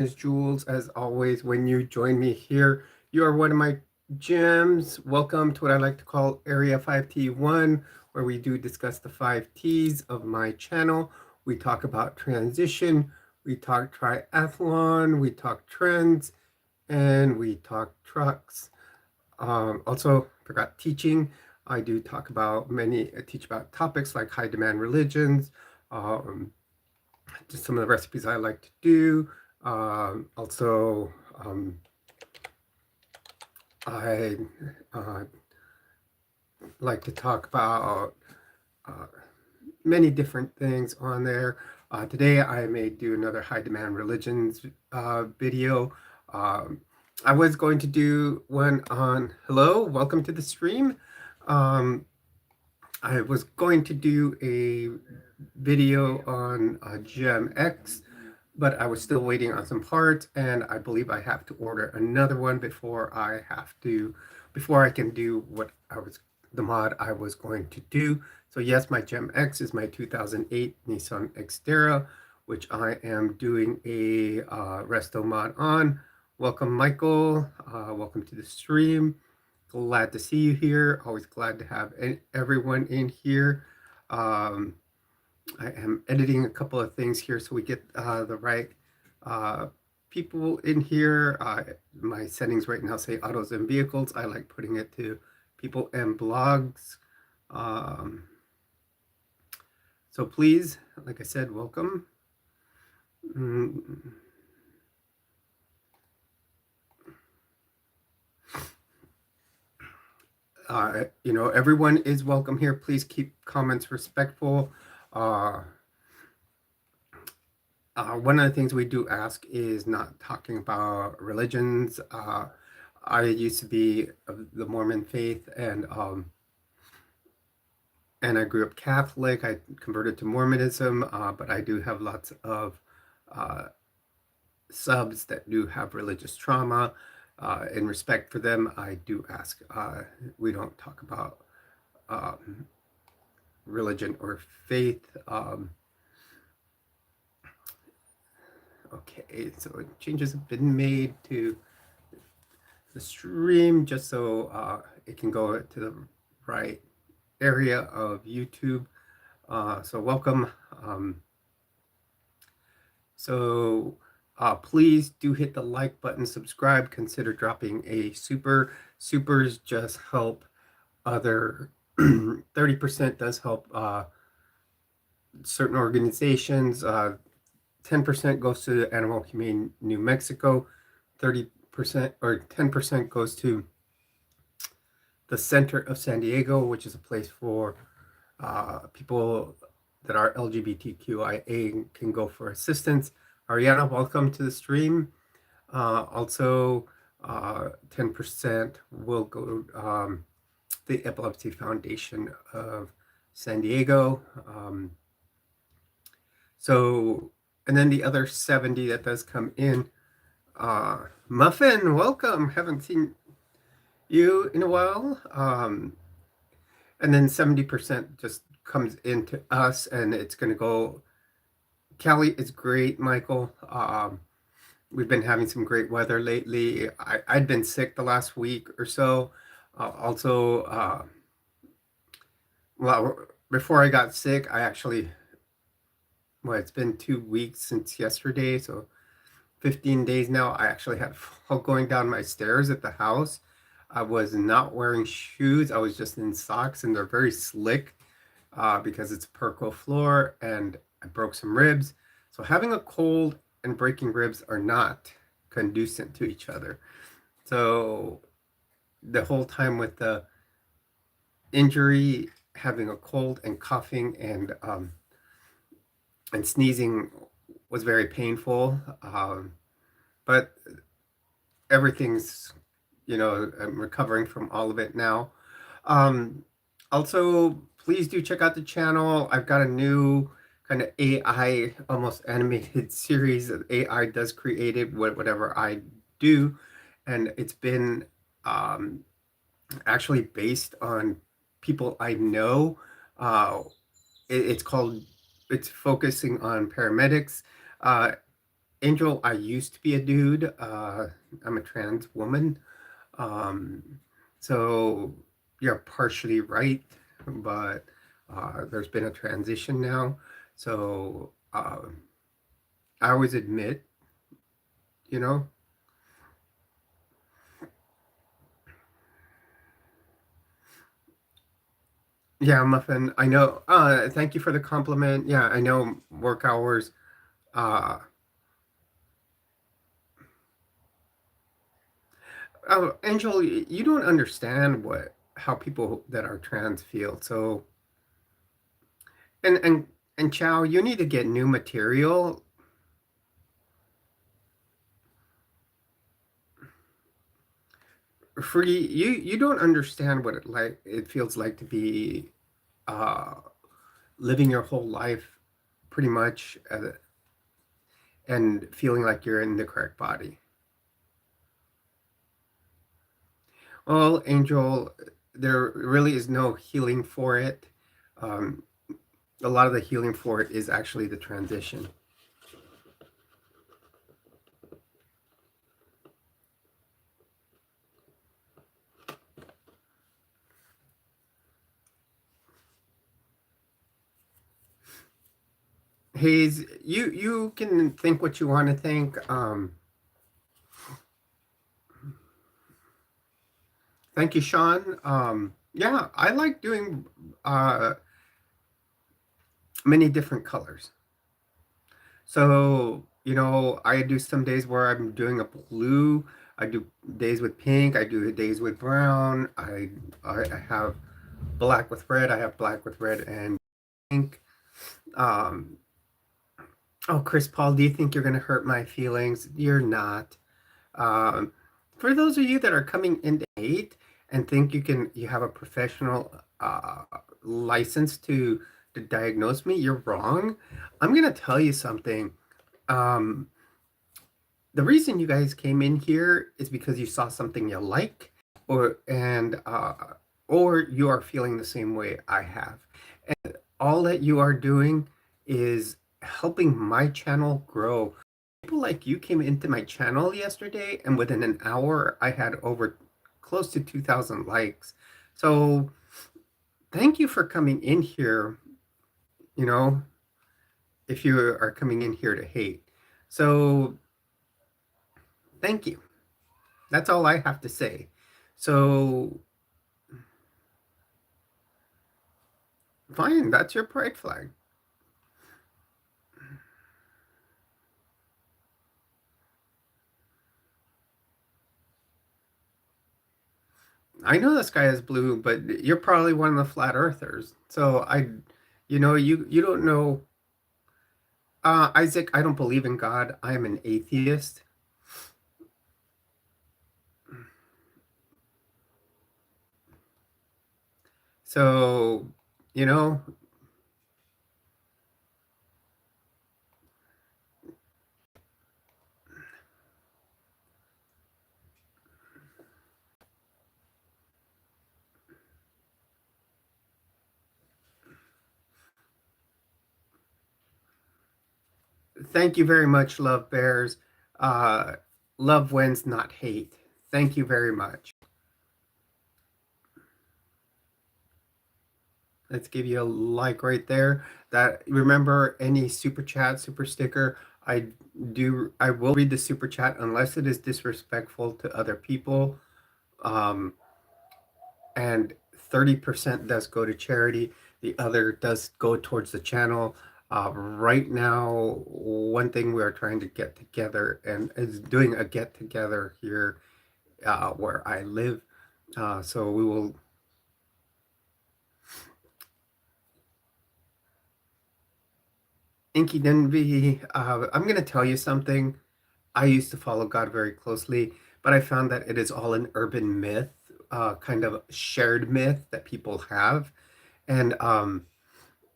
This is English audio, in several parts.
Is Jules, as always, when you join me here, you are one of my gems. Welcome to what I like to call Area 5T1, where we do discuss the 5 T's of my channel. We talk about transition, we talk triathlon, we talk trends, and we talk trucks. Also, forgot teaching. I do talk about teach about topics like high demand religions, um, just some of the recipes I like to do. Also, I uh, like to talk about uh, many different things on there. Today, I may do another high demand religions video. Um, I was going to do one on hello, welcome to the stream. Um, I was going to do a video on GemX, but I was still waiting on some parts, and I believe I have to order another one before I can do the mod I was going to do. So yes, my GemX is my 2008 Nissan Xterra, which I am doing a resto mod on. Welcome, Michael. Welcome to the stream. Glad to see you here. Always glad to have everyone in here. Um, I am editing a couple of things here so we get the right people in here. My settings right now say autos and vehicles. I like putting it to people and blogs. So please, like I said, welcome. Everyone is welcome here. Please keep comments respectful. One of the things we do ask is not talking about religions. I used to be of the Mormon faith, and I grew up Catholic. I converted to Mormonism, but I do have lots of subs that do have religious trauma. In respect for them, I do ask we don't talk about religion or faith. Okay, so changes have been made to the stream just so it can go to the right area of YouTube. So welcome. Please do hit the like button, subscribe, consider dropping a super. Supers just help other 30% does help certain organizations. 10% goes to Animal Humane New Mexico. 30% or 10% goes to the center of San Diego, which is a place for people that are LGBTQIA can go for assistance. Ariana, welcome to the stream. Also, 10% will go the Epilepsy Foundation of San Diego. And then the other 70 that does come in. Muffin, welcome. Haven't seen you in a while. And then 70% just comes into us, and it's going to go. Callie is great, Michael. We've been having some great weather lately. I'd been sick the last week or so. Well, before I got sick, it's been 2 weeks since yesterday, so 15 days now. I actually had fall going down my stairs at the house. I was not wearing shoes. I was just in socks, and they're very slick because it's Perco floor, and I broke some ribs. So having a cold and breaking ribs are not conducive to each other. So the whole time with the injury, having a cold and coughing and sneezing was very painful. But everything's, I'm recovering from all of it now. Also, please do check out the channel. I've got a new kind of AI, almost animated series that AI does created whatever I do. And it's been actually based on people I know. It's focusing on paramedics. Angel, I used to be a dude. I'm a trans woman. Um, so you're partially right, but there's been a transition now. So I always admit, you know, yeah, Muffin, I know. Thank you for the compliment. Yeah, I know work hours. Uh, oh, Angel, you don't understand how people that are trans feel. So, and and and Chow, you need to get new material. Free, you don't understand what it feels like to be uh living your whole life pretty much and feeling like you're in the correct body. Well, Angel, there really is no healing for it. Um, a lot of the healing for it is actually the transition. Hayes, you can think what you want to think. Thank you, Sean. Yeah, I like doing uh, many different colors. So, I do some days where I'm doing a blue. I do days with pink. I do days with brown. I have black with red. I have black with red and pink. Um, oh, Chris Paul, do you think you're going to hurt my feelings? You're not. Um, for those of you that are coming into hate and think you have a professional license to diagnose me, you're wrong. I'm going to tell you something. Um, the reason you guys came in here is because you saw something you like, or you are feeling the same way I have. And all that you are doing is helping my channel grow. People like you came into my channel yesterday, and within an hour, I had over close to 2,000 likes. So thank you for coming in here, you know, if you are coming in here to hate. So thank you. That's all I have to say. So, fine, that's your pride flag. I know the sky is blue, but you're probably one of the flat earthers. So you don't know. Isaac, I don't believe in God. I am an atheist. So, you know, thank you very much, Love Bears. Uh, love wins, not hate. Thank you very much. Let's give you a like right there. That remember any super chat, super sticker. I will read the super chat unless it is disrespectful to other people. Um, and 30% does go to charity. The other does go towards the channel. Right now, one thing we are trying to get together and is doing a get together here where I live. So we will. Inky Denby, I'm going to tell you something. I used to follow God very closely, but I found that it is all an urban myth, kind of shared myth that people have. And,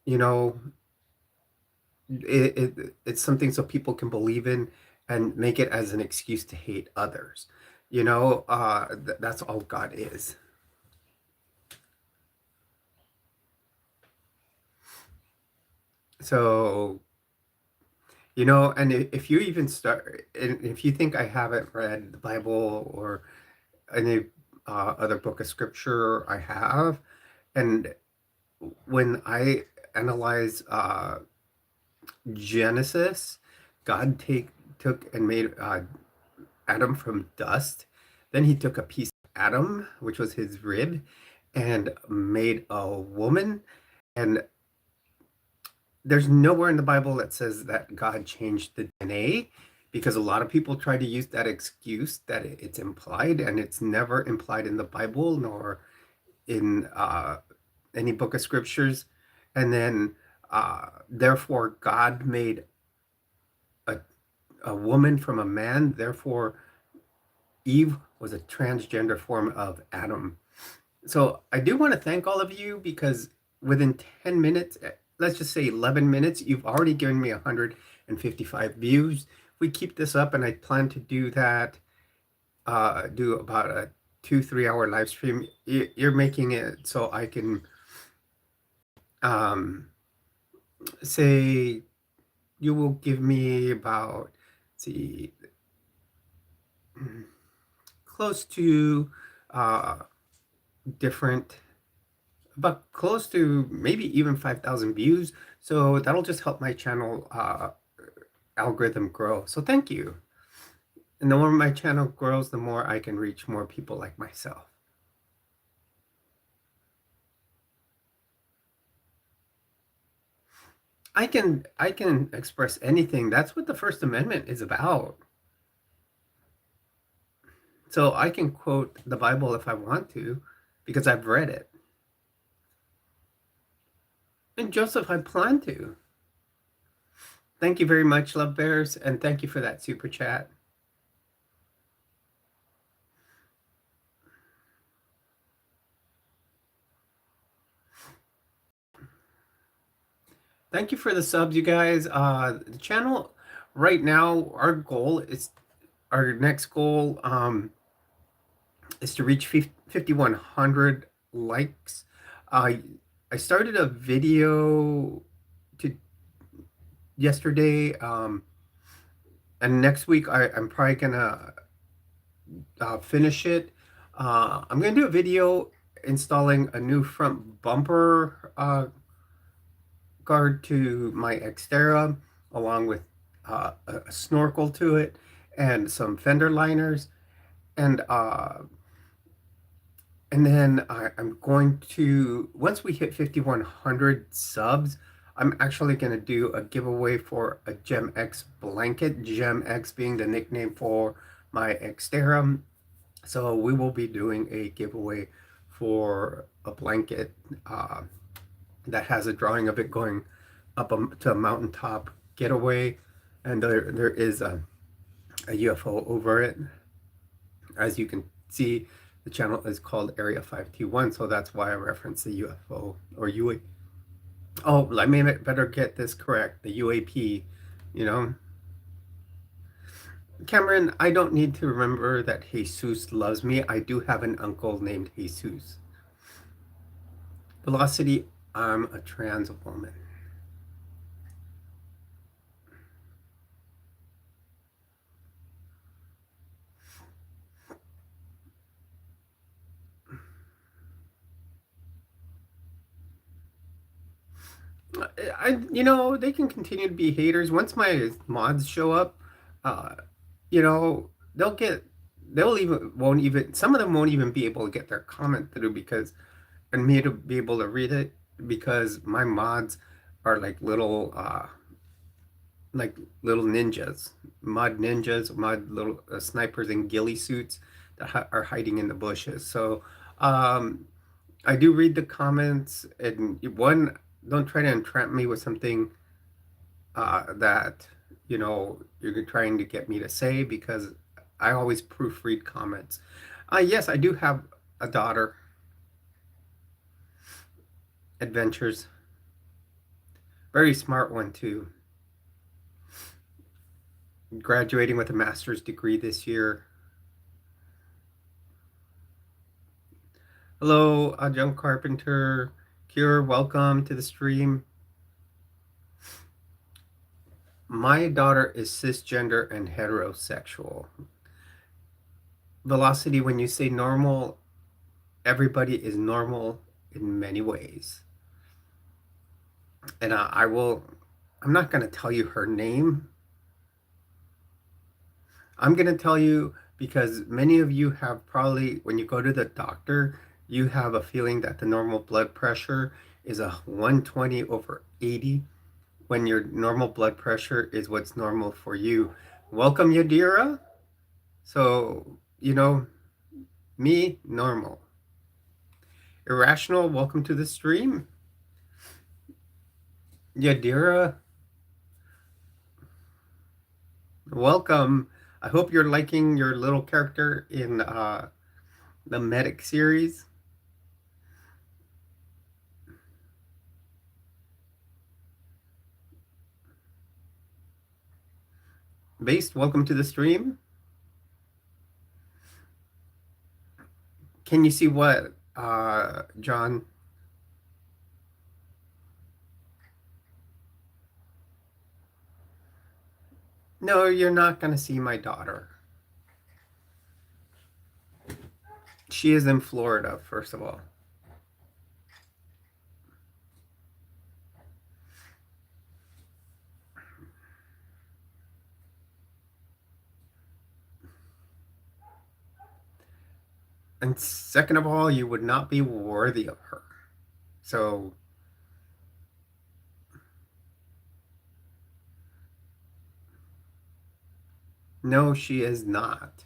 you know, it's something so people can believe in and make it as an excuse to hate others. That's all God is. So You know, and if you even start, and if you think I haven't read the Bible or any other book of scripture, I have. And when I analyze Genesis, God took and made Adam from dust. Then he took a piece of Adam, which was his rib, and made a woman. And there's nowhere in the Bible that says that God changed the DNA, because a lot of people try to use that excuse that it's implied, and it's never implied in the Bible nor in any book of scriptures. And then therefore God made a, a woman from a man. Therefore Eve was a transgender form of Adam. So I do want to thank all of you, because within 10 minutes, let's just say 11 minutes, you've already given me 155 views. If we keep this up, and I plan to do that, do about a 2-3 hour live stream, you're making it so I can um, say you will give me about, let's see, close to uh, different, about close to maybe even 5,000 views. So that'll just help my channel algorithm grow. So thank you. And the more my channel grows, the more I can reach more people like myself. I can express anything. That's what the First Amendment is about. So I can quote the Bible if I want to, because I've read it. And Joseph, I plan to. Thank you very much, Love Bears, and thank you for that super chat. Thank you for the subs, you guys. The channel right now, our next goal is to reach 5,100 likes. I started a video to yesterday, and next week I'm probably gonna finish it. I'm gonna do a video installing a new front bumper guard to my Xterra, along with a snorkel to it and some fender liners, and then I'm going to, once we hit 5,100 subs, I'm actually going to do a giveaway for a GemsX blanket, GemsX being the nickname for my Xterra. So we will be doing a giveaway for a blanket that has a drawing of it going up to a mountaintop getaway, and there is a UFO over it. As you can see, the channel is called Area 521, so that's why I reference the UFO or UA. Oh, I may better get this correct. The UAP, you know. Cameron, I don't need to remember that Jesus loves me. I do have an uncle named Jesus. Velocity, I'm a trans woman. They can continue to be haters. Once my mods show up, uh, they'll get, they'll even, won't even, some of them won't even be able to get their comment through, because, and me to be able to read it, because my mods are like little ninjas, mod little snipers in ghillie suits that are hiding in the bushes. So, I do read the comments, and one, don't try to entrap me with something that you're trying to get me to say, because I always proofread comments. Yes, I do have a daughter. Adventures. Very smart one too. Graduating with a master's degree this year. Hello, John Carpenter. Cure, welcome to the stream. My daughter is cisgender and heterosexual. Velocity, when you say normal, everybody is normal in many ways. And I'm not going to tell you her name. I'm going to tell you because many of you have probably, when you go to the doctor, you have a feeling that the normal blood pressure is a 120 over 80 when your normal blood pressure is what's normal for you. Welcome, Yadira. So, me, normal. Irrational, welcome to the stream. Yadira, welcome. I hope you're liking your little character in the Medic series. Based, welcome to the stream. Can you see what, John? No, you're not going to see my daughter. She is in Florida, first of all. And second of all, you would not be worthy of her. So, no, she is not.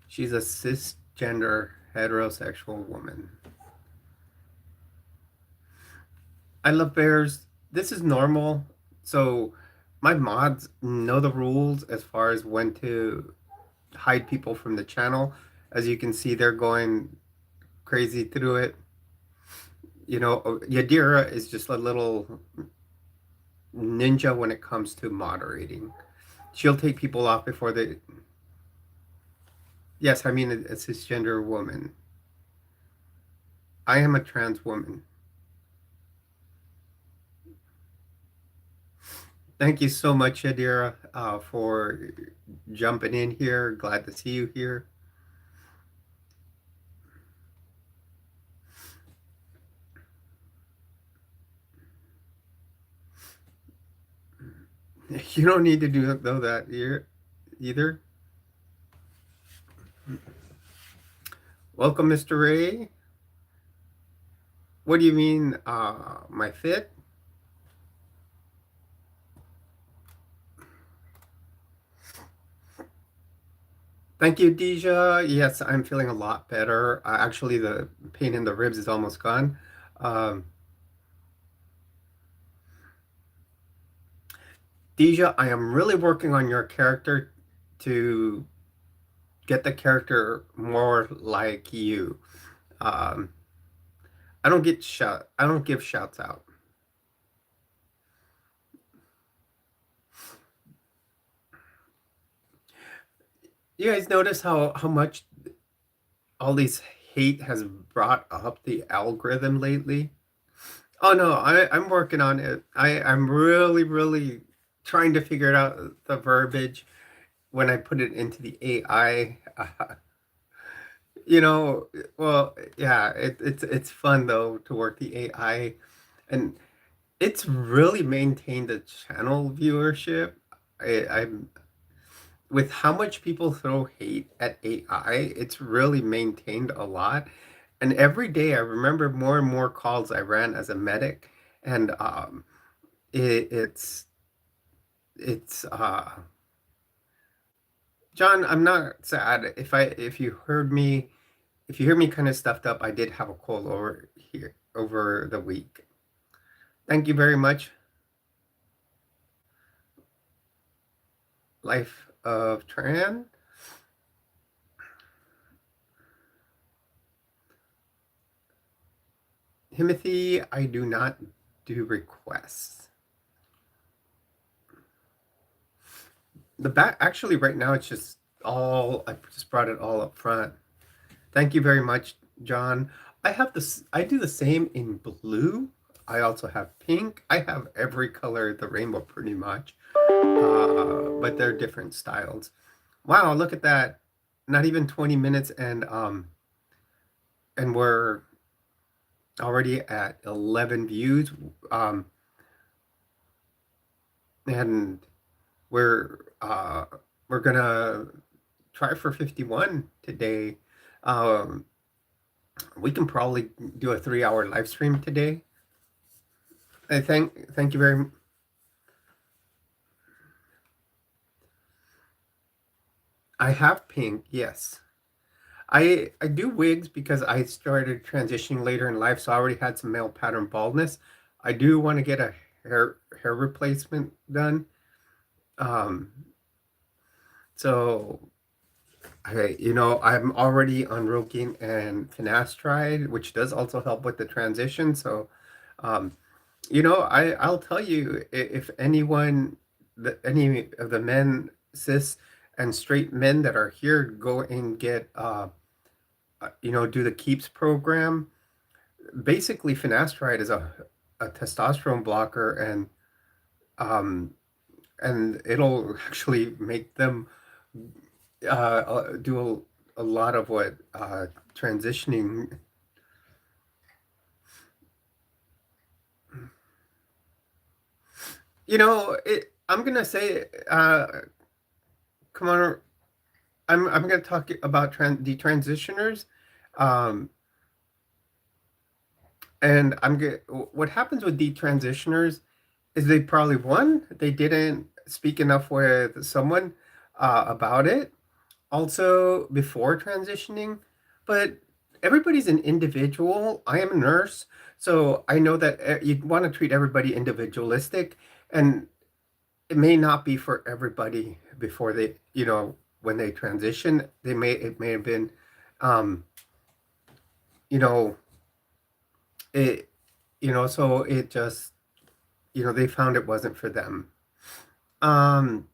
She's a cisgender heterosexual woman. I love bears. This is normal. So, my mods know the rules as far as when to hide people from the channel. As you can see, they're going crazy through it. Yadira is just a little ninja when it comes to moderating. She'll take people off before they. Yes, I mean a cisgender woman. I am a trans woman. Thank you so much, Yadira, for jumping in here. Glad to see you here. You don't need to do that either. Welcome, Mr. Ray. What do you mean, my fit? Thank you, Deja. Yes, I'm feeling a lot better. Actually, the pain in the ribs is almost gone. Deja, I am really working on your character to get the character more like you. Um, I don't give shouts out. You guys notice how much all these hate has brought up the algorithm lately? Oh no, I'm working on it. I'm really trying to figure out the verbiage when I put it into the AI. Well, yeah, it's fun though to work the AI, and it's really maintained the channel viewership. I'm with how much people throw hate at AI, it's really maintained a lot. And every day I remember more and more calls I ran as a medic, and it, it's John, I'm not sad. If you hear me kind of stuffed up, I did have a cold over the week. Thank you very much. Life of Tran. Timothy, I do not do requests. The back, actually, right now, it's just I just brought it all up front. Thank you very much, John. I do the same in blue. I also have pink. I have every color of the rainbow pretty much. but they're different styles. Wow, look at that. Not even 20 minutes and we're already at 11 views. Um, and we're uh we're gonna try for 51 today. Um, we can probably do a 3-hour live stream today. I thank you very much. I have pink, yes. I do wigs because I started transitioning later in life, so I already had some male pattern baldness. I do want to get a hair replacement done. Um, so I'm already on Rogaine and finasteride, which does also help with the transition. So, um, I'll tell you if anyone, any of the men, cis and straight men that are here, go and get, do the Keeps program. Basically, finasteride is a testosterone blocker, um, and it'll actually make them do a lot of what transitioning. I'm gonna say, come on, I'm gonna talk about detransitioners, um, and what happens with detransitioners is they probably they didn't speak enough with someone about it, also before transitioning, but everybody's an individual. I am a nurse, so I know that you want to treat everybody individualistic, and it may not be for everybody before when they transition. It may have been, um, you know, it, so it just, they found it wasn't for them. Um,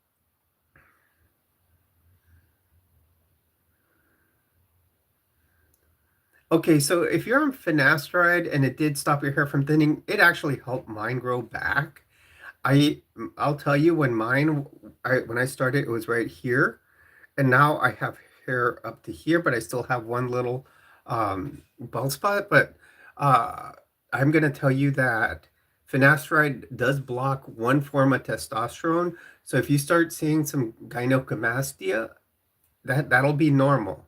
Okay, so if you're on finasteride and it did stop your hair from thinning, it actually helped mine grow back. I'll tell you when I started, it was right here, and now I have hair up to here, but I still have one little bald spot. But uh, I'm gonna tell you that finasteride does block one form of testosterone. So if you start seeing some gynecomastia, that'll be normal.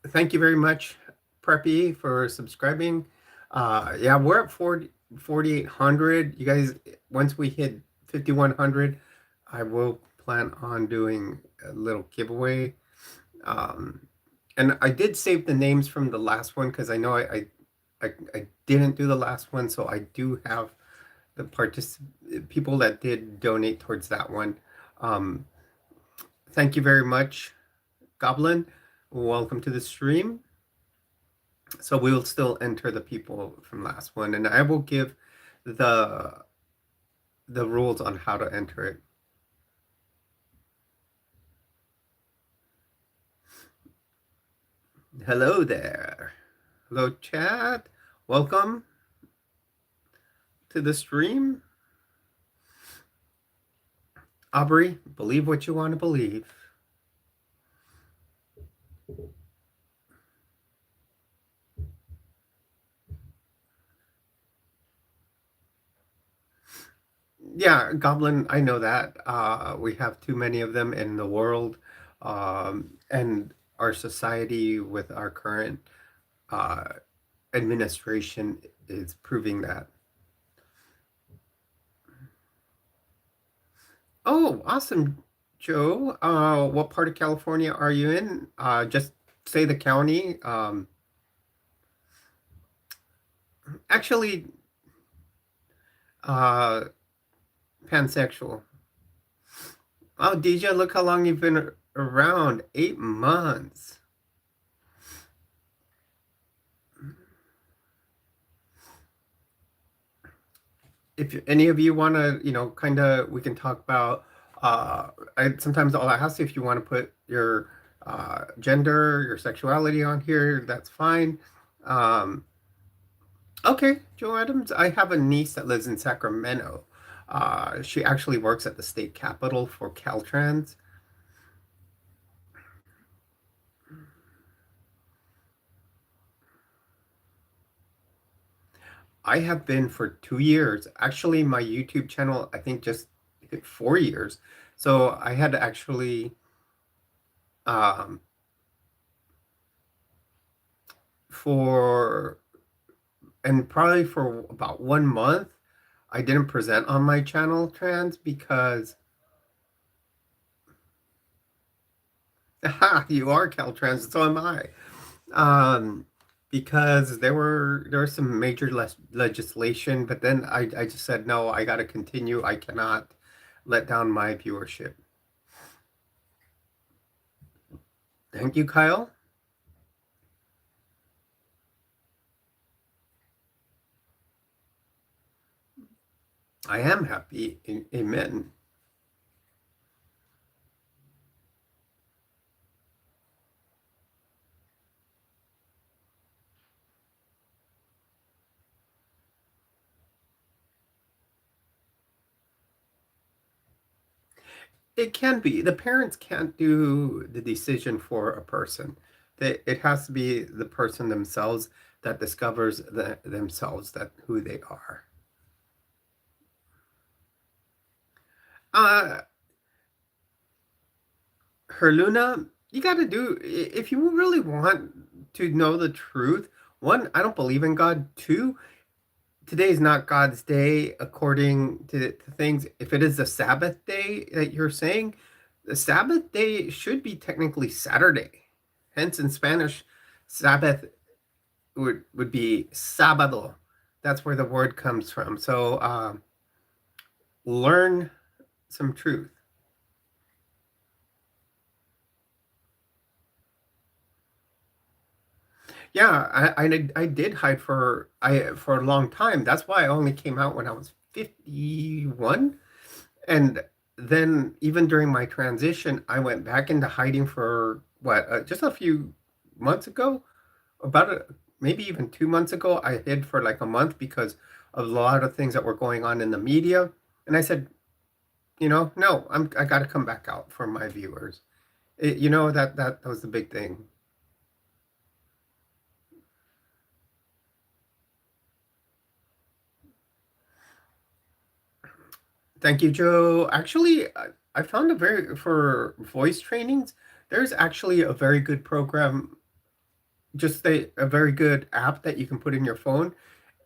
Thank you very much, Preppy, for subscribing. Yeah, we're at 4,800. You guys, once we hit 5,100, I will plan on doing a little giveaway. Um, and I did save the names from the last one because I know I didn't do the last one, so I do have the people that did donate towards that one. Um, thank you very much, Goblin. Welcome to the stream. So we will still enter the people from last one, and I will give the rules on how to enter it. Hello there. Hello, chat. Welcome to the stream. Aubrey, believe what you want to believe. Yeah, Goblin, I know that. We have too many of them in the world, and our society with our current uh, administration is proving that. Oh, awesome, Joe. What part of California are you in? Just say the county. Actually, uh, pansexual. Oh, DJ, look how long you've been around. 8 months. If any of you want to, kind of, we can talk about. I sometimes I'll ask if you want to put your gender, your sexuality on here, that's fine. Um, okay, Joe Adams, I have a niece that lives in Sacramento. She actually works at the state capitol for Caltrans. I have been for 2 years. Actually, my YouTube channel, I think, just hit 4 years. So I had to actually, um, for, and probably for about 1 month, I didn't present on my channel trans because, you are Caltrans, so am I. Um, because there was some major legislation, but then I just said, no, I got to continue. I cannot let down my viewership. Thank you, Kyle. I am happy. Amen. It can be. The parents can't do the decision for a person. It has to be the person themselves that discovers themselves, that who they are. Uh, Herluna, you got to do, if you really want to know the truth, one, I don't believe in God. Two, today is not God's day according to things. If it is the Sabbath day that you're saying, the Sabbath day should be technically Saturday. Hence, in Spanish, Sabbath would be sábado. That's where the word comes from. So learn some truth. Yeah, I did hide for a long time. That's why I only came out when I was 51. And then even during my transition, I went back into hiding for what, just a few months ago, about maybe even 2 months ago. I hid for like a month because of a lot of things that were going on in the media. And I said, no, I got to come back out for my viewers. That was the big thing. Thank you, Joe. Actually, I found for voice trainings, there's actually a very good program, just a very good app that you can put in your phone.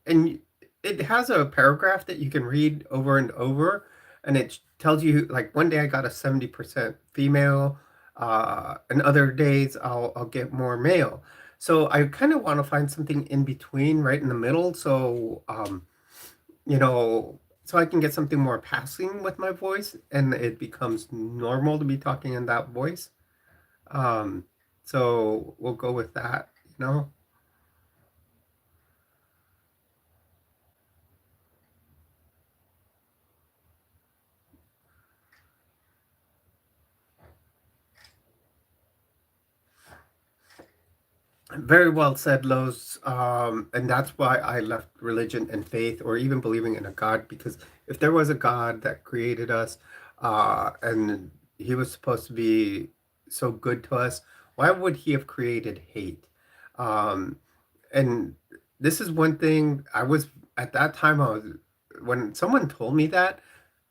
And it has a paragraph that you can read over and over. And it tells you, like, one day I got a 70% female, and other days I'll get more male. So I kind of want to find something in between, right in the middle. So, you know, so I can get something more passing with my voice and it becomes normal to be talking in that voice. Um, so we'll go with that, you know. Very well said, Los. And that's why I left religion and faith, or even believing in a God, because if there was a God that created us, and he was supposed to be so good to us, why would he have created hate? Um, and this is one thing I was, at that time, when someone told me that,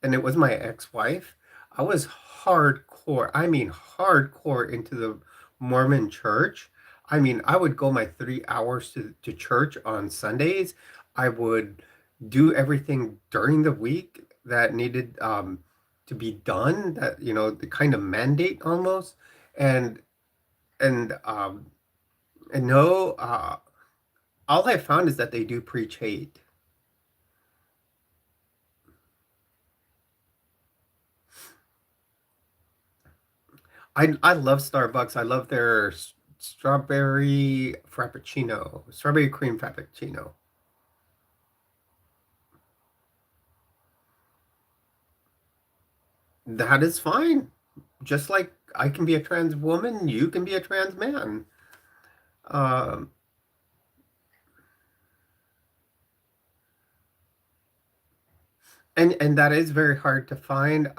and it was my ex-wife, I was hardcore, I mean hardcore into the Mormon church. I mean, I would go my 3 hours to church on Sundays. I would do everything during the week that needed to be done, that, the kind of mandate almost. And and no, all I found is that they do preach hate. I love Starbucks. I love their strawberry cream frappuccino. That is fine. Just like I can be a trans woman, you can be a trans man. Um, and that is very hard to find.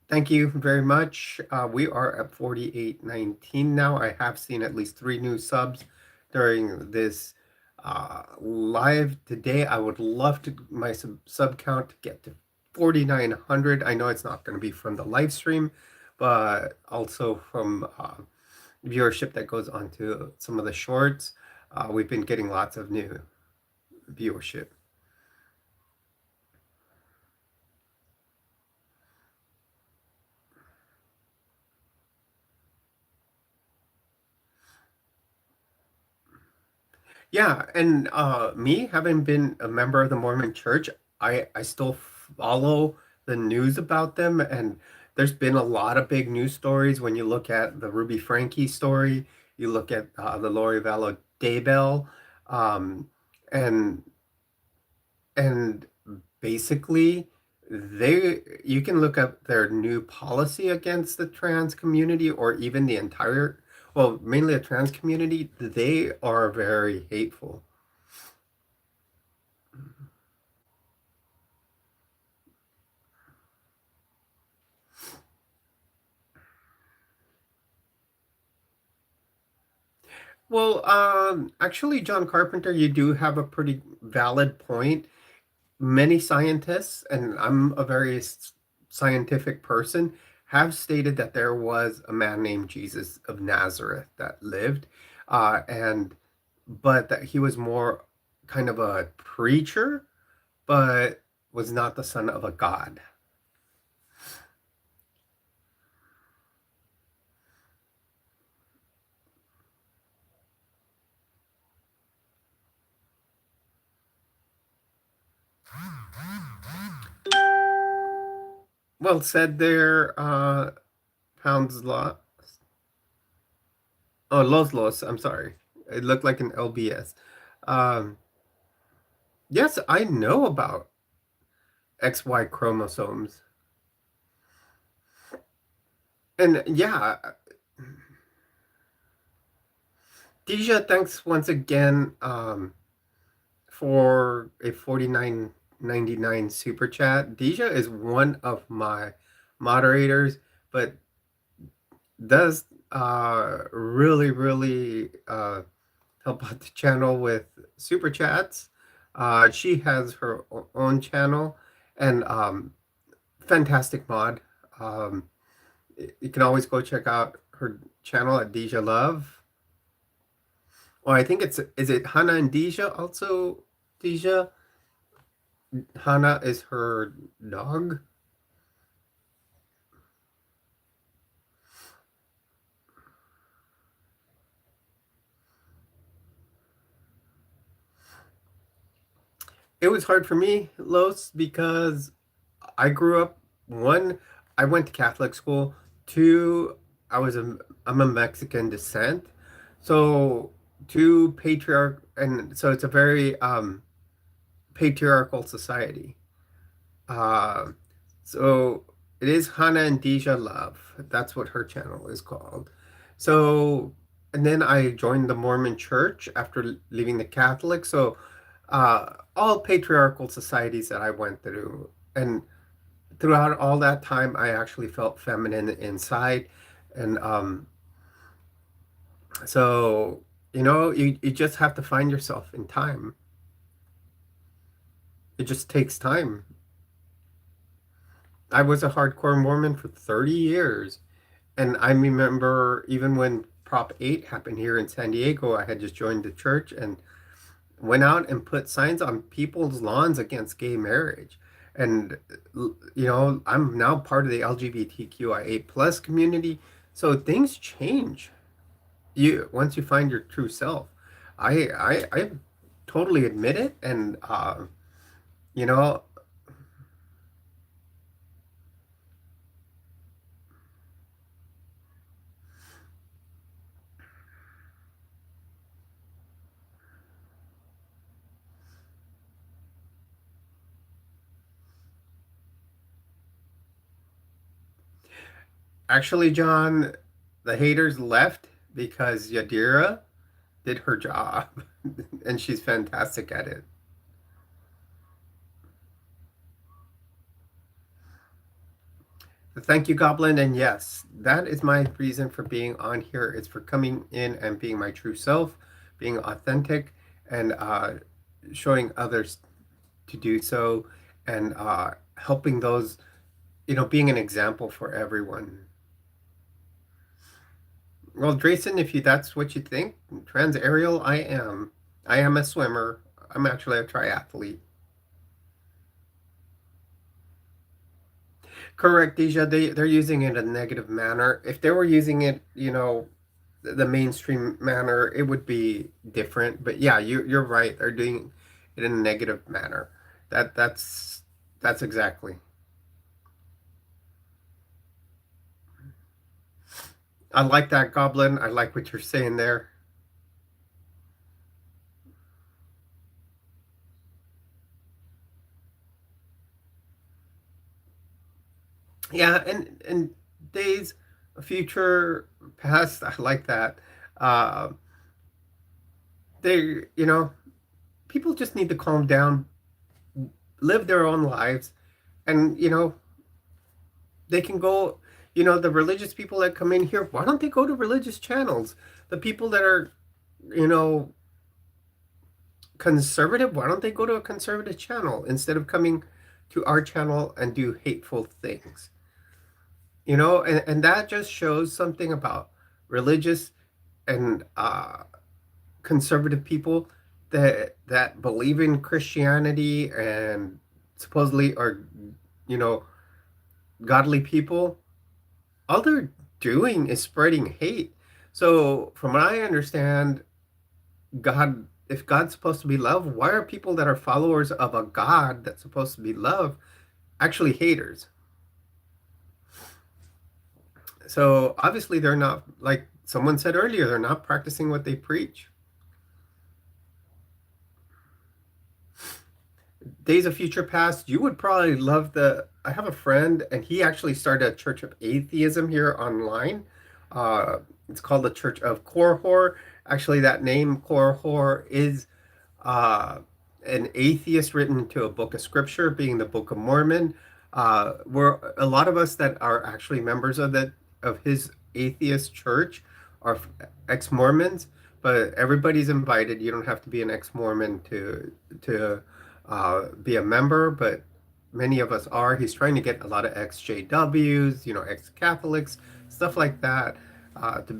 Thank you very much. We are at 4819 now. I have seen at least 3 new subs during this live today. I would love to my sub count to get to 4,900. I know it's not going to be from the live stream, but also from viewership that goes onto some of the shorts. We've been getting lots of new viewership. Yeah, and me having been a member of the Mormon Church, I still follow the news about them, and there's been a lot of big news stories. When you look at the Ruby Frankie story, you look at the Lori Vallow Daybell, um, and and basically they you can look up their new policy against the trans community or even the entire, well, mainly the trans community. They are very hateful. Well, actually, John Carpenter, you do have a pretty valid point. Many scientists, and I'm a very scientific person, have stated that there was a man named Jesus of Nazareth that lived, and but that he was more kind of a preacher, but was not the son of a god. Well said there, Pounds Law. Oh, Los. I'm sorry. It looked like an LBS. Um, yes, I know about XY chromosomes. And yeah, Deja, thanks once again for a 49.99 super chat. Deja is one of my moderators, but does really help out the channel with super chats. She has her own channel and fantastic mod. Um, you can always go check out her channel at Deja Love. Well, I think is it Hannah and Deja also? Deja? Hannah is her dog. It was hard for me, Los, because I grew up, one, I went to Catholic school. Two, I'm a Mexican descent. So two patriarch and so it's a very patriarchal society. Uh, so it is Hannah and Deja Love. That's what her channel is called. So, and then I joined the Mormon Church after leaving the Catholic. So, all patriarchal societies that I went through, and throughout all that time, I actually felt feminine inside, and so you just have to find yourself in time. It just takes time. I was a hardcore Mormon for 30 years. And I remember even when Prop 8 happened here in San Diego, I had just joined the church and went out and put signs on people's lawns against gay marriage. And, I'm now part of the LGBTQIA plus community. So things change. Once you find your true self. I totally admit it. And, you know, Actually, John, the haters left because Yadira did her job, and she's fantastic at it. Thank you, Goblin. And yes, that is my reason for being on here. It's for coming in and being my true self, being authentic, and showing others to do so, and helping those, being an example for everyone. Well, Drayson, if that's what you think, trans aerial, I am. I am a swimmer. I'm actually a triathlete. Correct, Deja. They're using it in a negative manner. If they were using it, the mainstream manner, it would be different. But yeah, you're right. They're doing it in a negative manner. That's exactly. I like that, Goblin. I like what you're saying there. Yeah, and days, future, past. I like that. Uh, they, people just need to calm down, live their own lives, and they can go. The religious people that come in here, why don't they go to religious channels? The people that are, you know, conservative, why don't they go to a conservative channel instead of coming to our channel and do hateful things? And that just shows something about religious and conservative people that believe in Christianity and supposedly are, you know, godly people. All they're doing is spreading hate. So, from what I understand, if God's supposed to be love, why are people that are followers of a God that's supposed to be love actually haters? So, obviously, they're not, like someone said earlier, they're not practicing what they preach. Days of Future Past, you would probably love I have a friend, and he actually started a Church of Atheism here online. It's called the Church of Korhor. Actually, that name, Korhor, is uh, an atheist written into a book of scripture, being the Book of Mormon. We're a lot of us that are actually members of his atheist church are ex-Mormons, but everybody's invited. You don't have to be an ex-Mormon to be a member, but many of us are. He's trying to get a lot of ex-JWs, ex-Catholics, stuff like that, to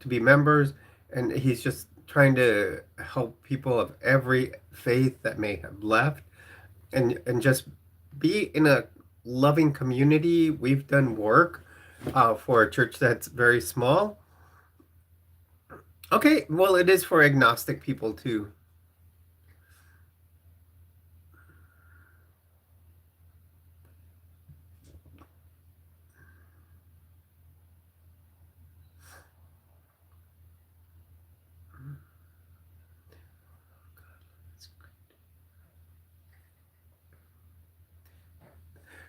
be members, and he's just trying to help people of every faith that may have left, and just be in a loving community. We've done work for a church that's very small. Okay, well, it is for agnostic people too.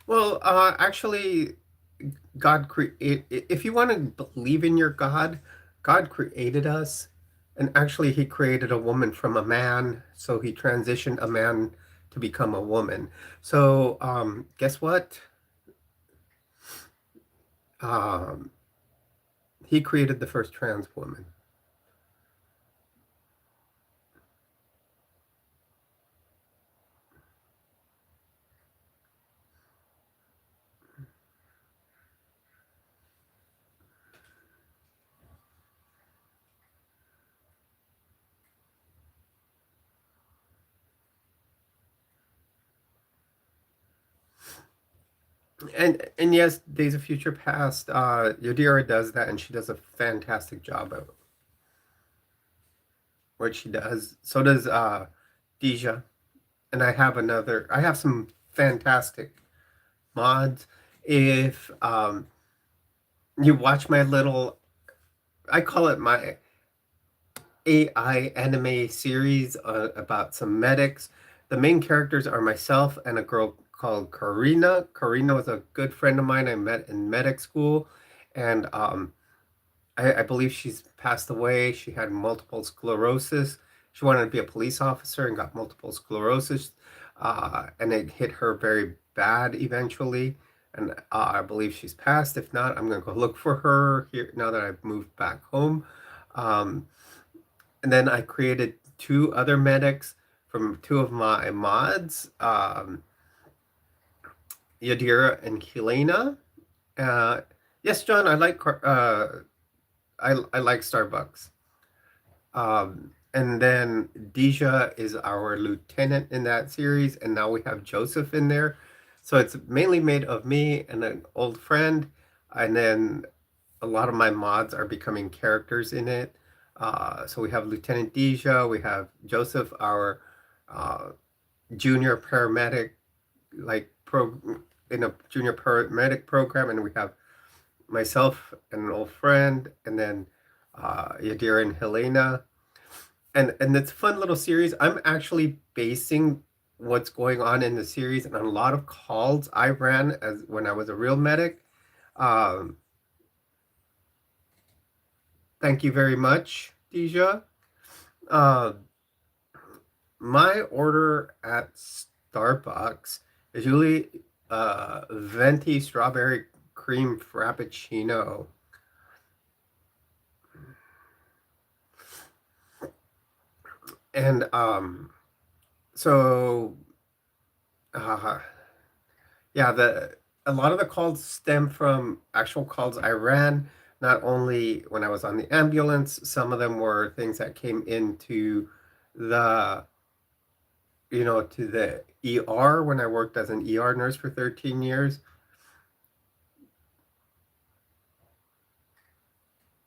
Well, actually, God create. If you want to believe in your God, God created us, and actually, He created a woman from a man. So He transitioned a man to become a woman. So, guess what? Um, he created the first trans woman. And yes, Days of Future Past, Yadira does that, and she does a fantastic job of what she does. So does Deja. And I have some fantastic mods. If you watch my little, I call it my AI anime series about some medics. The main characters are myself and a girl called Karina. Karina was a good friend of mine I met in medic school, and I believe she's passed away. She had multiple sclerosis. She wanted to be a police officer and got multiple sclerosis, and it hit her very bad eventually. And I believe she's passed. If not, I'm going to go look for her here now that I've moved back home. Um, and then I created two other medics from two of my mods, Yadira and Helena. Uh, yes, John, I like Starbucks. And then Deja is our lieutenant in that series, and now we have Joseph in there. So it's mainly made of me and an old friend, and then a lot of my mods are becoming characters in it. So we have Lieutenant Deja, we have Joseph, our uh, junior paramedic, like in a junior paramedic program, and we have myself and an old friend, and then Yadira and Helena, and it's a fun little series. I'm actually basing what's going on in the series and a lot of calls I ran as when I was a real medic. Um, Thank you very much, Deja. Uh, my order at Starbucks is usually venti strawberry cream frappuccino. And so uh, yeah, the a lot of the calls stem from actual calls I ran, not only when I was on the ambulance, some of them were things that came into the, to the ER when I worked as an ER nurse for 13 years.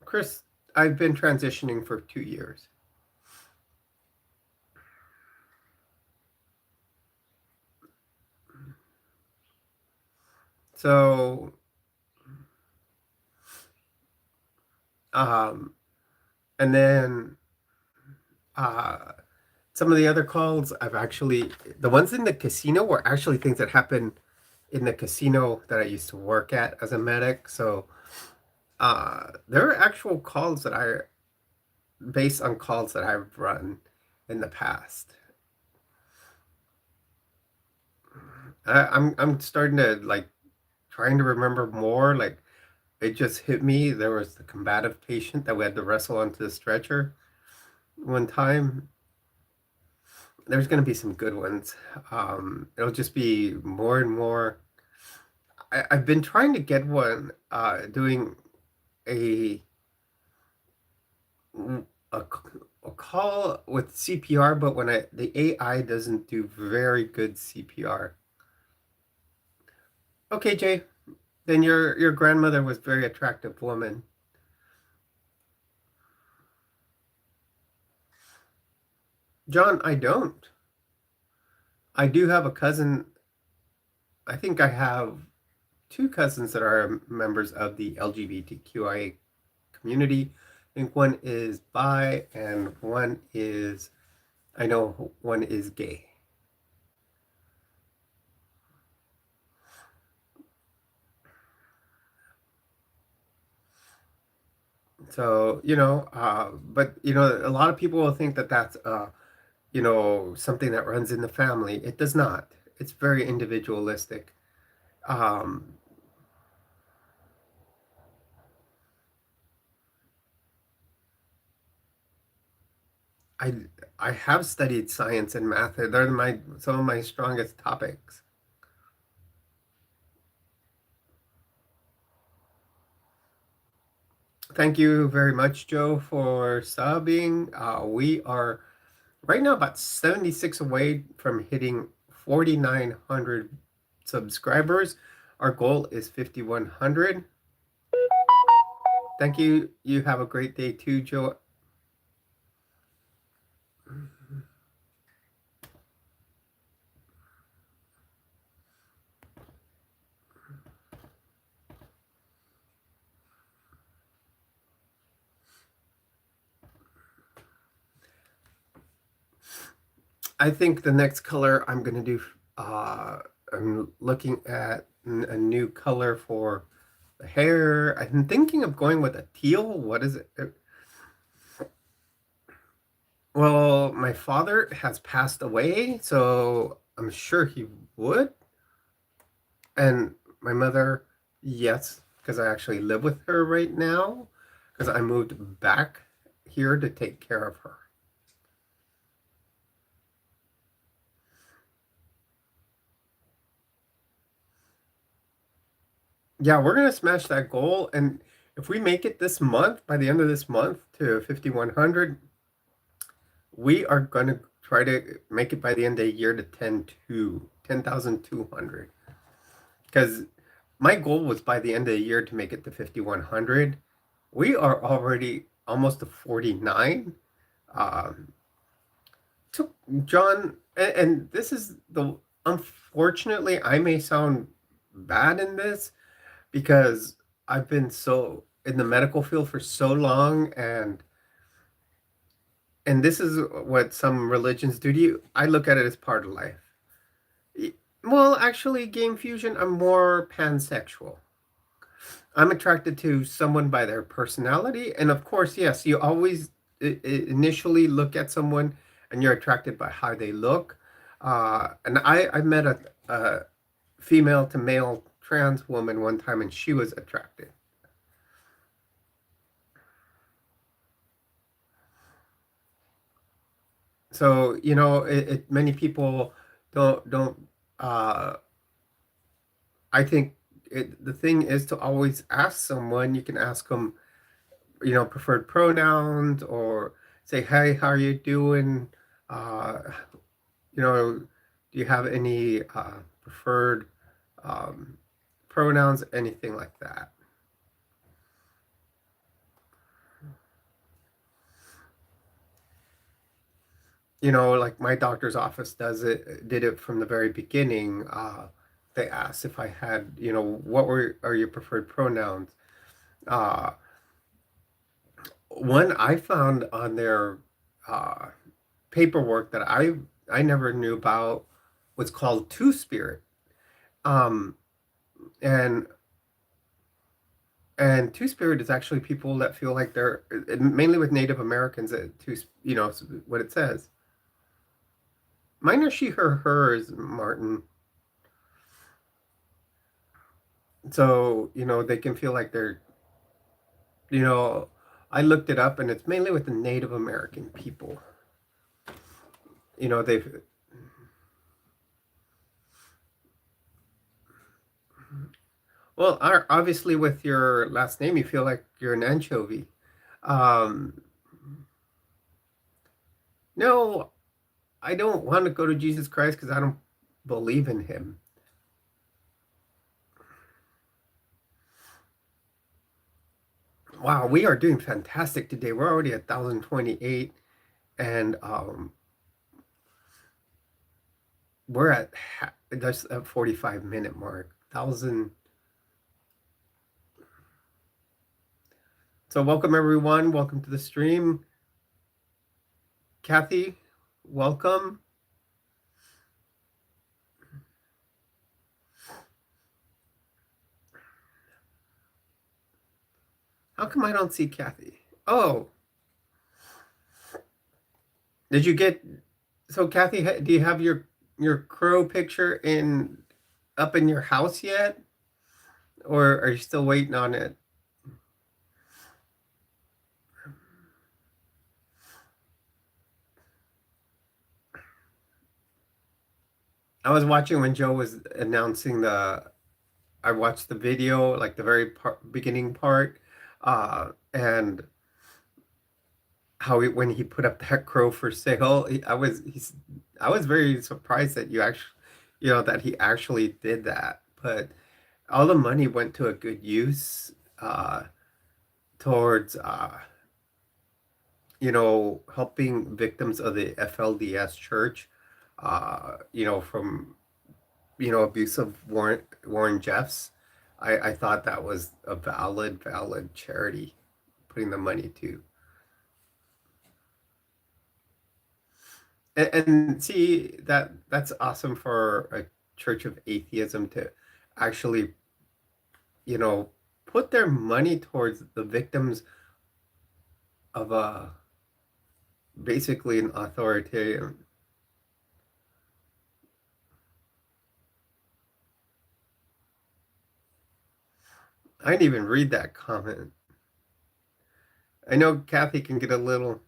Chris, I've been transitioning for 2 years. So, um, and then uh, some of the other calls the ones in the casino were actually things that happened in the casino that I used to work at as a medic. So there are actual calls based on calls that I've run in the past. I'm starting to like trying to remember more. Like it just hit me. There was the combative patient that we had to wrestle onto the stretcher one time. There's going to be some good ones. It'll just be more and more. I've been trying to get one doing a a, a call with CPR, but when the AI doesn't do very good CPR. Okay, Jay, then your grandmother was a very attractive woman. John, I don't. I do have a cousin. I think I have two cousins that are members of the LGBTQIA community. I think one is bi and I know one is gay. So, but, a lot of people will think that that's, something that runs in the family. It does not. It's very individualistic. Um, I I have studied science and math. They're some of my strongest topics. Thank you very much, Joe, for subbing. We are right now about 76 away from hitting 4,900 subscribers. Our goal is 5,100. Thank you. You have a great day too, Joe. I think the next color I'm going to do, I'm looking at a new color for The hair, I'm thinking of going with a teal. What is it? Well, my father has passed away, so I'm sure he would. And my mother, yes, because I actually live with her right now, because I moved back here to take care of her. Yeah, we're gonna smash that goal, and if we make it this month, by the end of this month to 5,100, we are gonna try to make it by the end of the year to 10,200. Because my goal was by the end of the year to make it to 5,100. We are already almost to 49. Um, took John, and this is the unfortunately, I may sound bad in this because I've been so in the medical field for so long, and this is what some religions do to you. I look at it as part of life. Well, actually, game fusion, I'm more pansexual. I'm attracted to someone by their personality, and of course, yes, you always initially look at someone and you're attracted by how they look. And I met a female to male trans woman one time, and she was attracted. So, many people don't I think the thing is to always ask someone. You can ask them, preferred pronouns, or say, "Hey, how are you doing? Uh, do you have any preferred um, pronouns?" Anything like that. Like my doctor's office did it from the very beginning. They asked if I had, what are your preferred pronouns? Uh, One I found on their uh, paperwork that I never knew about was called Two Spirit. Um, and Two Spirit is actually people that feel like they're mainly with Native Americans. What it says. Mine are she, her, hers, Martin. So they can feel like they're you know I looked it up, and it's mainly with the Native American people. They've Well, obviously, with your last name, you feel like you're an anchovy. Um, no, I don't want to go to Jesus Christ because I don't believe in him. Wow, we are doing fantastic today. We're already at 1,028, and we're at that's a 45-minute mark. 1,000. So, welcome everyone. Welcome to the stream. Kathy, welcome. How come I don't see Kathy? Oh, did you get so Kathy, do you have your crow picture in up in your house yet? Or are you still waiting on it? I was watching when Joe was announcing I watched the video, like the very beginning part, and when he put up that crow for sale, I was very surprised that that he actually did that. But all the money went to a good use, towards helping victims of the FLDS church, from abusive Warren Jeffs. I thought that was a valid charity, putting the money to. And see that's awesome for a church of atheism to actually, you know, put their money towards the victims of basically an authoritarian. I didn't even read that comment. I know Kathy can get a little.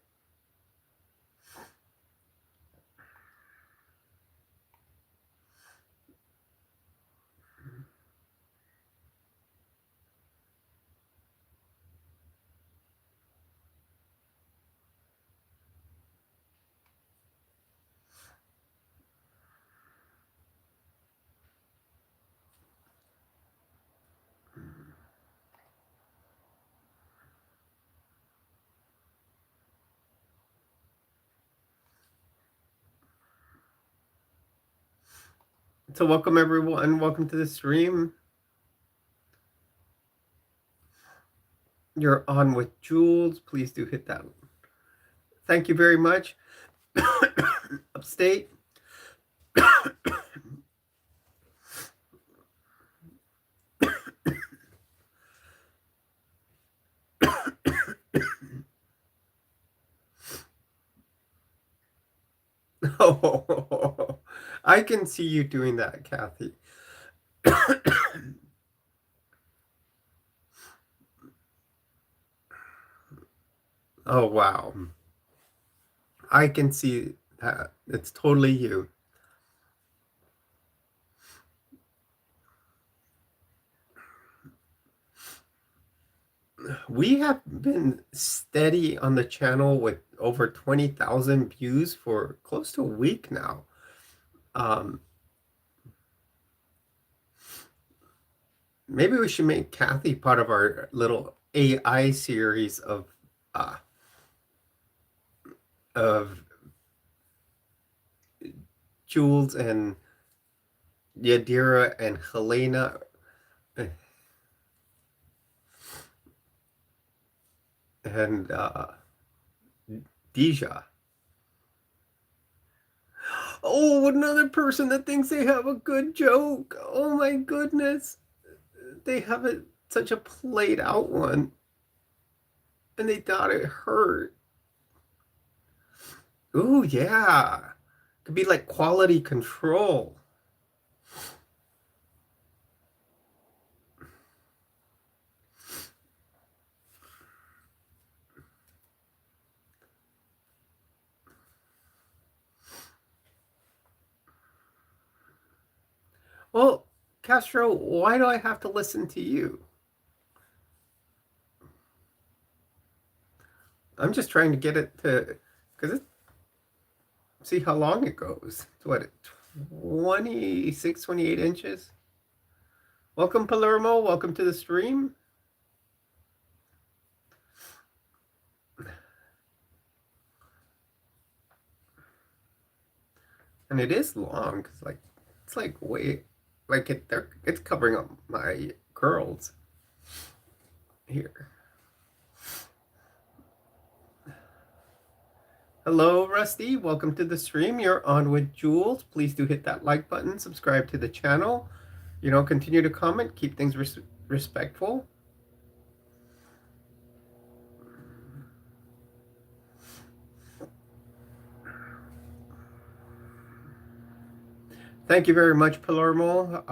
So welcome everyone. Welcome to the stream. You're on with Jules. Please do hit that. Thank you very much. Upstate. Oh, I can see you doing that, Kathy. Oh, wow. I can see that. It's totally you. We have been steady on the channel with over 20,000 views for close to a week now. Maybe we should make Kathy part of our little AI series of Jules and Yadira and Helena and Deja. Oh, another person that thinks they have a good joke. Oh my goodness. They have such a played out one. And they thought it hurt. Ooh, yeah. Could be like quality control. Well, Castro, why do I have to listen to you? I'm just trying to get it to, because see how long it goes. It's what, 26, 28 inches? Welcome, Palermo. Welcome to the stream. And it is long, because like, it's like way, like it's covering up my curls here. Hello, Rusty. Welcome to the stream. You're on with Jules. Please do hit that like button, subscribe to the channel. You know, continue to comment, keep things respectful. Thank you very much, Palermo.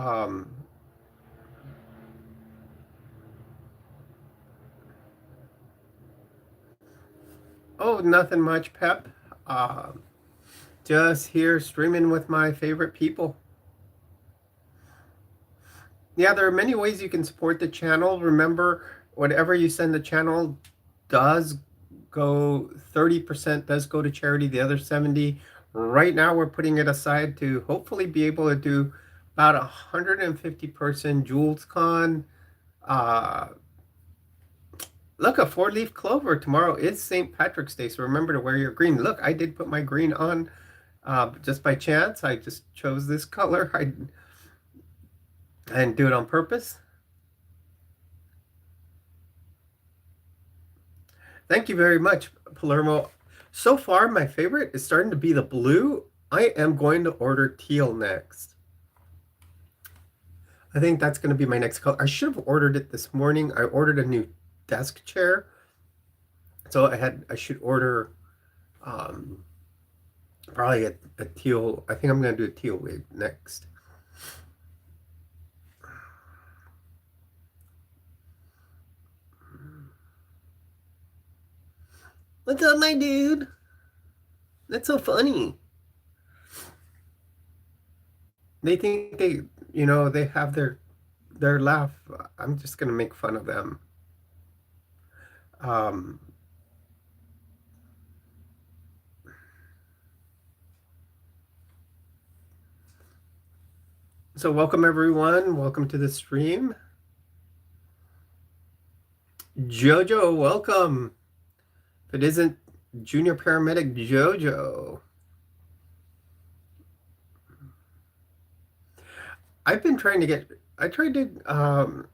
Oh, nothing much, Pep. Just here streaming with my favorite people. Yeah, there are many ways you can support the channel. Remember, whatever you send the channel does go, 30% does go to charity, the other 70. Right now, we're putting it aside to hopefully be able to do about 150 person Jules Con. Look, a 4-leaf clover. Tomorrow is St. Patrick's Day, so remember to wear your green. Look, I did put my green on just by chance. I just chose this color. I didn't do it on purpose. Thank you very much, Palermo. So far, my favorite is starting to be the blue. I am going to order teal next. I think that's going to be my next color. I should have ordered it this morning. I ordered a new desk chair. So I should order um, probably a teal. I think I'm going to do a teal wig next. What's up, my dude? That's so funny. They think they have their laugh. I'm just going to make fun of them. Um, so welcome everyone. Welcome to the stream. Jojo, welcome. If it isn't junior paramedic Jojo. I tried to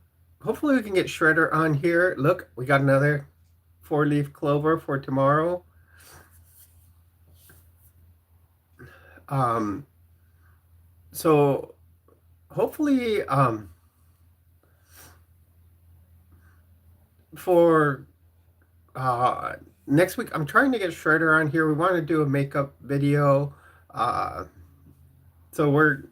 hopefully we can get Shredder on here. Look, we got another 4-leaf clover for tomorrow. So hopefully for next week I'm trying to get Shredder on here. We want to do a makeup video. So we're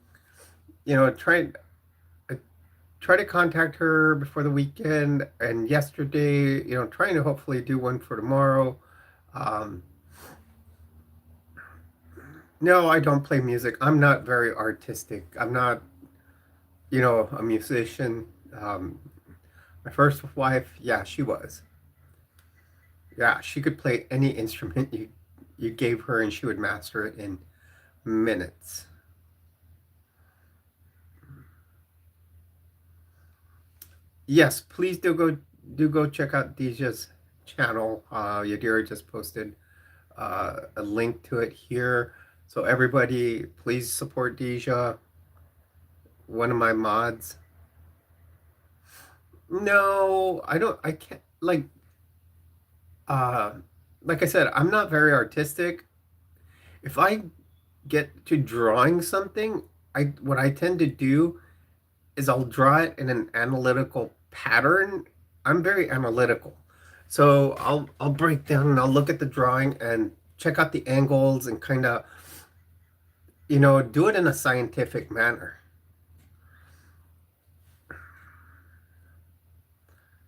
try to contact her before the weekend, and yesterday, trying to hopefully do one for tomorrow. No, I don't play music. I'm not very artistic. I'm not, a musician. My first wife, yeah, she was. Yeah, she could play any instrument you gave her, and she would master it in minutes. Yes, please do go check out Deja's channel. Yadira just posted a link to it here. So everybody, please support Deja, one of my mods. No, I can't, like I said, I'm not very artistic. If I get to drawing something, what I tend to do is I'll draw it in an analytical pattern. I'm very analytical. So I'll break down and I'll look at the drawing and check out the angles and kind of, do it in a scientific manner.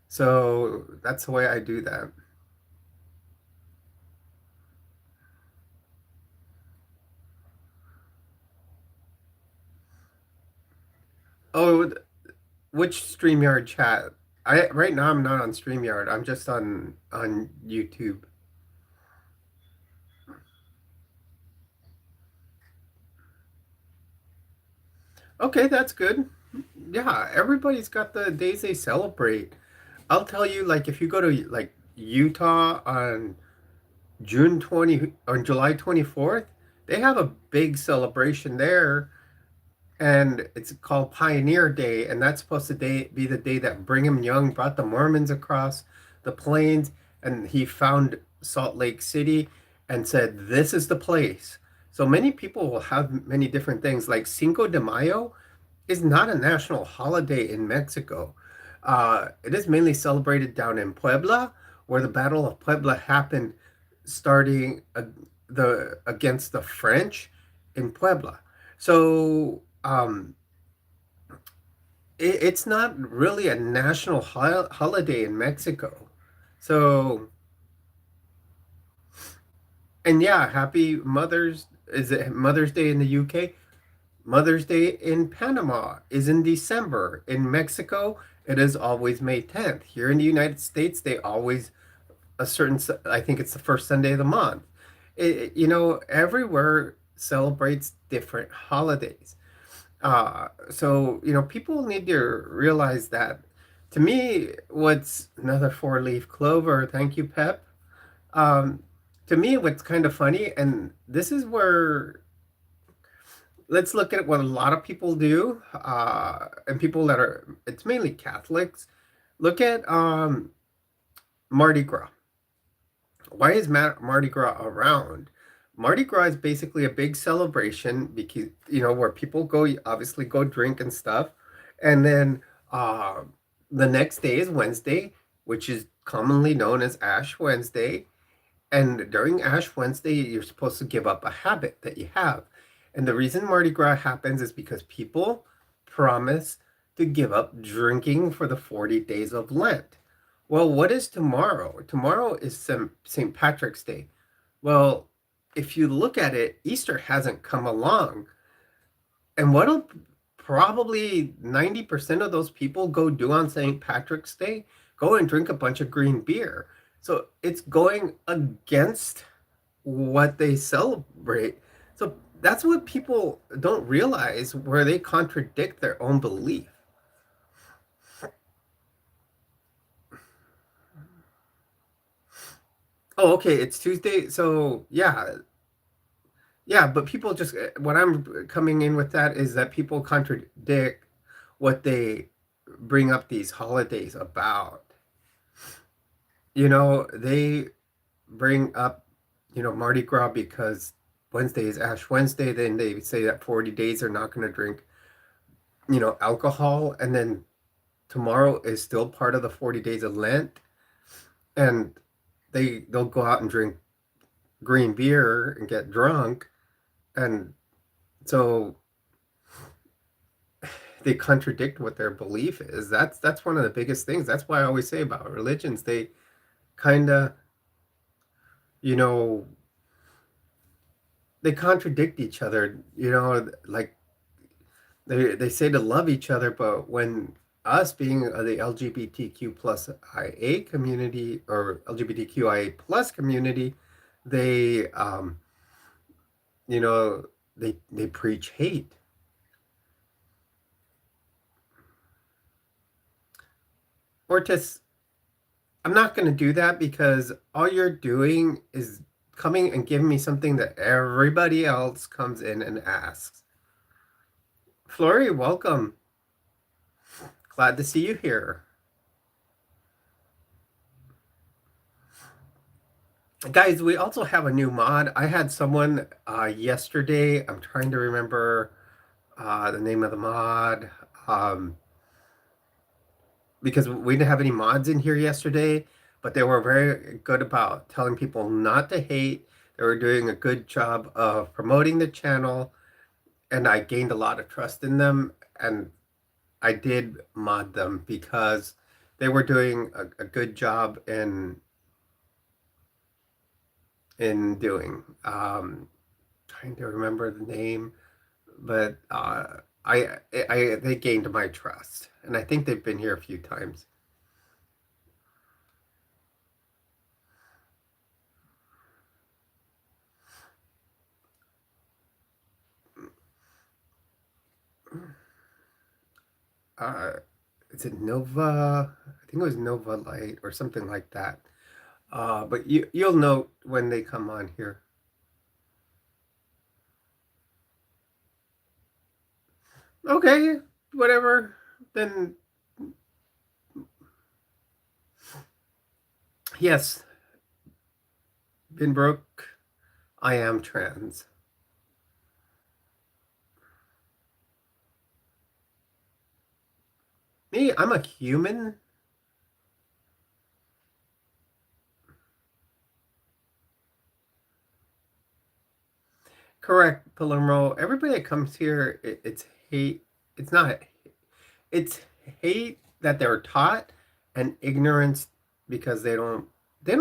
So that's the way I do that. Oh, which StreamYard chat? Right now I'm not on StreamYard. I'm just on YouTube. Okay, that's good. Yeah, everybody's got the days they celebrate. I'll tell you, like, if you go to like Utah on July 24th, they have a big celebration there, and it's called Pioneer Day, and that's supposed to be the day that Brigham Young brought the Mormons across the plains, and he found Salt Lake City and said, "This is the place." So many people will have many different things. Like Cinco de Mayo is not a national holiday in Mexico. It is mainly celebrated down in Puebla, where the Battle of Puebla happened, starting against the French in Puebla. So it's not really a national holiday in Mexico. So, and yeah, happy Mother's, is it Mother's Day in the UK? Mother's Day in Panama is in December. In Mexico, it is always May 10th. Here in the United States, they always, I think it's the first Sunday of the month. Everywhere celebrates different holidays. So, people need to realize that. To me, what's another 4-leaf clover? Thank you, Pep. To me, what's kind of funny, and this is where let's look at what a lot of people do, and people it's mainly Catholics. Look at Mardi Gras. Why is Mardi Gras around? Mardi Gras is basically a big celebration because, where people obviously go drink and stuff. And then the next day is Wednesday, which is commonly known as Ash Wednesday. And during Ash Wednesday, you're supposed to give up a habit that you have. And the reason Mardi Gras happens is because people promise to give up drinking for the 40 days of Lent. Well, what is tomorrow? Tomorrow is St. Patrick's Day. Well, if you look at it, Easter hasn't come along. And what'll probably 90% of those people go do on St. Patrick's Day? Go and drink a bunch of green beer. So it's going against what they celebrate. So that's what people don't realize, where they contradict their own belief. Oh, okay, it's Tuesday. So yeah, but people just, what I'm coming in with that is that people contradict what they bring up these holidays about. They bring up, Mardi Gras because Wednesday is Ash Wednesday. Then they say that 40 days they're not going to drink, alcohol. And then tomorrow is still part of the 40 days of Lent. And they'll go out and drink green beer and get drunk. And so they contradict what their belief is. That's one of the biggest things. That's why I always say about religions, they kind of, you know, they contradict each other, like they say to love each other, but when us being the LGBTQ plus IA community or LGBTQIA plus community, they you know they preach hate. Or just, I'm not going to do that, because all you're doing is coming and giving me something that everybody else comes in and asks. Flory, welcome. Glad to see you here. Guys, we also have a new mod. I had someone yesterday, I'm trying to remember the name of the mod, because we didn't have any mods in here yesterday, but they were very good about telling people not to hate. They were doing a good job of promoting the channel, and I gained a lot of trust in them, and I did mod them because they were doing a good job in doing. Trying to remember the name, but they gained my trust, and I think they've been here a few times. Is it Nova? I think it was Nova Light or something like that. But you'll know when they come on here. Okay, whatever. Then yes, been broke. I am trans. Me, I'm a human. Correct, Palomro. Everybody that comes here, it's hate. It's not. It's hate that they're taught, and ignorance because they don't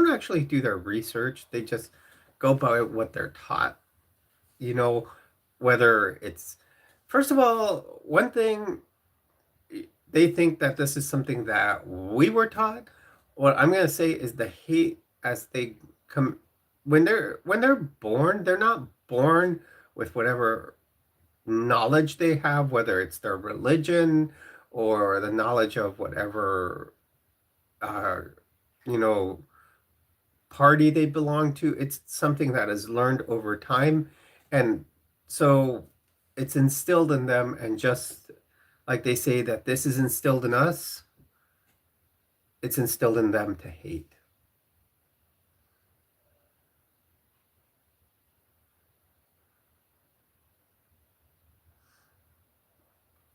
actually do their research. They just go by what they're taught. You know, whether it's, first of all, one thing, they think that this is something that we were taught. What I'm going to say is the hate as they come, when they're born, they're not born with whatever knowledge they have, whether it's their religion or the knowledge of whatever uh, you know party they belong to. It's something that is learned over time, and so it's instilled in them. And just like they say that this is instilled in us, it's instilled in them to hate.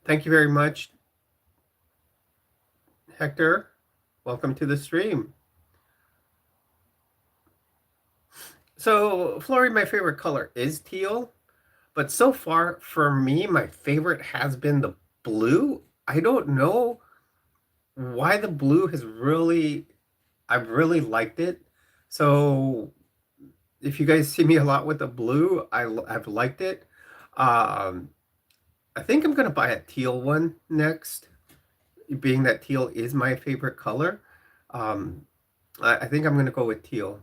Thank you very much. Hector, welcome to the stream. So, Flory, my favorite color is teal, but so far for me, my favorite has been the blue. I don't know why the blue I've really liked it. So, if you guys see me a lot with the blue, I've liked it. Um, I think I'm gonna buy a teal one next, being that teal is my favorite color. Um, I think I'm gonna go with teal.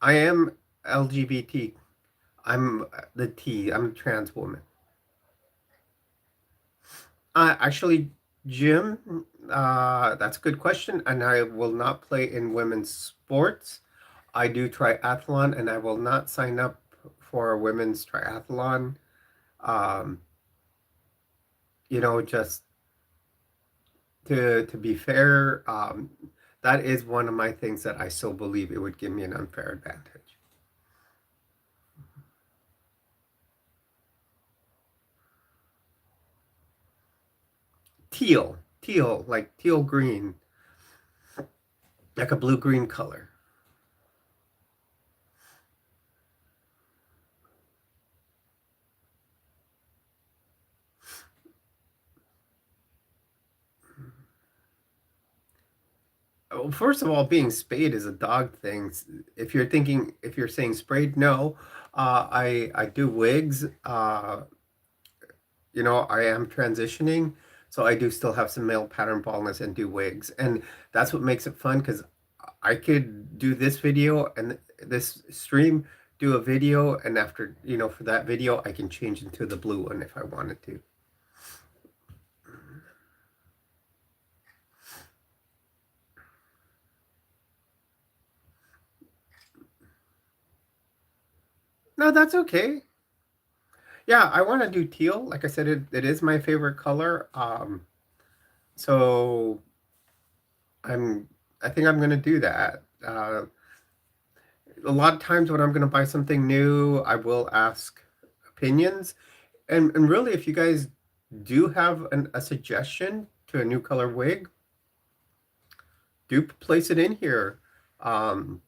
I am LGBT. I'm the T. I'm a trans woman. Actually, Jim, that's a good question. And I will not play in women's sports. I do triathlon, and I will not sign up for a women's triathlon. Um, just to be fair, that is one of my things that I still believe it would give me an unfair advantage. Teal, like teal green, like a blue green color. Well, first of all, being spayed is a dog thing. If you're saying sprayed, no. I do wigs. I am transitioning, so I do still have some male pattern baldness and do wigs, and that's what makes it fun because I could do this video and this stream, do a video, and after for that video, I can change into the blue one if I wanted to. No, that's okay. Yeah, I want to do teal. Like I said, it is my favorite color. So I think I'm gonna do that. A lot of times when I'm gonna buy something new, I will ask opinions. And really, if you guys do have a suggestion to a new color wig, do place it in here. Um,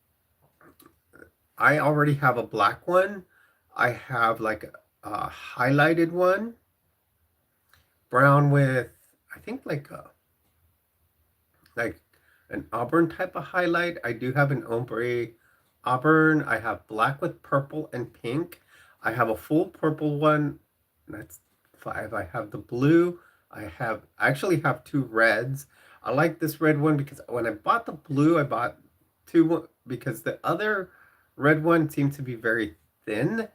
I already have a black one. I have like a highlighted one, brown with I think like an auburn type of highlight. I do have an ombre auburn. I have black with purple and pink. I have a full purple one. That's 5. I have the blue. I actually have 2 reds. I like this red one because when I bought the blue, I bought 2 because the other red one seemed to be very thin.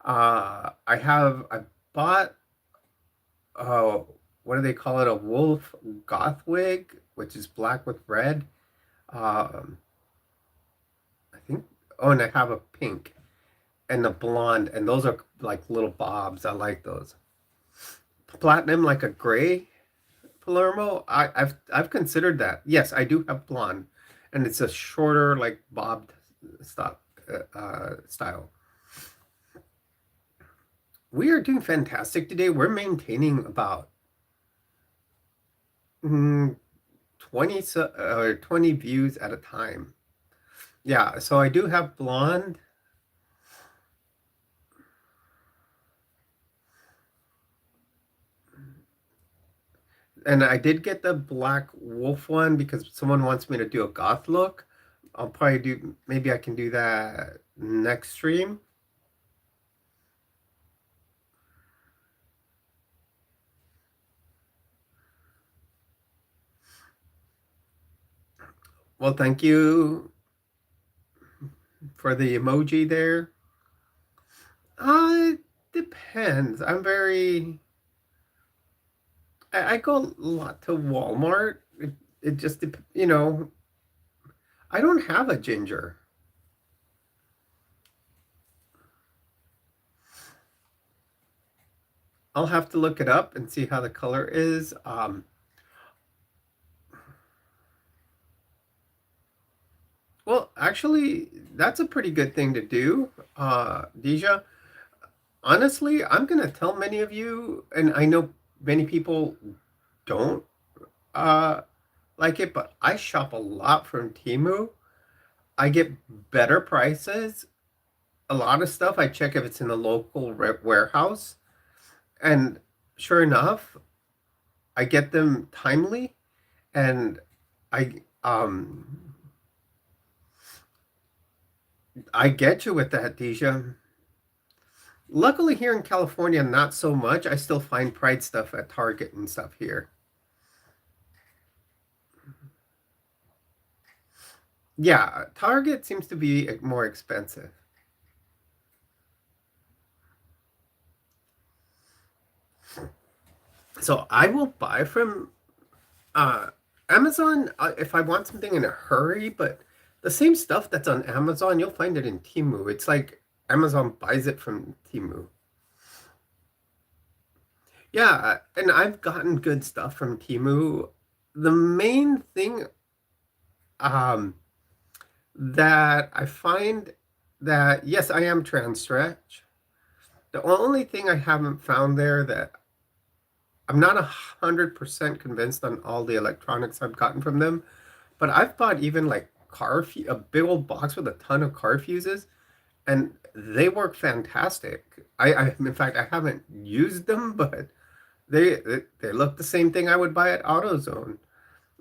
I bought what do they call it? A wolf goth wig, which is black with red. Um, I think. Oh, and I have a pink and a blonde, and those are like little bobs. I like those. Platinum, like a gray Palermo. I've considered that. Yes, I do have blonde, and it's a shorter, like bobbed style. We are doing fantastic today. We're maintaining about 20 views at a time. Yeah, so I do have blonde. And I did get the black wolf one because someone wants me to do a goth look. Maybe I can do that next stream. Well, thank you for the emoji there. It depends. I go a lot to Walmart. It just, I don't have a ginger. I'll have to look it up and see how the color is. Well, actually, that's a pretty good thing to do, Deja. Honestly, I'm going to tell many of you, and I know many people don't uh, like it, but I shop a lot from Temu. I get better prices. A lot of stuff I check if it's in the local warehouse, and sure enough, I get them timely, and I get you with that, Deja. Luckily here in California, not so much. I still find Pride stuff at Target and stuff here. Yeah, Target seems to be more expensive. So I will buy from uh, Amazon if I want something in a hurry, but the same stuff that's on Amazon, you'll find it in Temu. It's like Amazon buys it from Temu. Yeah, and I've gotten good stuff from Temu. The main thing um, that I find that, yes, I am trans stretch. The only thing I haven't found there that I'm not 100% convinced on all the electronics I've gotten from them, but I've bought even like a big old box with a ton of car fuses, and they work fantastic. In fact, I haven't used them, but they look the same thing I would buy at AutoZone.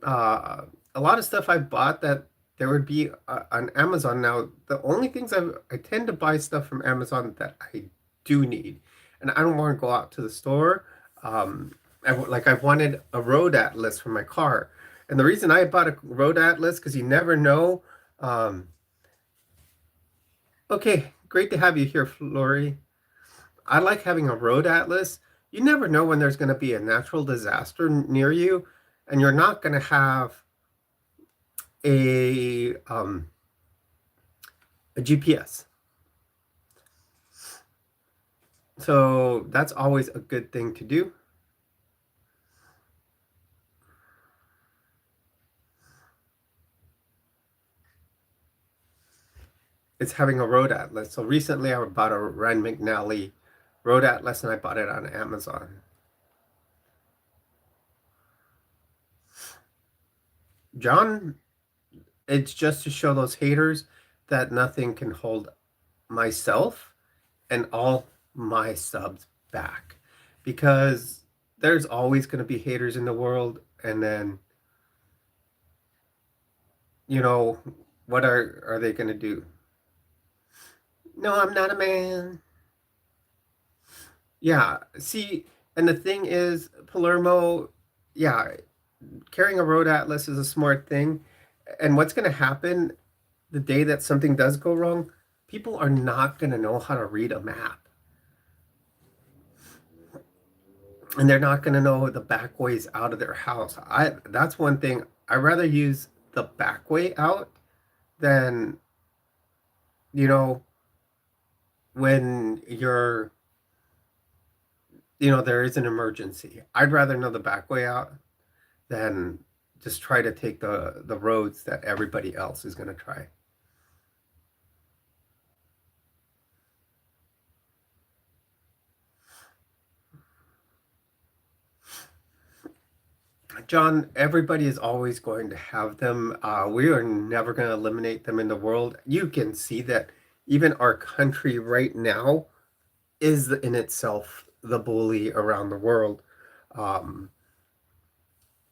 Uh, a lot of stuff I bought that there would be on Amazon now. The only things I tend to buy stuff from Amazon that I do need, and I don't want to go out to the store. Like I wanted a road atlas for my car, and the reason I bought a road atlas because you never know. Um, okay, great to have you here, Flory. I like having a road atlas. You never know when there's going to be a natural disaster near you, and you're not going to have a um, a GPS. So that's always a good thing to do. It's having a road atlas. So recently I bought a Rand McNally road atlas and I bought it on Amazon. John, it's just to show those haters that nothing can hold myself and all my subs back, because there's always going to be haters in the world, and then you know what are they going to do? No, I'm not a man. Yeah, see, and the thing is, Palermo, yeah, carrying a road atlas is a smart thing, and what's going to happen the day that something does go wrong, people are not going to know how to read a map, and they're not going to know the back ways out of their house. That's one thing. I rather use the back way out than, you know, when there is an emergency. I'd rather know the back way out than just try to take the roads that everybody else is going to try. John, everybody is always going to have them. We are never going to eliminate them in the world. You can see that even our country right now is in itself the bully around the world. Um,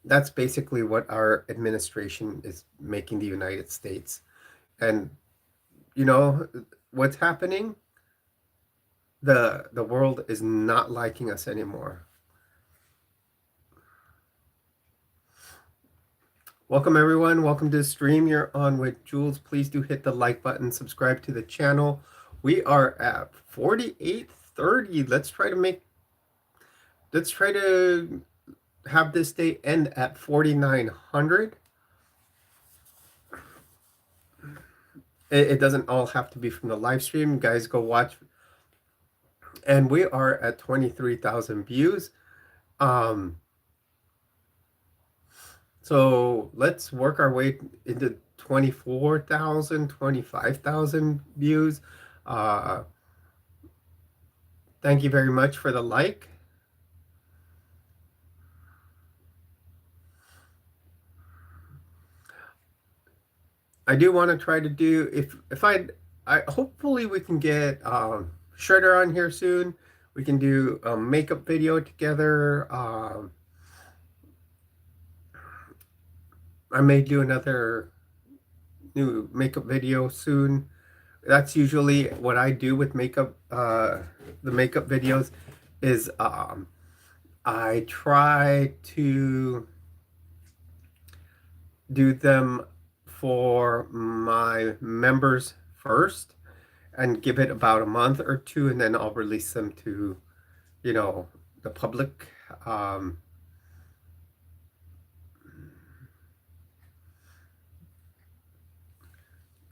that's basically what our administration is making the United States. And you know what's happening? The world is not liking us anymore. Welcome everyone. Welcome to the stream. You're on with Jules. Please do hit the like button, subscribe to the channel. We are at 48:30. Let's try to have this day end at 4900. It doesn't all have to be from the live stream. Guys, go watch. And we are at 23,000 views. So let's work our way into 24,000, 25,000 views. Thank you very much for the like. I do want to try to do if I hopefully we can get Shredder on here soon. We can do a makeup video together. I may do another new makeup video soon. That's usually what I do with makeup. The makeup videos is I try to do them for my members first and give it about a month or two, and then I'll release them to, the public. Um,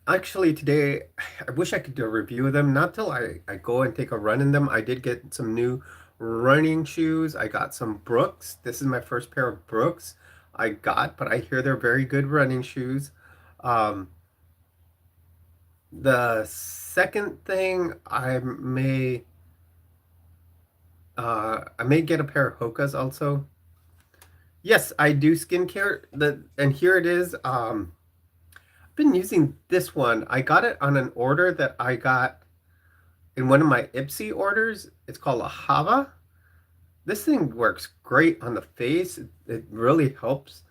Actually, today, I wish I could do a review of them. Not till I go and take a run in them. I did get some new running shoes. I got some Brooks. This is my first pair of Brooks I got, but I hear they're very good running shoes. Um, the second thing I may get a pair of Hokas also. Yes, I do skincare. And here it is. Been using this one. I got it on an order that I got in one of my Ipsy orders. It's called a Hava. This thing works great on the face. It really helps.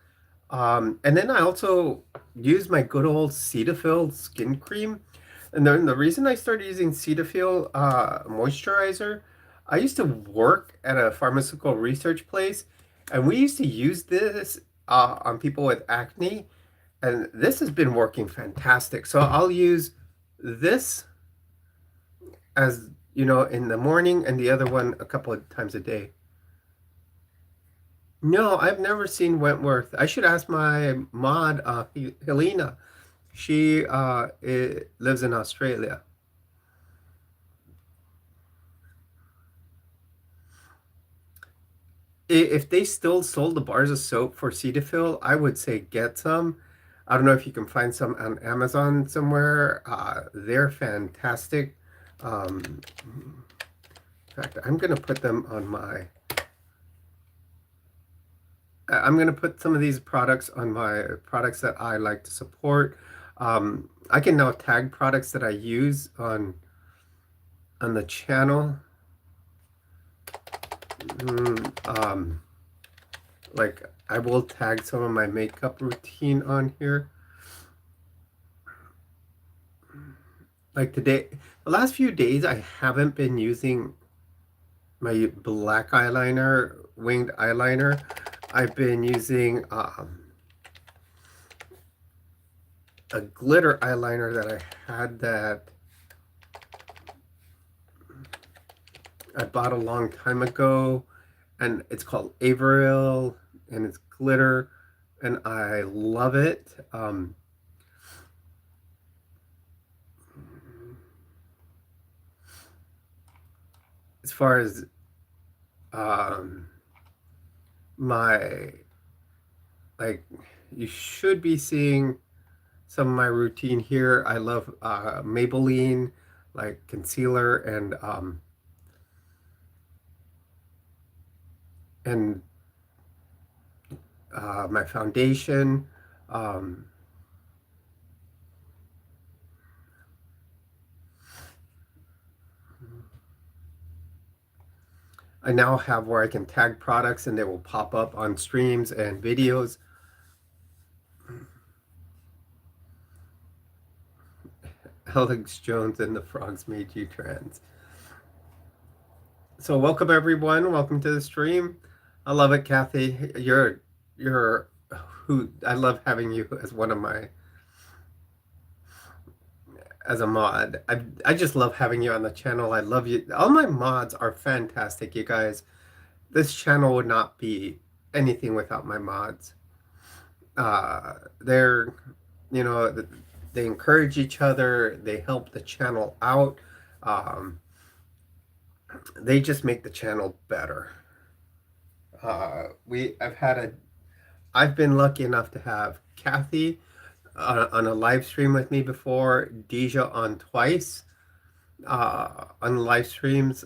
And then I also use my good old Cetaphil skin cream. And then the reason I started using Cetaphil moisturizer, I used to work at a pharmaceutical research place, and we used to use this on people with acne, and this has been working fantastic. So I'll use this as, in the morning, and the other one a couple of times a day. No, I've never seen Wentworth. I should ask my mod, Helena. She lives in Australia. If they still sold the bars of soap for Cetaphil, I would say get some. I don't know if you can find some on Amazon somewhere. They're fantastic. In fact, I'm going to put them on my... I'm going to put some of these products on my products that I like to support. I can now tag products that I use on the channel. Like I will tag some of my makeup routine on here. Like today, the last few days, I haven't been using my black eyeliner, winged eyeliner. I've been using a glitter eyeliner that I had that I bought a long time ago, and it's called Averill, and it's glitter, and I love it. As far as my, like, you should be seeing some of my routine here. I love Maybelline, like concealer and my foundation. I now have where I can tag products and they will pop up on streams and videos. Alex Jones and the Frogs Made You Trans. So welcome everyone. Welcome to the stream. I love it, Kathy. You're who I love having you as one of my as a mod. I just love having you on the channel. I love you. All my mods are fantastic, you guys. This channel would not be anything without my mods. They're, they encourage each other. They help the channel out. They just make the channel better. I've been lucky enough to have Kathy on a live stream with me before, Deja on twice on live streams.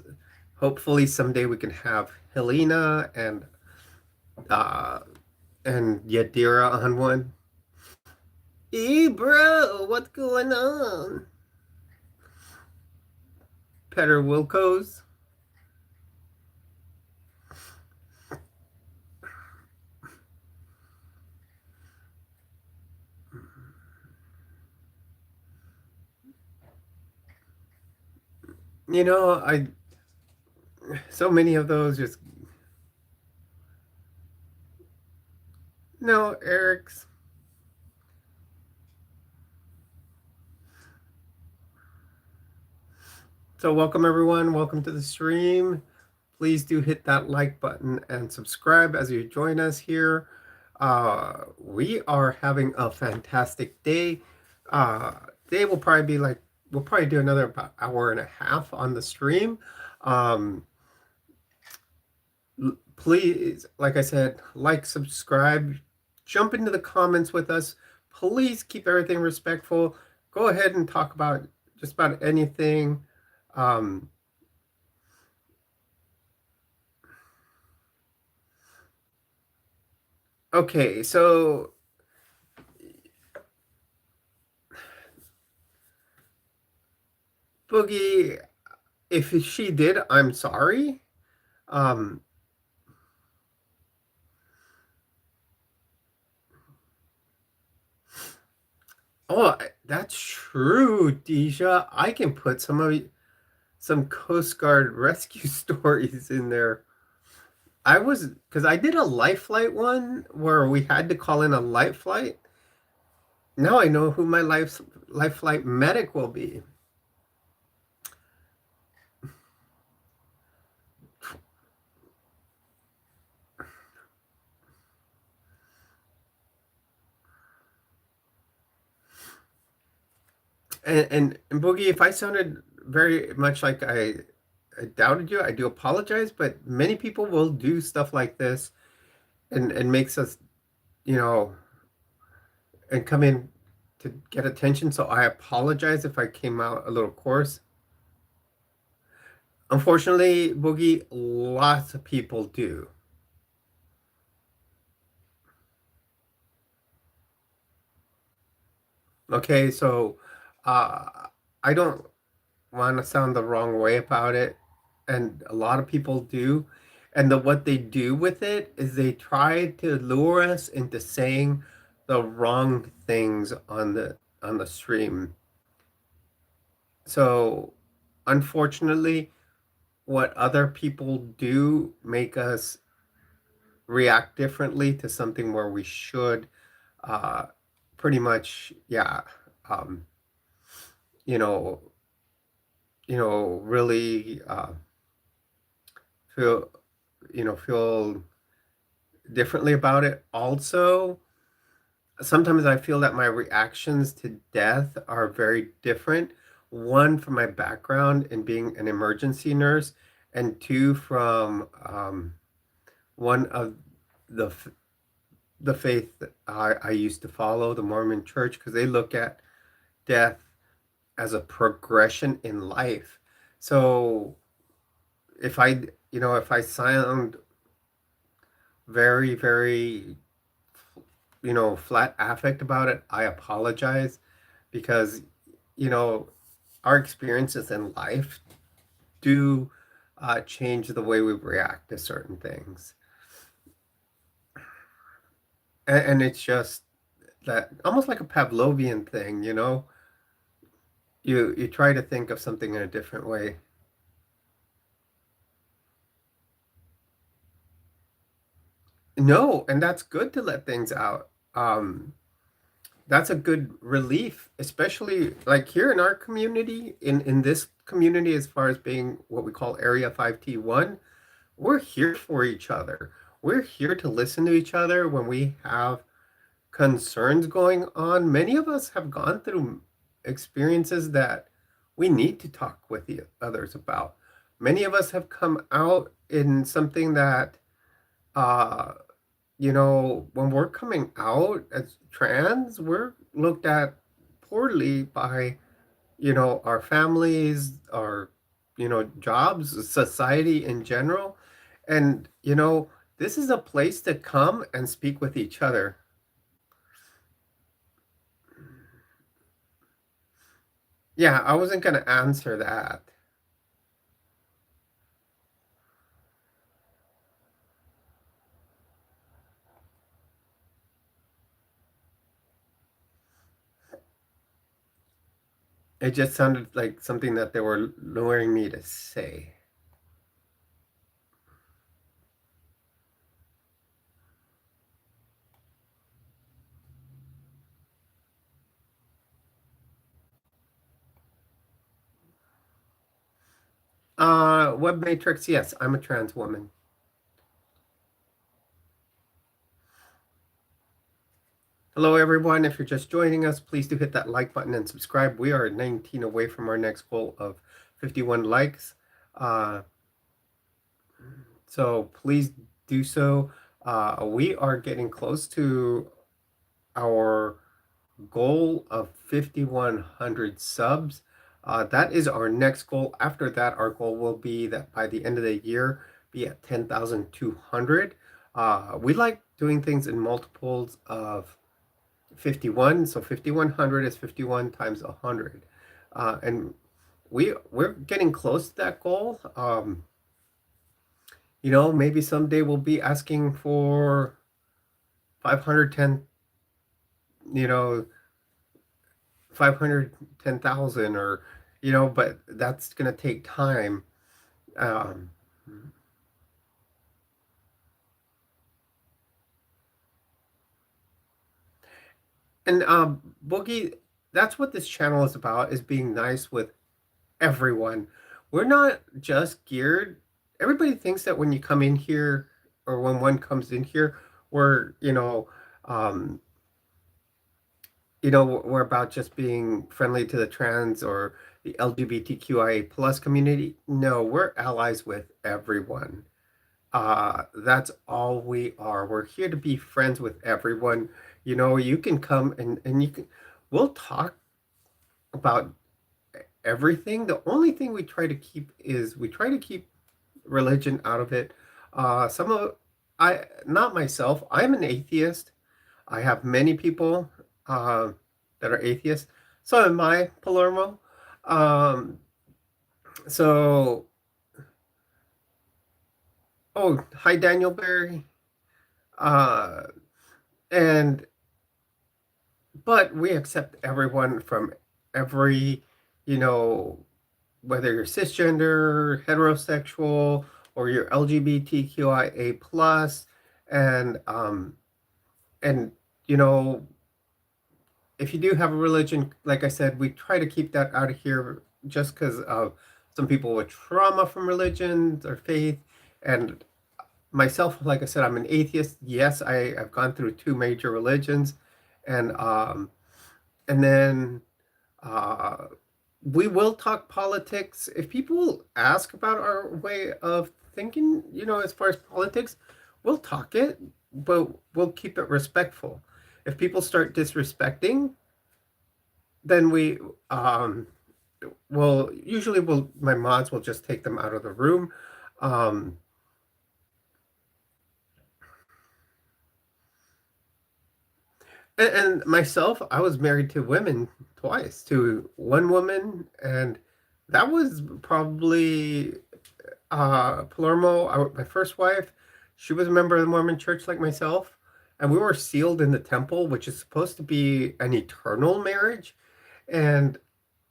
Hopefully someday we can have Helena and Yadira on one. Hey, bro, what's going on? Petter Wilco's. You know, so many of those just no, Eric's. So welcome everyone. Welcome to the stream. Please do hit that like button and subscribe as you join us here. We are having a fantastic day. Today will probably be like we'll probably do another about hour and a half on the stream. Um, Please, like I said, like, subscribe, jump into the comments with us. Please keep everything respectful. Go ahead and talk about just about anything. Um, okay, so Boogie, if she did, I'm sorry. Um, oh, that's true, Deja. I can put some Coast Guard rescue stories in there. Because I did a life flight one where we had to call in a life flight. Now I know who my life flight medic will be. And Boogie, if I sounded very much like I doubted you, I do apologize, but many people will do stuff like this and makes us, you know, and come in to get attention. So I apologize if I came out a little coarse. Unfortunately, Boogie, lots of people do. Okay, so I don't want to sound the wrong way about it, and a lot of people do. And what they do with it is they try to lure us into saying the wrong things on the stream. So, unfortunately, what other people do make us react differently to something where we should uh pretty much, yeah, um you know really feel feel differently about it. Also, sometimes I feel that my reactions to death are very different. One, from my background in being an emergency nurse, and two, from one of the the faith that I used to follow, the Mormon Church, because they look at death as a progression in life. So if if I sound very, very, flat affect about it, I apologize because, you know, our experiences in life do change the way we react to certain things. And it's just that almost like a Pavlovian thing, you try to think of something in a different way. No, and that's good to let things out. That's a good relief, especially like here in our community, in this community, as far as being what we call Area 5T1, we're here for each other. We're here to listen to each other when we have concerns going on. Many of us have gone through experiences that we need to talk with the others about. Many of us have come out in something that uh when we're coming out as trans, we're looked at poorly by, our families, our, jobs, society in general. And, this is a place to come and speak with each other. Yeah, I wasn't going to answer that. It just sounded like something that they were luring me to say. Web Matrix, yes, I'm a trans woman. Hello, everyone. If you're just joining us, please do hit that like button and subscribe. We are 19 away from our next goal of 51 likes. Uh, so please do so. We are getting close to our goal of 5,100 subs. That is our next goal. After that, our goal will be that by the end of the year, be at 10,200. We like doing things in multiples of 51. So 5,100 is 51 times 100. And we're getting close to that goal. Maybe someday we'll be asking for 510, you know, 510,000 or, but that's going to take time. Um, and Boogie, that's what this channel is about, is being nice with everyone. We're not just geared. Everybody thinks that when you come in here or when one comes in here, we're, um, we're about just being friendly to the trans or the LGBTQIA plus community. No, we're allies with everyone. That's all we are. We're here to be friends with everyone. You can come and we'll talk about everything. The only thing we try to keep religion out of it. Some of not myself, I'm an atheist. I have many people uh, that are atheists. So am I, Palermo. Um, so, oh, hi, Daniel Berry. Uh, and but we accept everyone from every, you know, whether you're cisgender, heterosexual, or you're LGBTQIA plus, and and you know, if you do have a religion, like I said, we try to keep that out of here just because of some people with trauma from religions or faith. And myself, like I said, I'm an atheist. Yes, I've gone through two major religions, and and then uh, we will talk politics. If people ask about our way of thinking, as far as politics, we'll talk it, but we'll keep it respectful. If people start disrespecting, then um, usually my mods will just take them out of the room. Um, and myself, I was married to women twice, to one woman, and that was probably Palermo, my first wife. She was a member of the Mormon Church like myself, and we were sealed in the temple, which is supposed to be an eternal marriage. And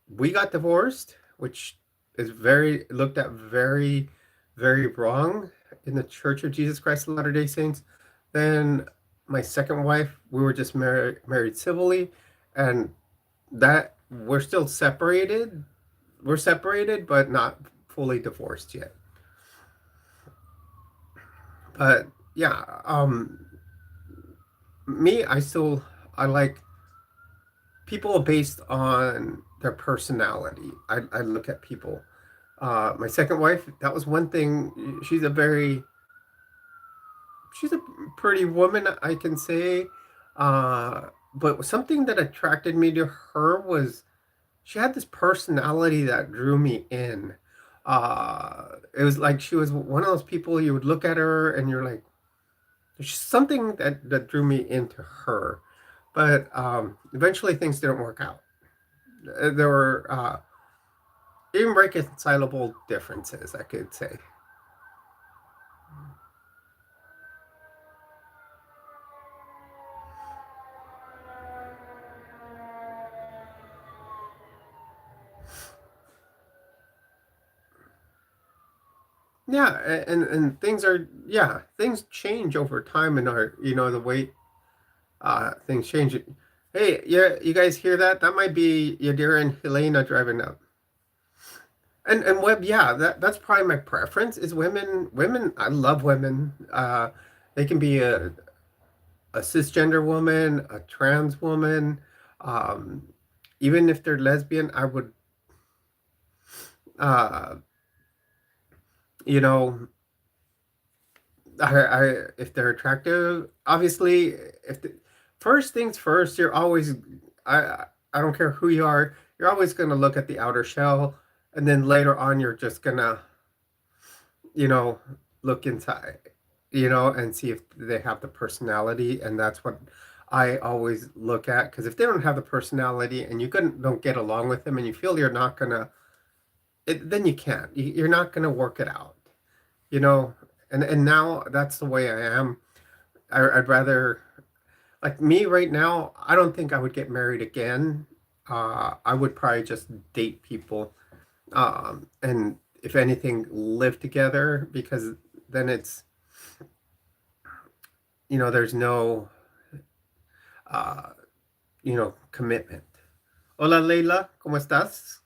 we got divorced, which is very looked at very, very wrong in the Church of Jesus Christ of Latter-day Saints. Then my second wife, we were just married civilly, and that we're still separated. We're separated, but not fully divorced yet. But yeah, me, I like people based on their personality. I look at people. My second wife, that was one thing. She's a pretty woman, I can say. But something that attracted me to her was she had this personality that drew me in. It was like she was one of those people you would look at her and you're like, there's something that drew me into her. But eventually things didn't work out. there were irreconcilable differences, I could say. Yeah, and things are, yeah, things change over time in our, the way things change. Hey, yeah, you guys hear that? That might be Yadira and Helena driving up. And web, yeah, that's probably my preference is women. Women, I love women. They can be a cisgender woman, a trans woman, um, even if they're lesbian. I would, uh, you know, I if they're attractive, obviously, if the, first things first, you're always, I don't care who you are, you're always going to look at the outer shell, and then later on, you're just gonna, you know, look inside, and see if they have the personality, and that's what I always look at. Because if they don't have the personality, and you don't get along with them, and you feel you're not gonna, then you can't. You're not gonna work it out, you know. And now that's the way I am. I'd rather, like me right now, I don't think I would get married again. I would probably just date people, and if anything, live together, because then it's, there's no, uh, commitment. Hola Leila, ¿cómo estás?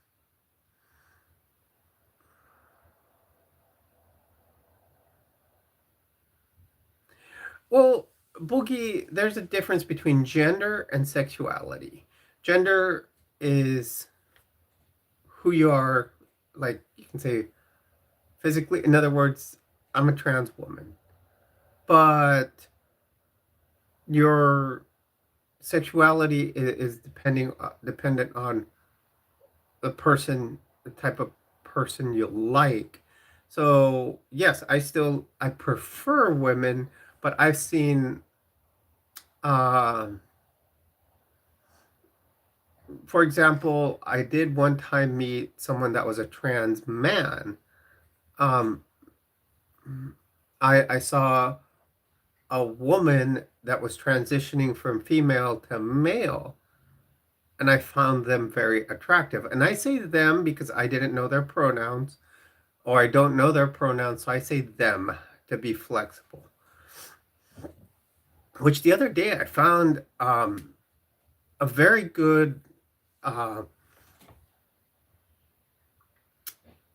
Well, Boogie, there's a difference between gender and sexuality. Gender is who you are, like you can say physically. In other words, I'm a trans woman, but your sexuality is dependent on the person, the type of person you like. So yes, I prefer women, but I've seen, um, for example, I did one time meet someone that was a trans man. Um, I saw a woman that was transitioning from female to male, and I found them very attractive. And I say them because I didn't know their pronouns, or I don't know their pronouns, so I say them to be flexible. Which the other day I found a very good uh,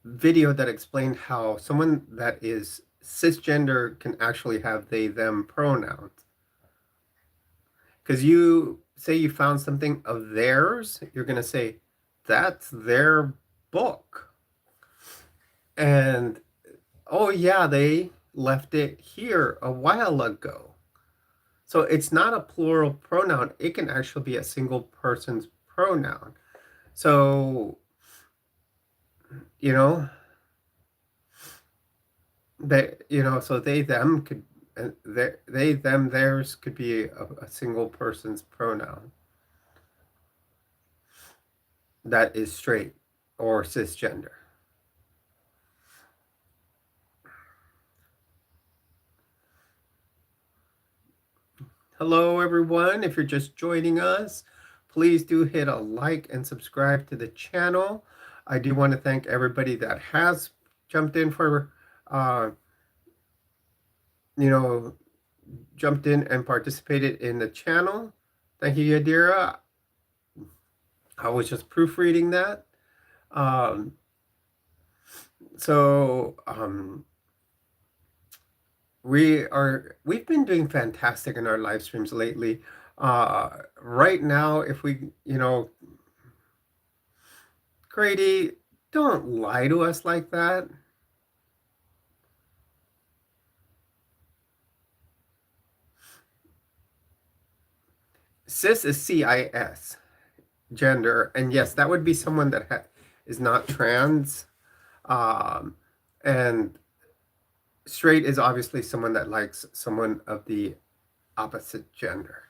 video that explained how someone that is cisgender can actually have they them pronouns. Because you say you found something of theirs, you're going to say, that's their book. And, oh, yeah, they left it here a while ago. So it's not a plural pronoun. It can actually be a single person's pronoun. So, you know, so they, them could, they, them, theirs could be a single person's pronoun that is straight or cisgender. Hello, everyone. If you're just joining us, please do hit a like and subscribe to the channel. I do want to thank everybody that has jumped in for, jumped in and participated in the channel. Thank you, Yadira. I was just proofreading that. Um, so we've been doing fantastic in our live streams lately. Right now, if we, Grady, don't lie to us like that. Cis is CIS, gender, and yes, that would be someone that is not trans. And straight is obviously someone that likes someone of the opposite gender.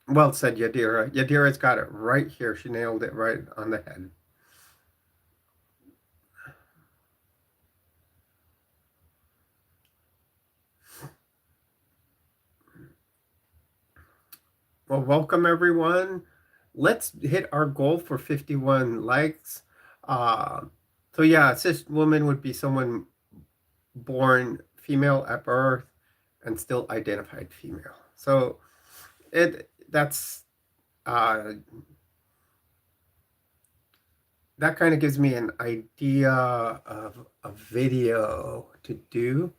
Well said, Yadira. Yadira's got it right here. She nailed it right on the head. Well, welcome everyone. Let's hit our goal for 51 likes. Uh, so yeah, a cis woman would be someone born female at birth and still identified female. So that's that kind of gives me an idea of a video to do.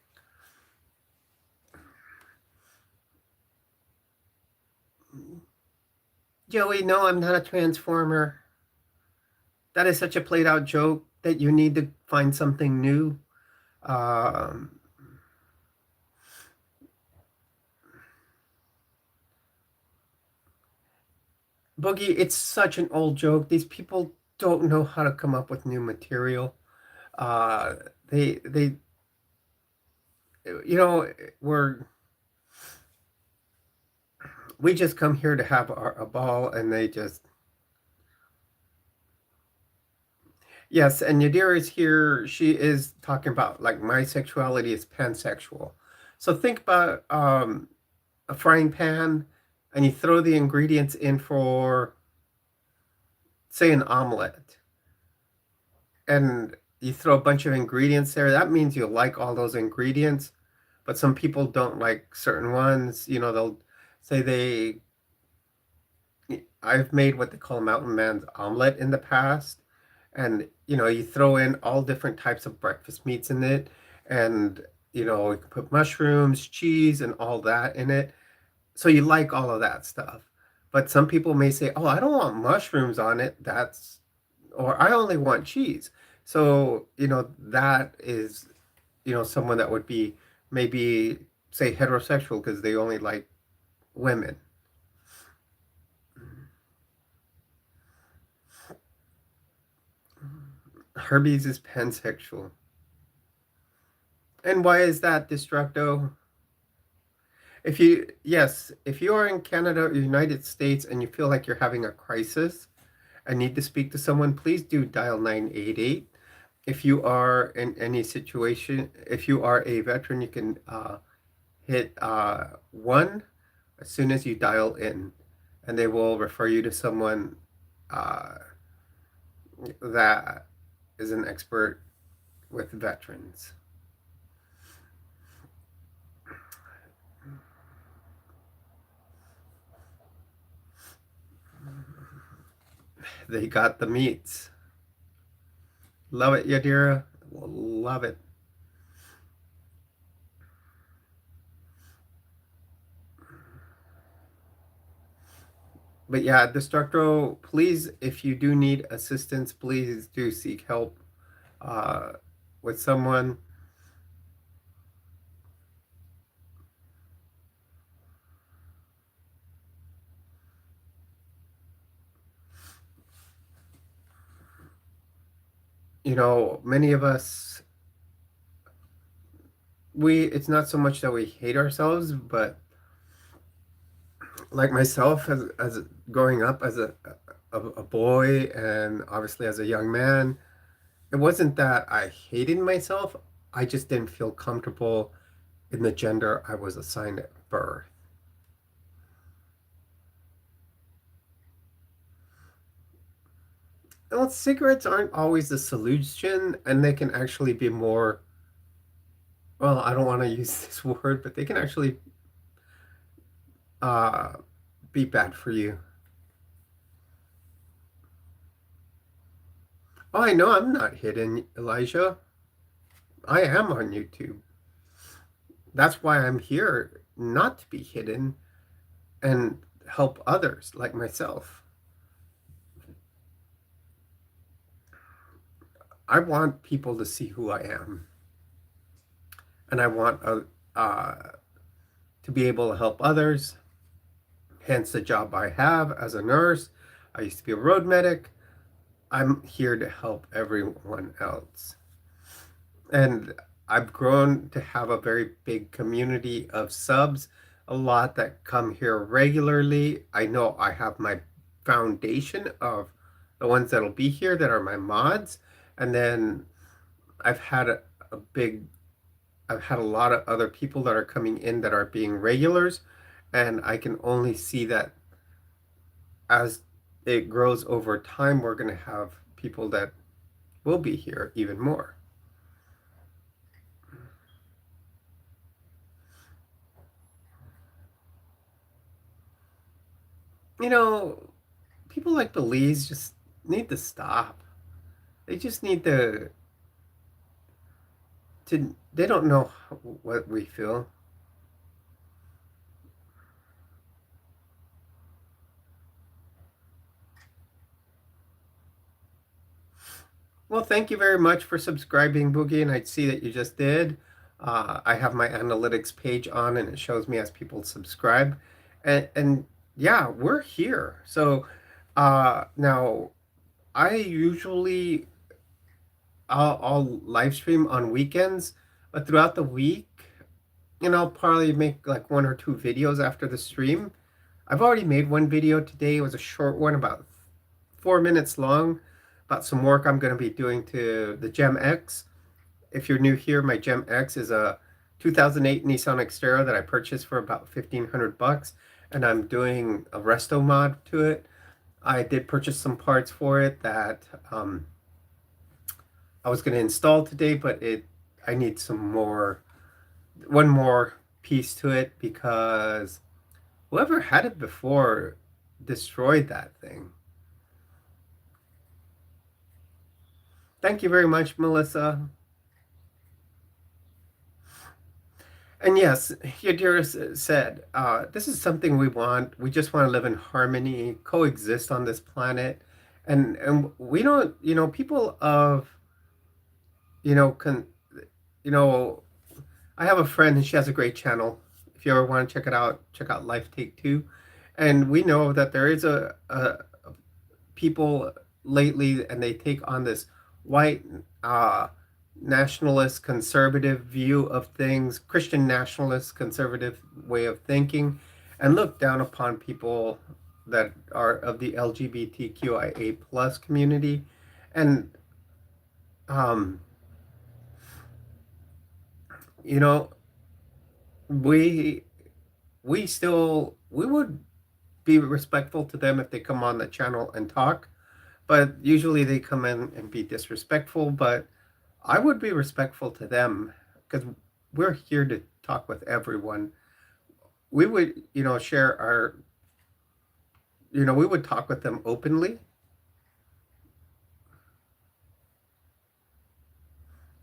Joey, no, I'm not a transformer. That is such a played out joke that you need to find something new. Um, Boogie, it's such an old joke. These people don't know how to come up with new material. Uh, they, you know, we just come here to have a ball, and they just yes. And Yadira is here. She is talking about like my sexuality is pansexual. So think about a frying pan, and you throw the ingredients in for say an omelet, and you throw a bunch of ingredients there. That means you like all those ingredients, but some people don't like certain ones. You know, they'll say I've made what they call mountain man's omelet in the past, and you know, you throw in all different types of breakfast meats in it, and you know, you can put mushrooms, cheese, and all that in it. So you like all of that stuff. But some people may say, "Oh, I don't want mushrooms on it." That's or I only want cheese. So, you know, that is, you know, someone that would be maybe say heterosexual because they only like women. Hobbies is pansexual. And why is that, Destructo? If you are in Canada or United States and you feel like you're having a crisis and need to speak to someone, please do dial 988. If you are in any situation, if you are a veteran, you can hit 1 as soon as you dial in, and they will refer you to someone uh, that is an expert with veterans. They got the meats. Love it, Yadira. Love it. But yeah, Destructo, please, if you do need assistance, please do seek help uh, with someone. You know, many of us, it's not so much that we hate ourselves, but like myself, as growing up as a boy and obviously as a young man, it wasn't that I hated myself. I just didn't feel comfortable in the gender I was assigned at birth. Well, cigarettes aren't always the solution, and they can actually be more, well, I don't want to use this word, but they can actually uh, be bad for you. Oh, I know I'm not hidden, Elijah. I am on YouTube. That's why I'm here, not to be hidden and help others like myself. I want people to see who I am, and I want to be able to help others. Hence the job I have as a nurse. I used to be a road medic. I'm here to help everyone else. And I've grown to have a very big community of subs. a lot that come here regularly. I know I have my foundation of the ones that'll be here that are my mods, and then I've had a big I've had a lot of other people that are coming in that are being regulars, and I can only see that as it grows over time, we're going to have people that will be here even more. You know, people like Belize just need to stop. They just need they don't know what we feel. Well, thank you very much for subscribing, Boogie, and I see that you just did. I have my analytics page on, and it shows me as people subscribe, and yeah, we're here. So now I usually I'll live stream on weekends, but throughout the week, I'll probably make like one or two videos after the stream. I've already made one video today. It was a short one, about 4 minutes long, about some work I'm going to be doing to the GemX. If you're new here, my GemX is a 2008 Nissan Xterra that I purchased for about 1,500 bucks, and I'm doing a resto mod to it. I did purchase some parts for it that I was going to install today, but I need one more piece to it because whoever had it before destroyed that thing. Thank you very much, Melissa. And yes, Yadira said, this is something we want. We just want to live in harmony, coexist on this planet. And we don't, people of, can, you know, I have a friend and she has a great channel. If you ever want to check out Life Take Two. And we know that there is a people lately, and they take on this white nationalist conservative view of things, Christian nationalist conservative way of thinking, and look down upon people that are of the LGBTQIA plus community. And um, you know, we we would be respectful to them if they come on the channel and talk, but usually they come in and be disrespectful. But I would be respectful to them because we're here to talk with everyone. We would, share our, we would talk with them openly.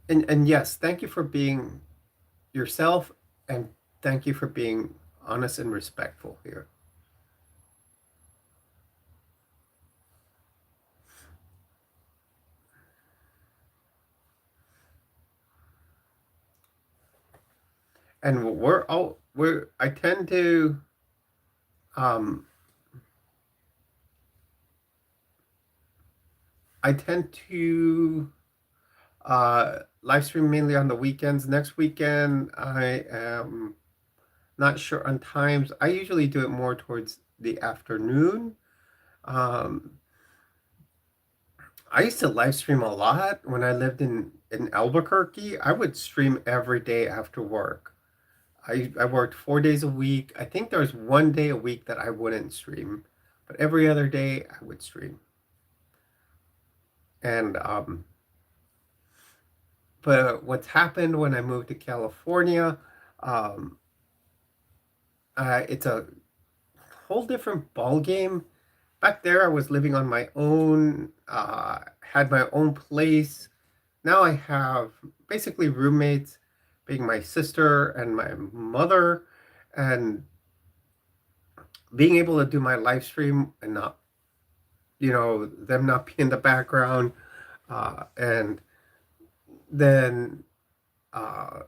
And yes, thank you for being yourself, and thank you for being honest and respectful here. And I tend to um I tend to live stream mainly on the weekends. Next weekend I am not sure on times. I usually do it more towards the afternoon. um I used to live stream a lot when I lived in Albuquerque. I would stream every day after work. I worked 4 days a week. I think there's one day a week that I wouldn't stream, but every other day I would stream. And but what's happened when I moved to California, um, it's a whole different ball game. Back there, I was living on my own, had my own place. Now I have basically roommates, being my sister and my mother, and being able to do my live stream and not, them not be in the background, and then uh,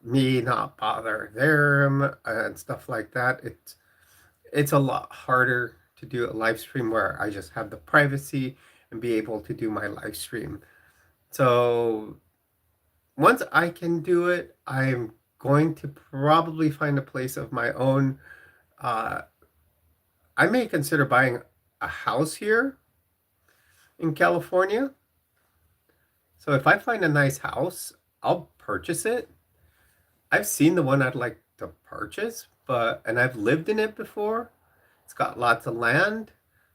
me not bother them and stuff like that. It's a lot harder to do a live stream where I just have the privacy and be able to do my live stream. So once I can do it, I'm going to probably find a place of my own. I may consider buying a house here in California. So if I find a nice house, I'll purchase it. I've seen the one I'd like to purchase, and I've lived in it before. It's got lots of land,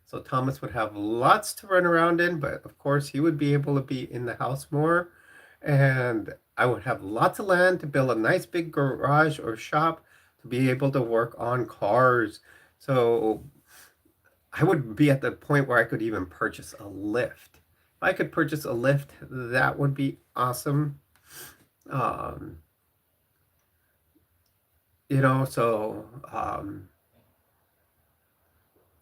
so Thomas would have lots to run around in, but of course he would be able to be in the house more. And I would have lots of land to build a nice big garage or shop to be able to work on cars. So I would be at the point where I could even purchase a lift. If I could purchase a lift, that would be awesome. Um,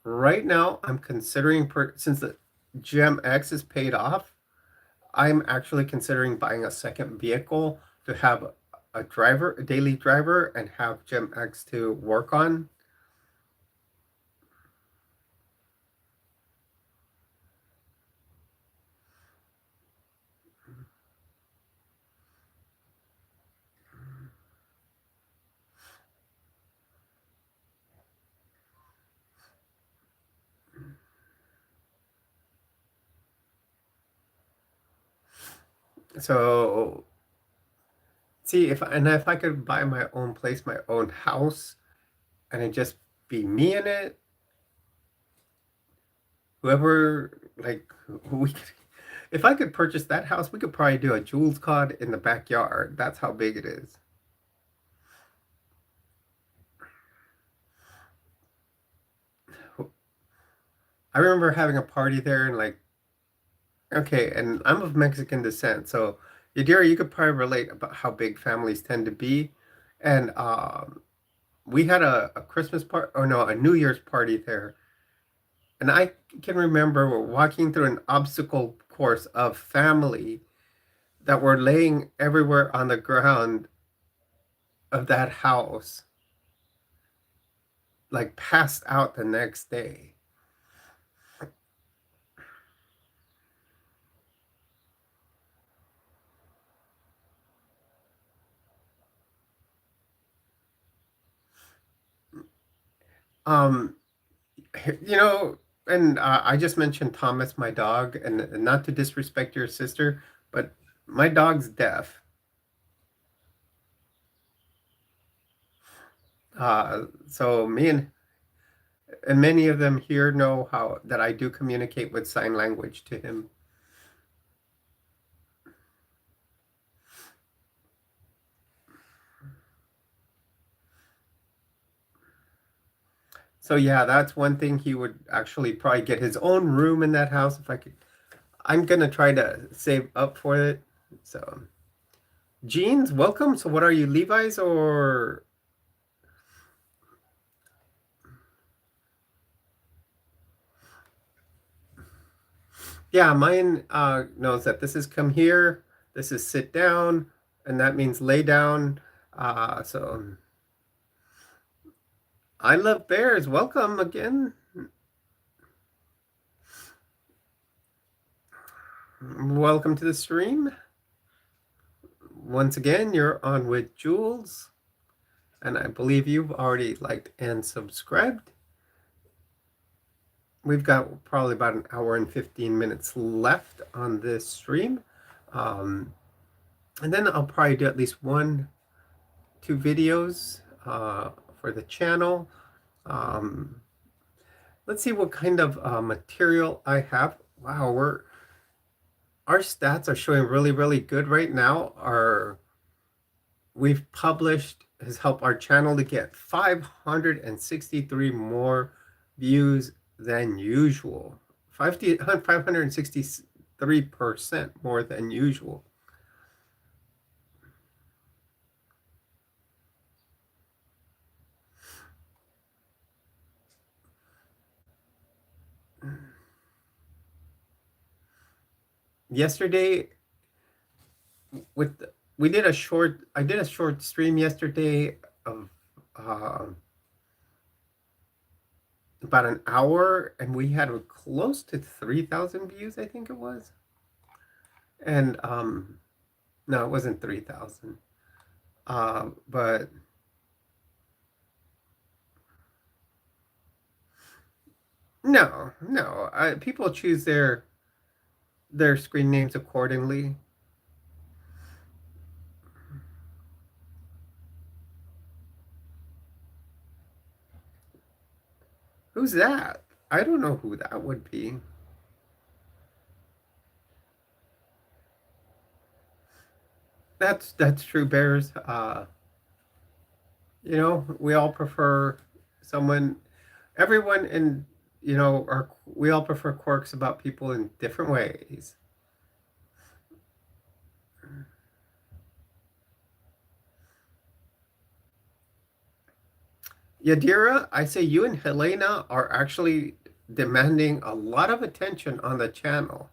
right now I'm considering, since the GemsX is paid off, I'm actually considering buying a second vehicle to have a daily driver, and have GemsX to work on. So see, if I could buy my own place, my own house, and it just be me in it, whoever, like, we could, if I could purchase that house, we could probably do a Jules card in the backyard. That's how big it is. I remember having a party there, and like, okay, and I'm of Mexican descent, so Yadira, you could probably relate about how big families tend to be. And we had a Christmas party, or no, a New Year's party there. And I can remember walking through an obstacle course of family that were laying everywhere on the ground of that house, like passed out the next day. Um, you know, and I just mentioned Thomas, my dog, and not to disrespect your sister, but my dog's deaf. So me and many of them here know how that I do communicate with sign language to him. So yeah, that's one thing. He would actually probably get his own room in that house if I could. I'm gonna try to save up for it. So, Jeans, welcome. So, what are you, Levi's or? Yeah, mine knows that this is come here, this is sit down, and that means lay down. So, I love bears. Welcome again. Welcome to the stream. Once again, you're on with Jules, and I believe you've already liked and subscribed. We've got probably about an hour and 15 minutes left on this stream. And then I'll probably do at least 2 videos for the channel. Let's see what kind of material I have. Wow, our stats are showing really, really good right now. We've published has helped our channel to get 563 more views than usual. 563% more than usual. Yesterday, I did a short stream yesterday of about an hour, and we had close to 3,000 views, I think it was. And no, it wasn't 3,000. But no, no, people choose their screen names accordingly. Who's that? I don't know who that would be. That's true, Bears. We all prefer someone, everyone in, we all prefer quirks about people in different ways. Yadira, I say you and Helena are actually demanding a lot of attention on the channel.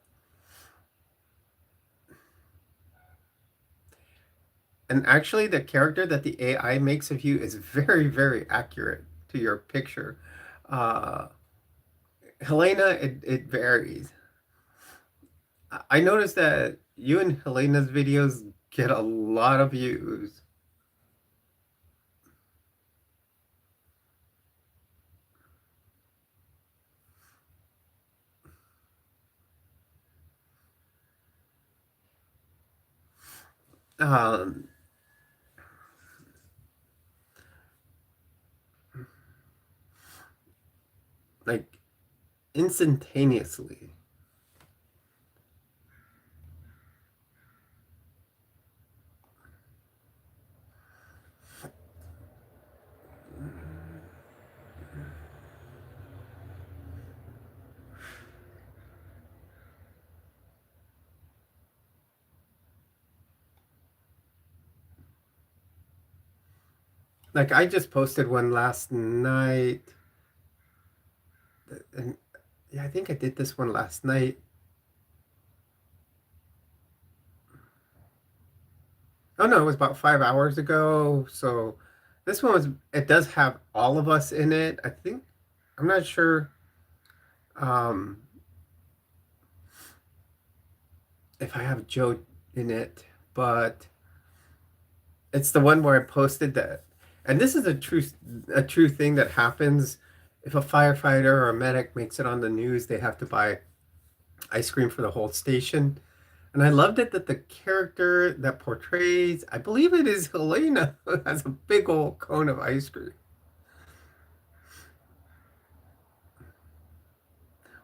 And actually, the character that the AI makes of you is very, very accurate to your picture. Uh, Helena, it varies. I noticed that you and Helena's videos get a lot of views. Um, like instantaneously. Like I just posted one last night, and yeah, I think I did this one last night. Oh no, it was about 5 hours ago. So this one was, it does have all of us in it. I think, I'm not sure um, if I have Joe in it, but it's the one where I posted that. And this is a true thing that happens if a firefighter or a medic makes it on the news, they have to buy ice cream for the whole station. And I loved it that the character that portrays, I believe it is Helena, has a big old cone of ice cream.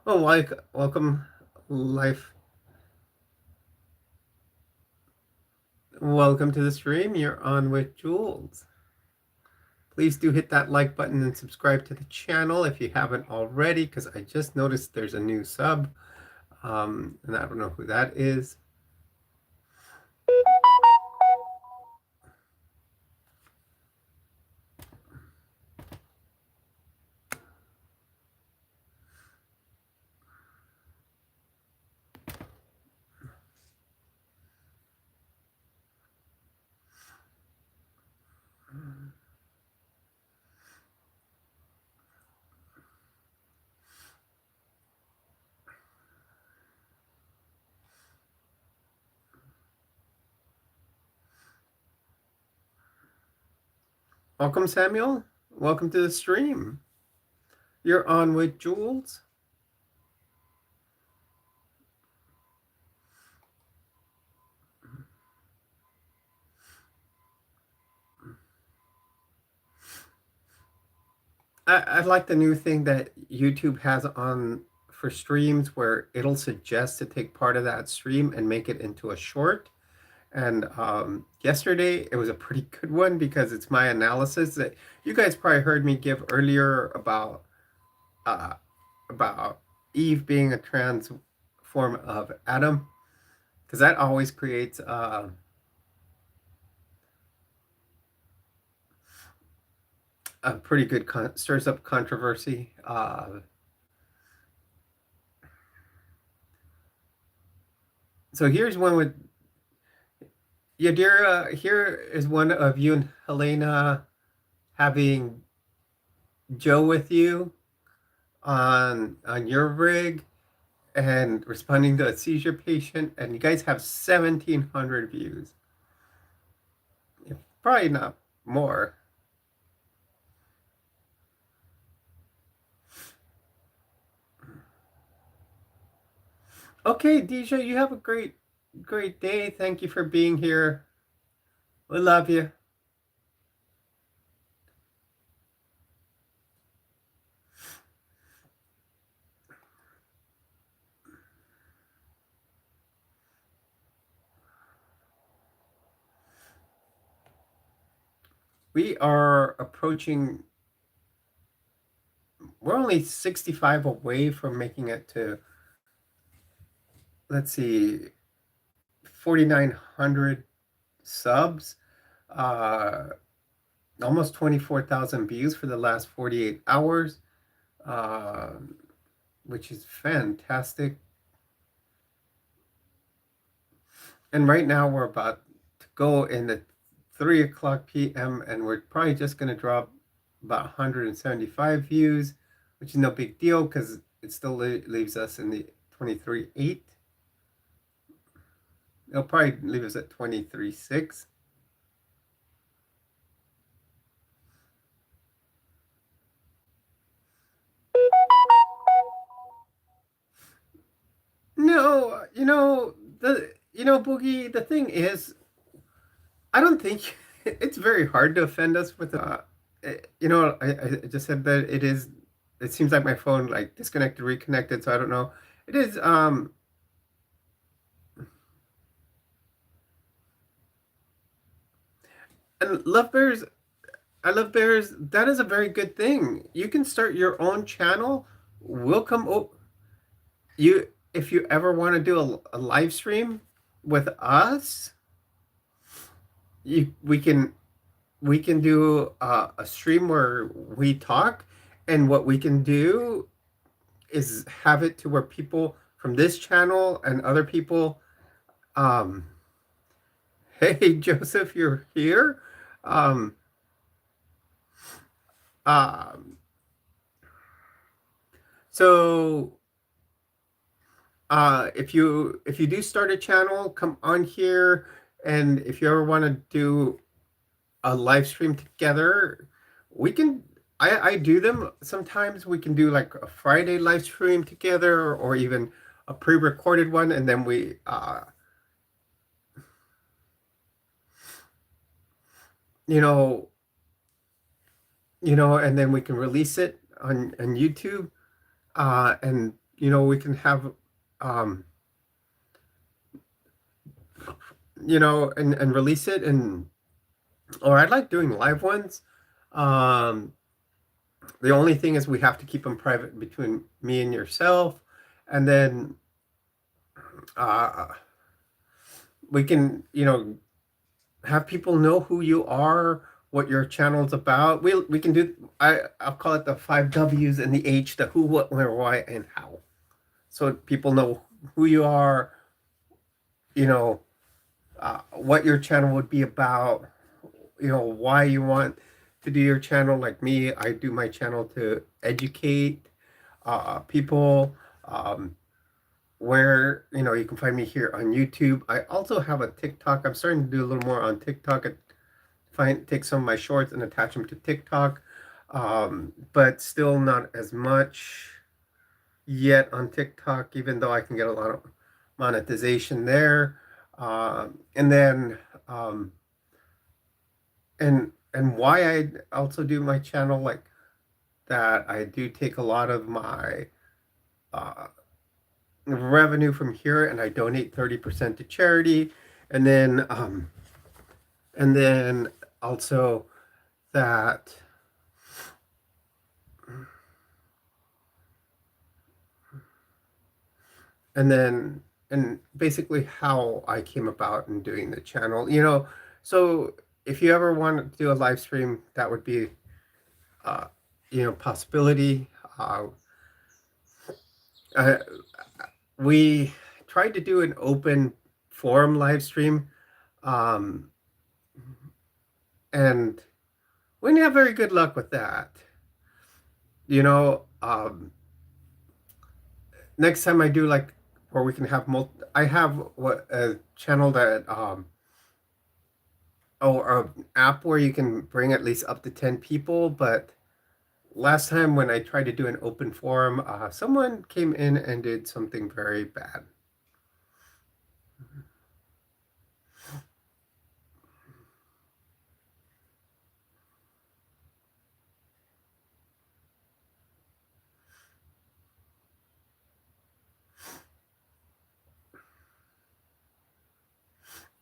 Oh, like, welcome, life. Welcome to the stream. You're on with Jules. Please do hit that like button and subscribe to the channel if you haven't already, because I just noticed there's a new sub. And I don't know who that is. Welcome, Samuel. Welcome to the stream. You're on with Jules. I like the new thing that YouTube has on for streams where it'll suggest to take part of that stream and make it into a short. And yesterday it was a pretty good one because it's my analysis that you guys probably heard me give earlier uh, about Eve being a trans form of Adam, because that always creates a pretty good stirs up controversy. So here's one with Yadira. Here is one of you and Helena having Joe with you on your rig and responding to a seizure patient, and you guys have 1,700 views. Probably not more. Okay, DJ, you have a great day. Thank you for being here. We love you. We are approaching, we're only 65 away from making it to, let's see, 4,900 subs, uh, almost 24,000 views for the last 48 hours, uh, which is fantastic. And right now we're about to go in the 3 o'clock p.m. and we're probably just going to drop about 175 views, which is no big deal because it still leaves us in the 23.8. It'll probably leave us at 23.6. No, Boogie, the thing is, I don't think it's very hard to offend us with I just said that it seems like my phone like disconnected, reconnected, so I don't know. It is and love bears I love bears, that is a very good thing. You can start your own channel. We'll come you if you ever want to do a live stream with us, you we can do a stream where we talk, and what we can do is have it to where people from this channel and other people, um, hey Joseph, you're here. Um, um, so if you do start a channel, come on here, and if you ever want to do a live stream together, we can. I do them sometimes. We can do like a Friday live stream together, or even a pre-recorded one, and then we you know and then we can release it on YouTube, and we can have um and release it, and or I like doing live ones. Um, the only thing is we have to keep them private between me and yourself, and then uh, we can, have people know who you are, what your channel's about. We can do. I'll call it the 5 W's and the H: the who, what, where, why, and how. So people know who you are. You know what your channel would be about. Why you want to do your channel. Like me, I do my channel to educate people. Where you can find me here on YouTube. I also have a TikTok. I'm starting to do a little more on TikTok. Take some of my shorts and attach them to TikTok, but still not as much yet on TikTok, even though I can get a lot of monetization there. And then and why I also do my channel like that, I do take a lot of my uh, revenue from here and I donate 30% to charity, and then also that and basically how I came about in doing the channel. So if you ever want to do a live stream, that would be uh possibility. Uh, we tried to do an open forum live stream, um, and we didn't have very good luck with that. Next time I do like where we can have I have what a channel that or an app where you can bring at least up to 10 people, but last time when I tried to do an open forum, someone came in and did something very bad.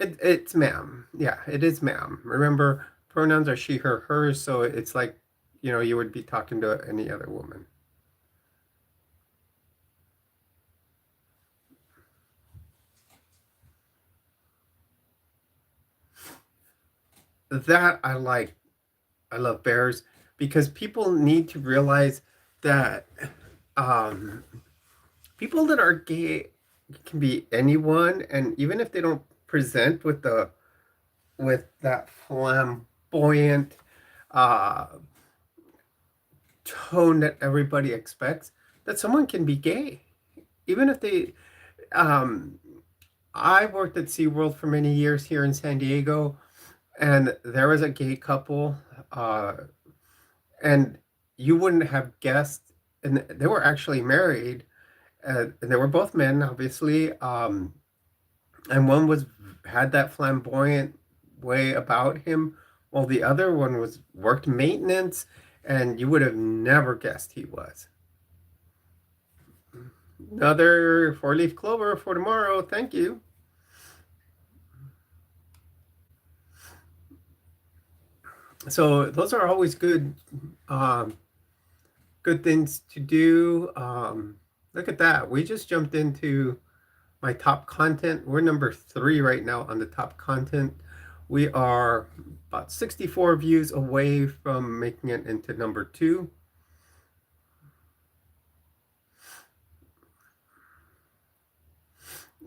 It's ma'am. Yeah, it is ma'am. Remember, pronouns are she, her, hers, so it's like, you would be talking to any other woman. That I like. I love bears because people need to realize that um, people that are gay can be anyone, and even if they don't present with that flamboyant uh, tone that everybody expects, that someone can be gay, even if they. Um, I worked at SeaWorld for many years here in San Diego, and there was a gay couple, uh, and you wouldn't have guessed, and they were actually married, and they were both men, obviously, and one was had that flamboyant way about him, while the other one was worked maintenance, and you would have never guessed he was. Another four-leaf clover for tomorrow. Thank you. So those are always um, good things to do. Look at that. We just jumped into my top content. We're number 3 right now on the top content. We are about 64 views away from making it into number 2.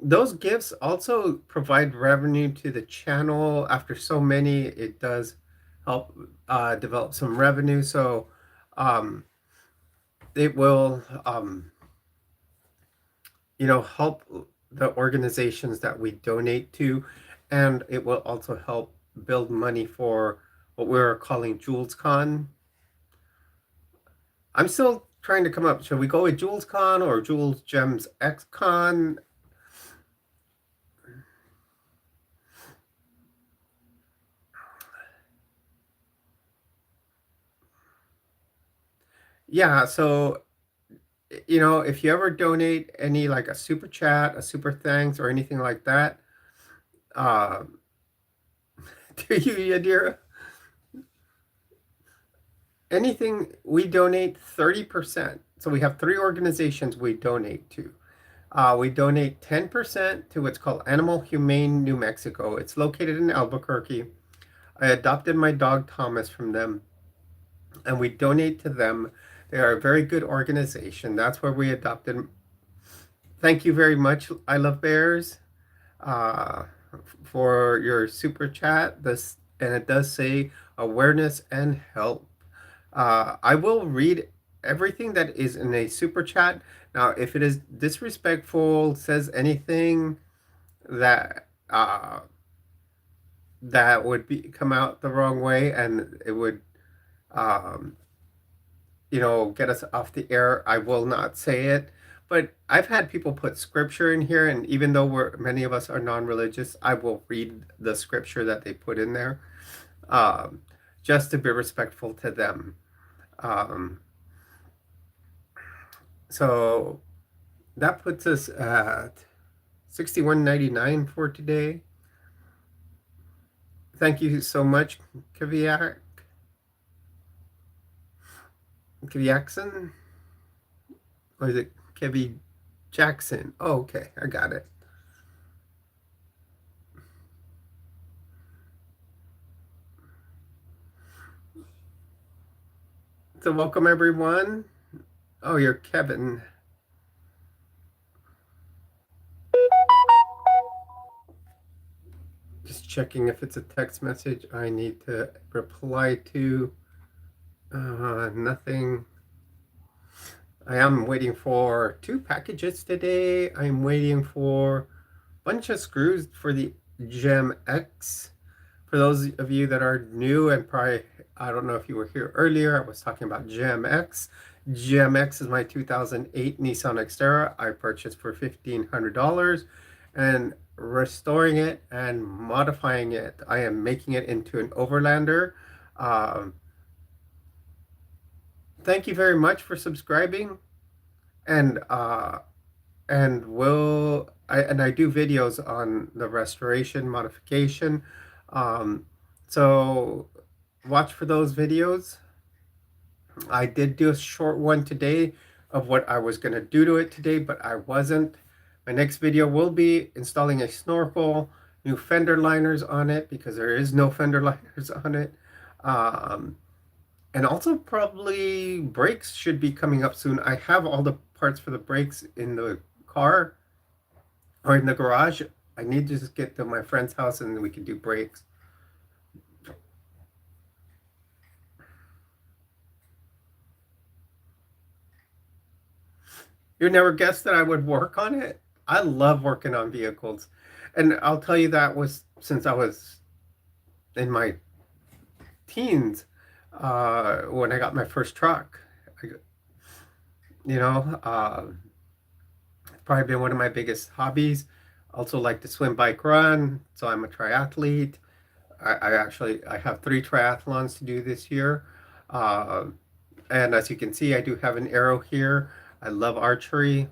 Those gifts also provide revenue to the channel. After so many, it does help develop some revenue. So um, it will, help the organizations that we donate to, and it will also help build money for what we're calling Jules Con. I'm still trying to come up. Should we go with Jules Con or Jules GemsX Con? Yeah, so if you ever donate any like a super chat, a super thanks, or anything like that, uh, to you, Yadira, anything we donate 30%. So we have 3 organizations we donate to. We donate 10% to what's called Animal Humane New Mexico. It's located in Albuquerque. I adopted my dog Thomas from them, and we donate to them. They are a very good organization. That's where we adopted. Thank you very much. I love bears. Uh, for your super chat. This and it does say awareness and help. I will read everything that is in a super chat. Now, if it is disrespectful, says anything that that would be come out the wrong way, and it would um, get us off the air, I will not say it. But I've had people put scripture in here, and even though many of us are non-religious, I will read the scripture that they put in there, um, just to be respectful to them. Um, so that puts us at 61.99 for today. Thank you so much, Kaviakson, or is it Kevy Jackson? Oh, okay, I got it. So welcome everyone. Oh, you're Kevin. Just checking if it's a text message I need to reply to. Nothing. I am waiting for 2 packages today. I'm waiting for a bunch of screws for the Gem X For those of you that are new and probably, I don't know if you were here earlier, I was talking about GemX. GemX is my 2008 Nissan Xterra I purchased for $1,500 and restoring it and modifying it. I am making it into an overlander. Um, Thank you very much for subscribing and I do videos on the restoration modification. Um, so watch for those videos. I did do a short one today of what I was going to do to it today, but I wasn't. My next video will be installing a snorkel, new fender liners on it because there is no fender liners on it. Um, and also probably brakes should be coming up soon. I have all the parts for the brakes in the car or in the garage. I need to just get to my friend's house and then we can do brakes. You never guessed that I would work on it? I love working on vehicles. And I'll tell you that was since I was in my teens when I got my first truck. You know, probably been one of my biggest hobbies. Also like to swim, bike, run. So I'm a triathlete. I have 3 triathlons to do this year. Uh, and as you can see, I do have an arrow here. I love archery.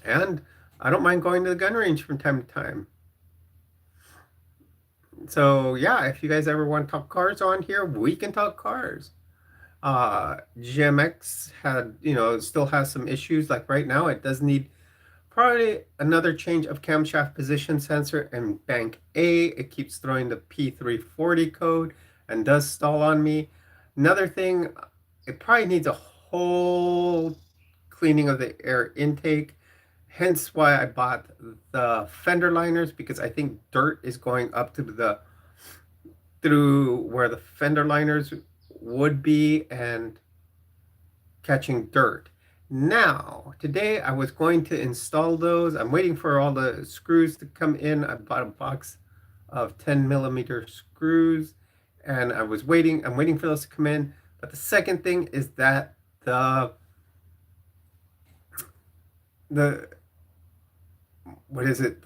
And I don't mind going to the gun range from time to time. So yeah, if you guys ever want to talk cars on here, we can talk cars. GMX still has some issues. Like right now, it does need probably another change of camshaft position sensor and bank A. It keeps throwing the P340 code and does stall on me. Another thing, it probably needs a whole cleaning of the air intake. Hence why I bought the fender liners, because I think dirt is going up to through where the fender liners would be and catching dirt. Now, today I was going to install those. I'm waiting for all the screws to come in. I bought a box of 10mm screws and I'm waiting for those to come in. But the second thing is that the what is it?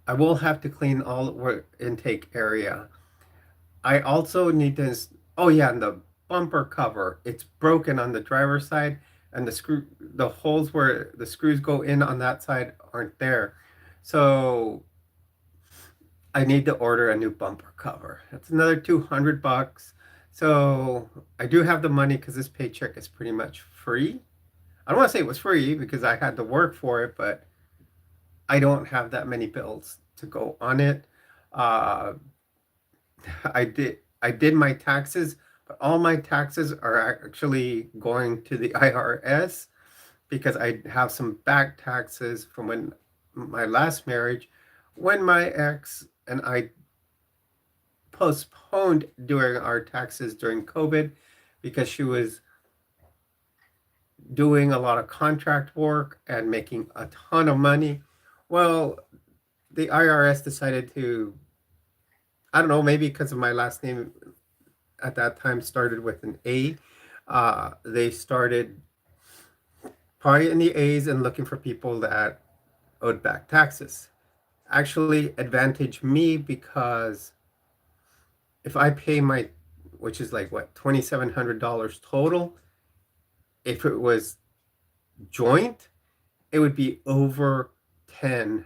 I will have to clean all the intake area. I also need to, oh yeah, and the bumper cover, it's broken on the driver's side, and the holes where the screws go in on that side aren't there. So I need to order a new bumper cover. That's another $200. So I do have the money because this paycheck is pretty much free. I don't want to say it was free because I had to work for it, but I don't have that many bills to go on it. Uh, I did my taxes, but all my taxes are actually going to the IRS because I have some back taxes from when my last marriage, when my ex and I postponed doing our taxes during COVID because she was doing a lot of contract work and making a ton of money. Well, the IRS decided to, I don't know, maybe because of my last name at that time started with an A. They started probably in the A's and looking for people that owed back taxes. Actually, advantage me because if I pay which is like what, $2,700 total, if it was joint, it would be over 10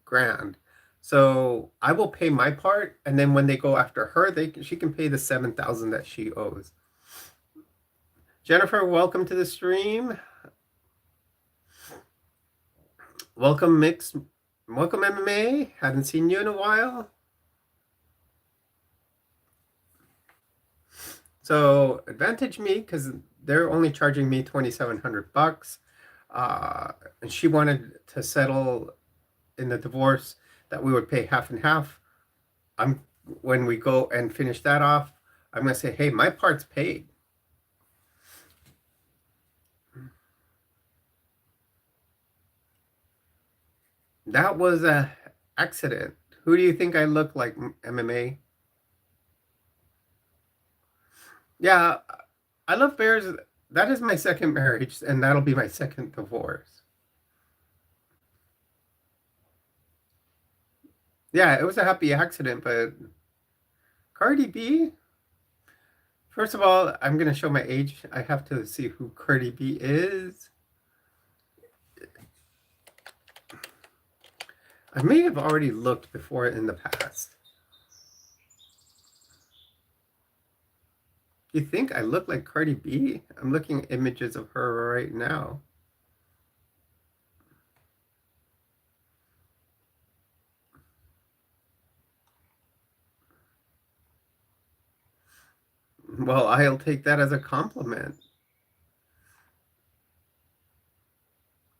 grand. So I will pay my part, and then when they go after her, she can pay the 7,000 that she owes. Jennifer, welcome to the stream. Welcome welcome MMA. Hadn't seen you in a while. So advantage me because they're only charging me $2,700. And she wanted to settle in the divorce that we would pay half and half. When we go and finish that off, I'm gonna say, hey, my part's paid. That was accident. Who do you think I look like, MMA? Yeah, I love bears. That is my second marriage, and that'll be my second divorce. Yeah, it was a happy accident, but Cardi B, first of all, I'm going to show my age. I have to see who Cardi B is. I may have already looked before in the past. You think I look like Cardi B? I'm looking at images of her right now. Well, I'll take that as a compliment.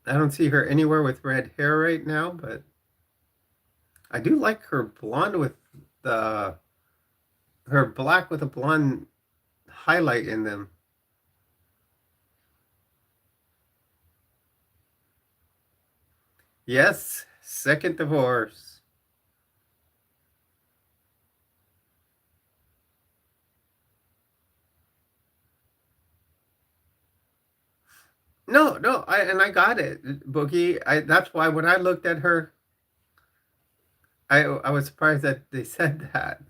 I don't see her anywhere with red hair right now, but I do like her blonde with the her black with a blonde highlight in them. Yes, second divorce. No, no, I got it, Boogie. That's why when I looked at her, I was surprised that they said that.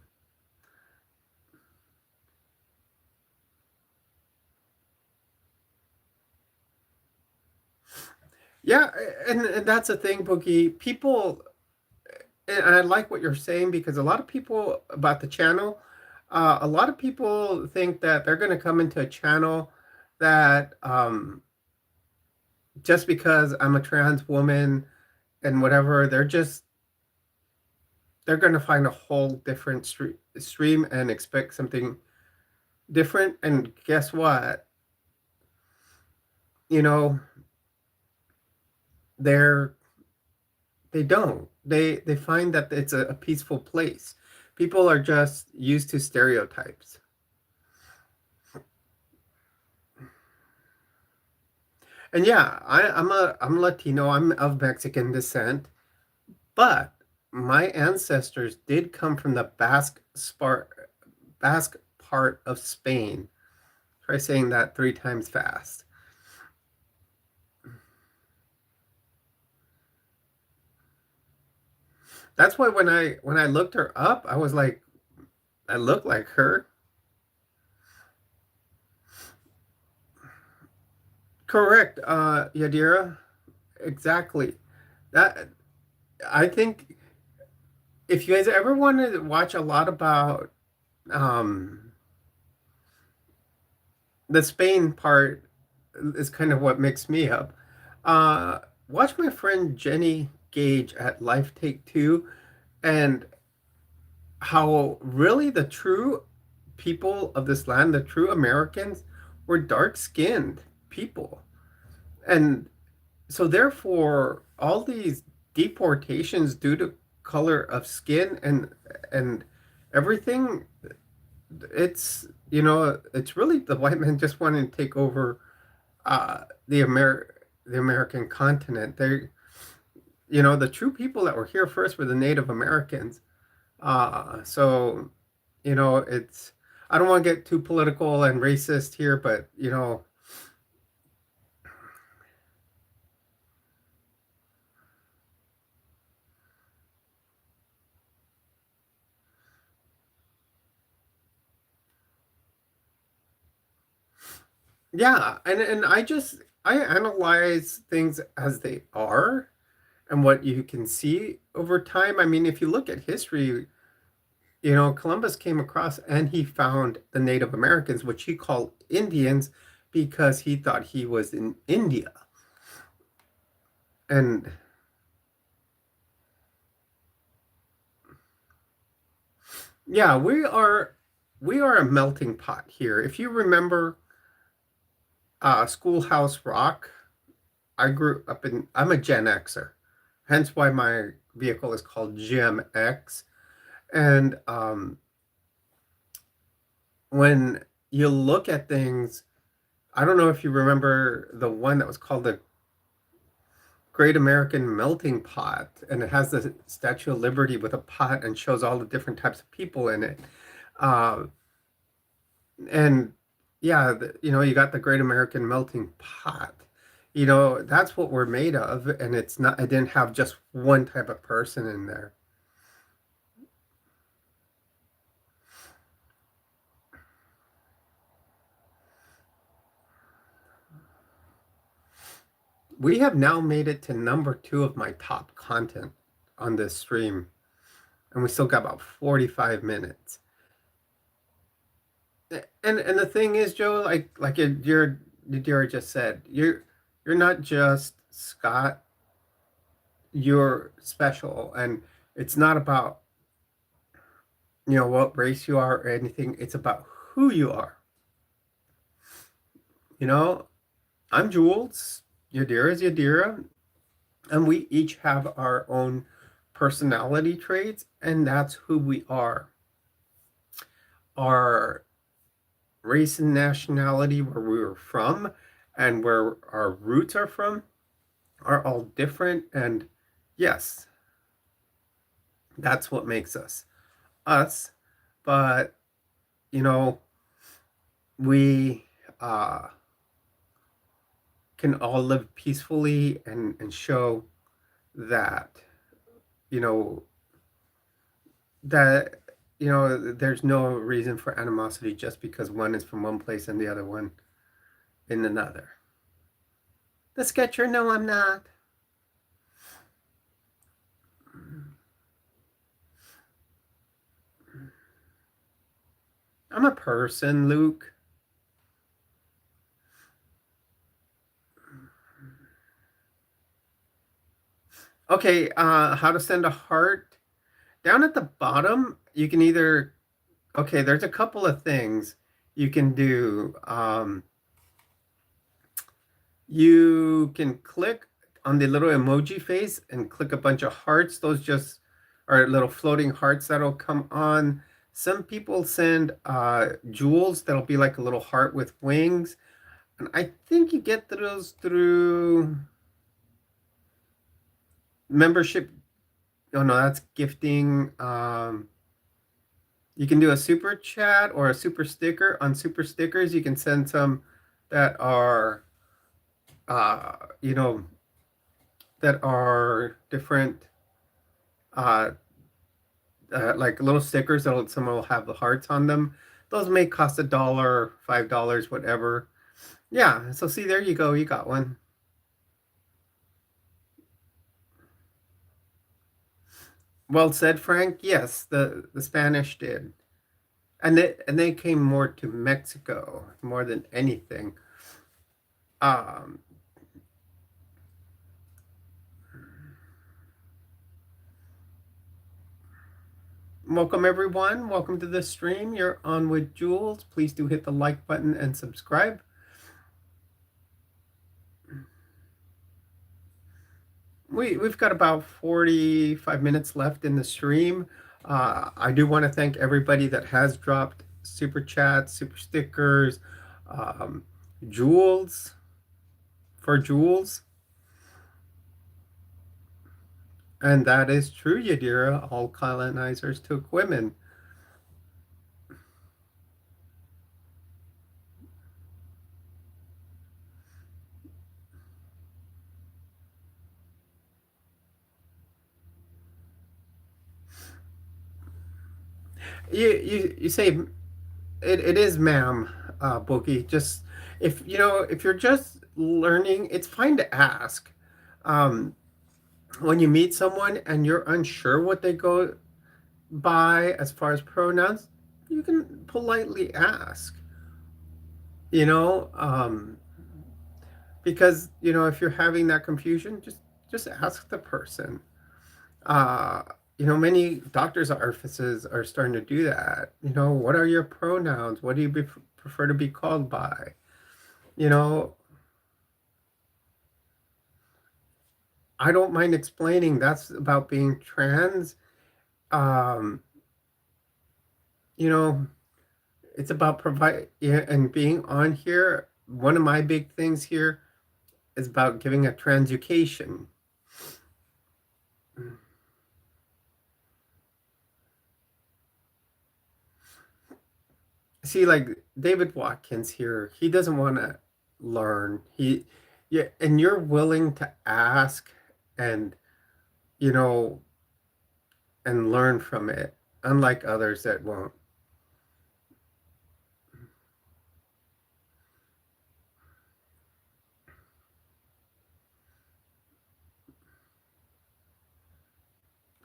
Yeah, and that's the thing, Boogie. People, and I like what you're saying because a lot of people about the channel, a lot of people think that they're going to come into a channel that just because I'm a trans woman and whatever, they're going to find a whole different stream and expect something different. And guess what? You know, they're they don't. They find that it's a peaceful place. People are just used to stereotypes. And yeah, I'm Latino. I'm of Mexican descent, but my ancestors did come from the Basque part of Spain. Try saying that 3 times fast. That's why when I looked her up, I was like, I look like her. Correct, Yadira. Exactly. That I think if you guys ever want to watch a lot about um the Spain part is kind of what mixed me up. Uh watch my friend Jenny Gage at Life Take Two and how really the true people of this land, the true Americans, were dark skinned people. And so therefore all these deportations due to color of skin and everything, it's really the white men just wanting to take over the American continent. The true people that were here first were the Native Americans. So it's I don't want to get too political and racist here, but yeah, and I analyze things as they are and what you can see over time. I mean, if you look at history, Columbus came across and he found the Native Americans, which he called Indians because he thought he was in India. And yeah, we are a melting pot here. If you remember Schoolhouse Rock, I'm a Gen Xer, hence why my vehicle is called GemX. And when you look at things, I don't know if you remember the one that was called Great American Melting Pot, and it has the Statue of Liberty with a pot and shows all the different types of people in it. Uh, and yeah, you got the Great American Melting Pot. That's what we're made of, and it's not. I didn't have just one type of person in there. We have now made it to number 2 of my top content on this stream, and we still got about 45 minutes. And the thing is, Joe, like Yadira just said, you're not just Scott. You're special, and it's not about what race you are or anything. It's about who you are. I'm Jules. Yadira is Yadira, and we each have our own personality traits, and that's who we are. Our race and nationality, where we were from, and where our roots are from, are all different. And yes, that's what makes us us. But we can all live peacefully and show that that there's no reason for animosity just because one is from one place and the other one in another. The Sketcher, no, I'm not. I'm a person, Luke. Okay, how to send a heart. Down at the bottom, you can either, okay, there's a couple of things you can do. You can click on the little emoji face and click a bunch of hearts. Those just are little floating hearts that'll come on. Some people send jewels that'll be like a little heart with wings. And I think you get those through membership. Oh no, that's gifting. You can do a super chat or a super sticker. On super stickers, you can send some that are, that are different, like little stickers that some will have the hearts on them. Those may cost $1, $5, whatever. Yeah, so see, there you go. You got one. Well said, Frank. Yes, the Spanish did. And they came more to Mexico more than anything. Welcome everyone. Welcome to the stream. You're on with Jules. Please do hit the like button and subscribe. We've got about 45 minutes left in the stream. I do want to thank everybody that has dropped super chats, super stickers, Jules for Jules. And that is true, Yadira. All colonizers took women. You say it is, ma'am, Boogie. Just if you're just learning, it's fine to ask. When you meet someone and you're unsure what they go by as far as pronouns, you can politely ask. Because if you're having that confusion, just ask the person. Many doctors' offices are starting to do that. What are your pronouns? What do you prefer to be called by? I don't mind explaining. That's about being trans. It's about and being on here. One of my big things here is about giving a transeducation. see, like David Watkins here, he doesn't want to learn. Yeah, and you're willing to ask and, you know, and learn from it, unlike others that won't.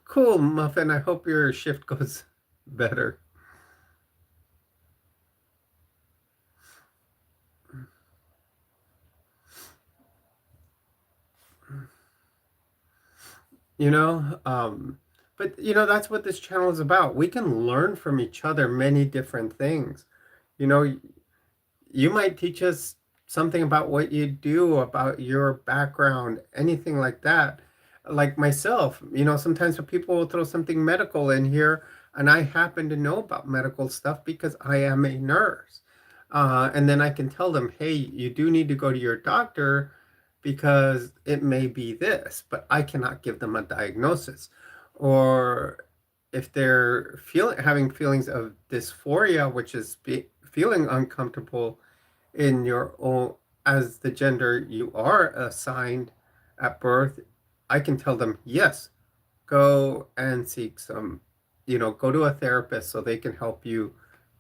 Cool, Muffin. I hope your shift goes better. You know, but that's what this channel is about. We can learn from each other many different things. You know, you might teach us something about what you do, about your background, anything like that. Like myself, sometimes people will throw something medical in here, and I happen to know about medical stuff because I am a nurse. And then I can tell them, hey, you do need to go to your doctor because it may be this, but I cannot give them a diagnosis. Or if they're having feelings of dysphoria, which is feeling uncomfortable in your own as the gender you are assigned at birth, I can tell them, yes, go and seek some, go to a therapist so they can help you,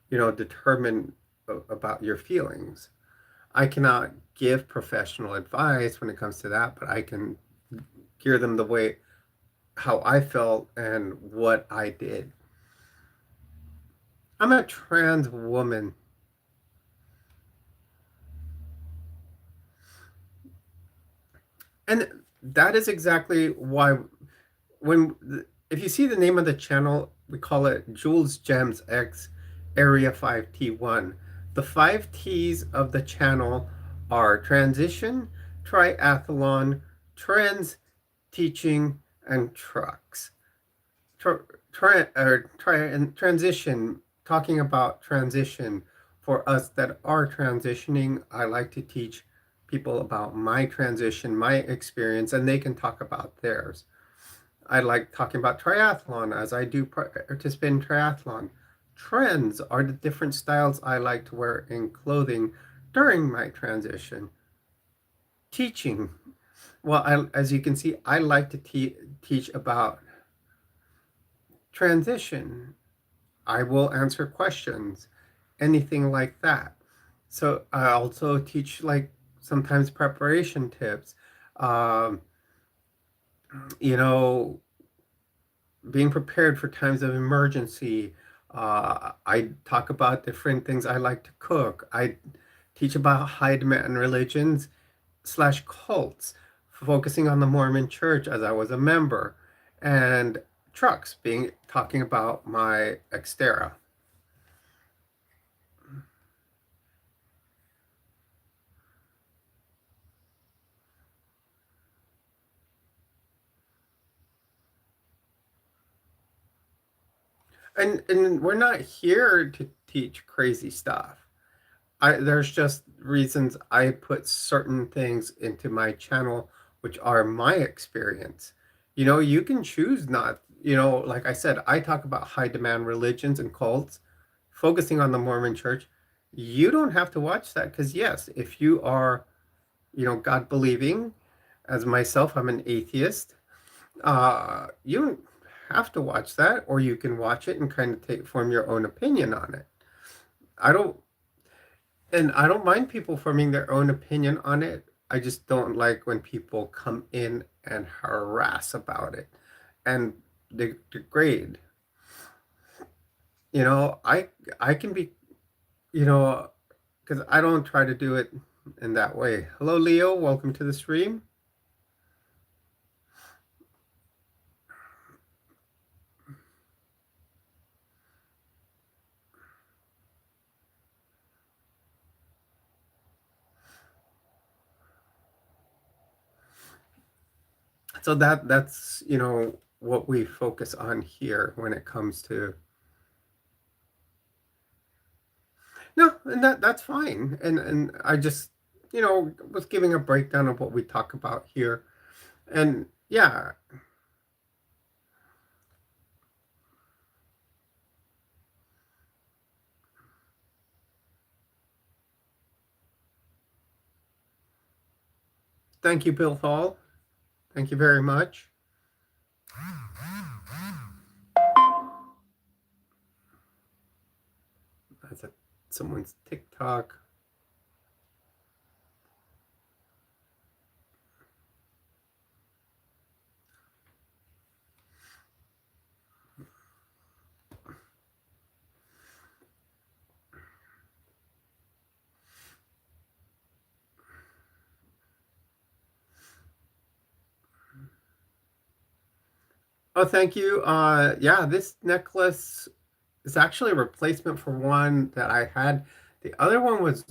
determine about your feelings. I cannot give professional advice when it comes to that, but I can gear them the way how I felt and what I did. I'm a trans woman. And that is exactly why if you see the name of the channel, we call it Jules GemsX Area 5T1. The 5 T's of the channel are transition, triathlon, trends, teaching, and trucks. And transition, talking about transition for us that are transitioning, I like to teach people about my transition, my experience, and they can talk about theirs. I like talking about triathlon as I do participate in triathlon. Trends are the different styles I like to wear in clothing during my transition. Teaching. Well, as you can see, I like to teach about transition. I will answer questions, anything like that. So I also teach like sometimes preparation tips. Um, you know, being prepared for times of emergency. I talk about different things I like to cook. I teach about high demand religions slash cults, focusing on the Mormon church as I was a member, and trucks, being talking about my Xterra. And we're not here to teach crazy stuff. There's just reasons I put certain things into my channel, which are my experience. You can choose not, like I said, I talk about high demand religions and cults, focusing on the Mormon church. You don't have to watch that because, yes, if you are, God believing, as myself, I'm an atheist, you don't have to watch that, or you can watch it and kind of form your own opinion on it. I don't And I don't mind people forming their own opinion on it. I just don't like when people come in and harass about it and degrade. I can be, you know, because I don't try to do it in that way. Hello, Leo. Welcome to the stream. So that's what we focus on here when it comes to. No, and that's fine. And I just was giving a breakdown of what we talk about here. And yeah, Thank you, Bill Hall. Thank you very much. That's someone's TikTok. Oh, thank you. Yeah, this necklace is actually a replacement for one that I had. The other one was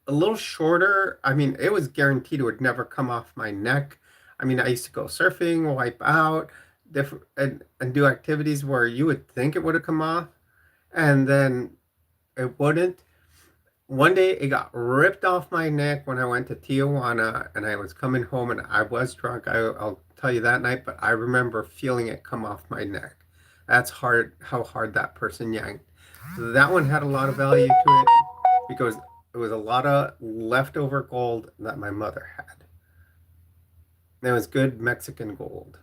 a little shorter. I mean, it was guaranteed it would never come off my neck. I mean, I used to go surfing, wipe out, different and do activities where you would think it would have come off, and then it wouldn't. One day it got ripped off my neck when I went to Tijuana and I was coming home and I was drunk. I'll tell you that night, but I remember feeling it come off my neck. That's hard, how hard that person yanked. So that one had a lot of value to it because it was a lot of leftover gold that my mother had. And it was good Mexican gold.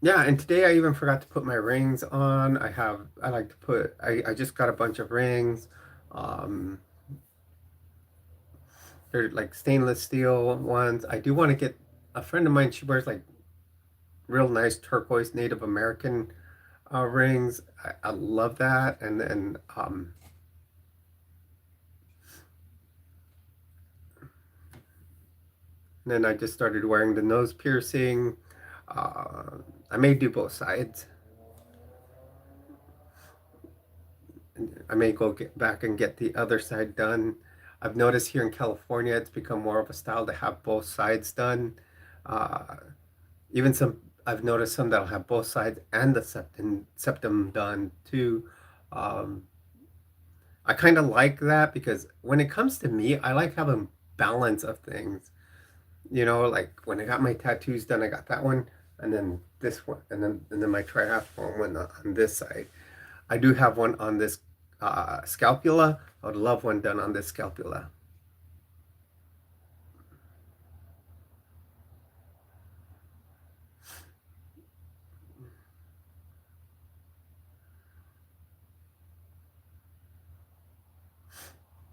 Yeah, and today I even forgot to put my rings on. I like to put, I just got a bunch of rings. Um, they're like stainless steel ones. I do want to get a friend of mine, she wears like real nice turquoise Native American rings. I love that. And then I just started wearing the nose piercing. I may do both sides. I may go get back and get the other side done. I've noticed here in California, it's become more of a style to have both sides done. Uh, Even I've noticed some that'll have both sides and the septum done too. Um, I kind of like that because when it comes to me, I like having balance of things. You know, like when I got my tattoos done, I got that one, and then this one, and then my triathlon one on this side. I do have one on this scapula. I would love one done on this scapula.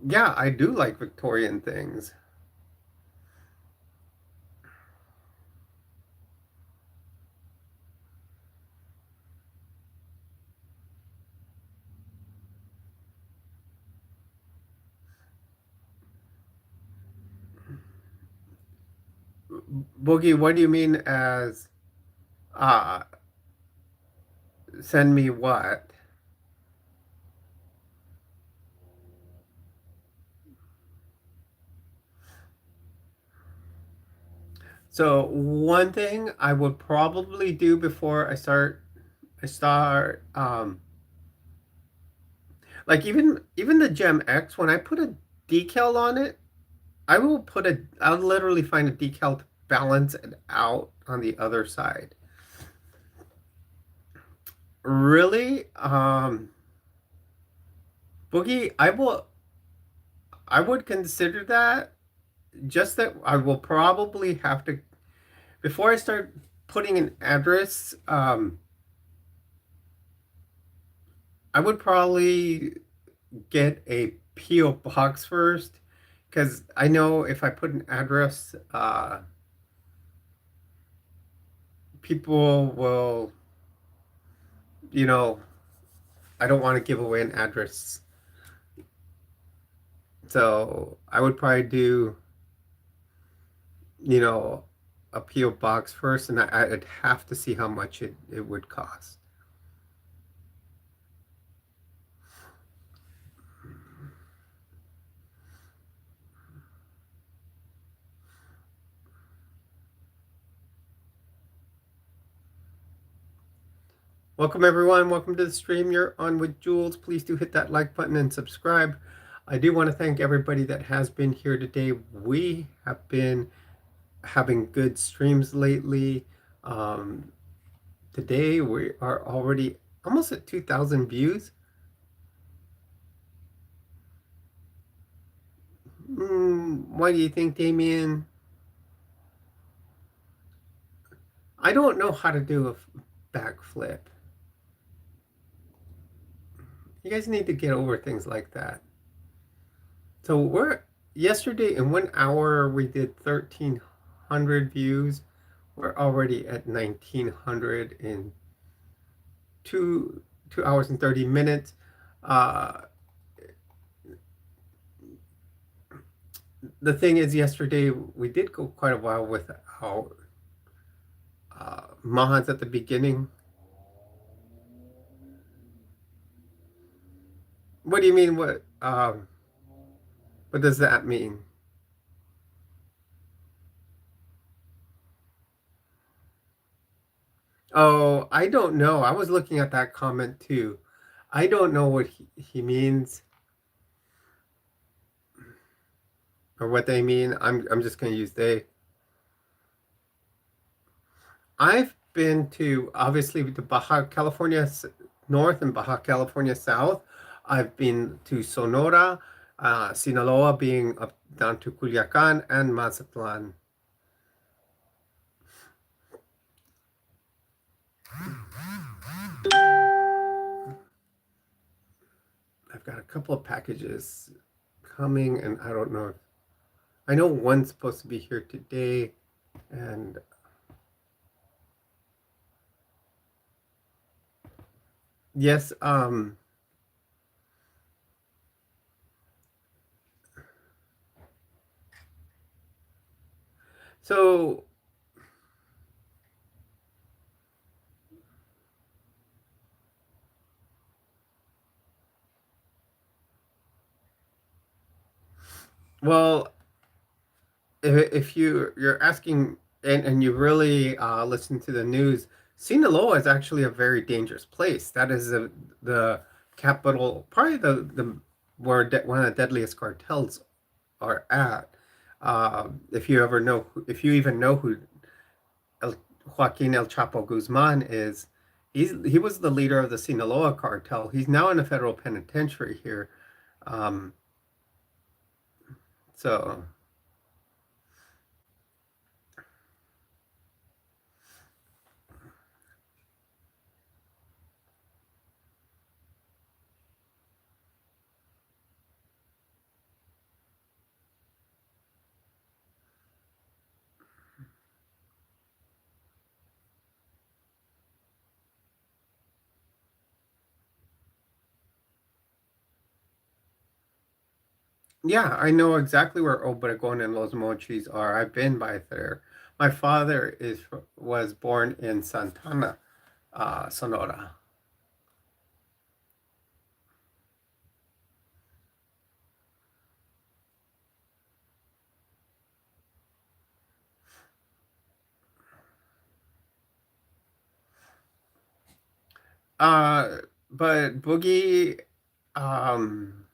Yeah, I do like Victorian things. Boogie, what do you mean as uh send me what? So one thing I would probably do before I start like even the Gem X, when I put a decal on it, I'll literally find a decal to balance it out on the other side. Really? Boogie, I would consider that, just that I will probably have to, before I start putting an address, I would probably get a PO box first because I know if I put an address, people will, you know, I don't want to give away an address. So I would probably do, you know, a PO box first, and I'd have to see how much it would cost. Welcome everyone. Welcome to the stream. You're on with Jules. Please do hit that like button and subscribe. I do want to thank everybody that has been here today. We have been having good streams lately. Um, Today we are already almost at 2,000 views. What do you think, Damien? I don't know how to do a backflip. You guys need to get over things like that. So yesterday in 1 hour we did 1,300 views. We're already at 1,900 in 2 hours and 30 minutes. Uh, the thing is, yesterday we did go quite a while without mods at the beginning. What do you mean? What does that mean? Oh, I don't know. I was looking at that comment too. I don't know what he means or what they mean. I'm just going to use they. I've been to obviously the Baja California North and Baja California South. I've been to Sonora, Sinaloa being up down to Culiacan and Mazatlan. I've got a couple of packages coming, and I don't know. I know one's supposed to be here today, and yes, so well, if you're asking and you really listen to the news, Sinaloa is actually a very dangerous place. That is the capital, probably the where one of the deadliest cartels are at. If you ever know, if you even know who El, Joaquin El Chapo Guzman is, he was the leader of the Sinaloa cartel. He's now in a federal penitentiary here. Um, so yeah, I know exactly where Obregon and Los Mochis are. I've been by there. My father was born in Santana, Sonora. Uh, but Boogie, um,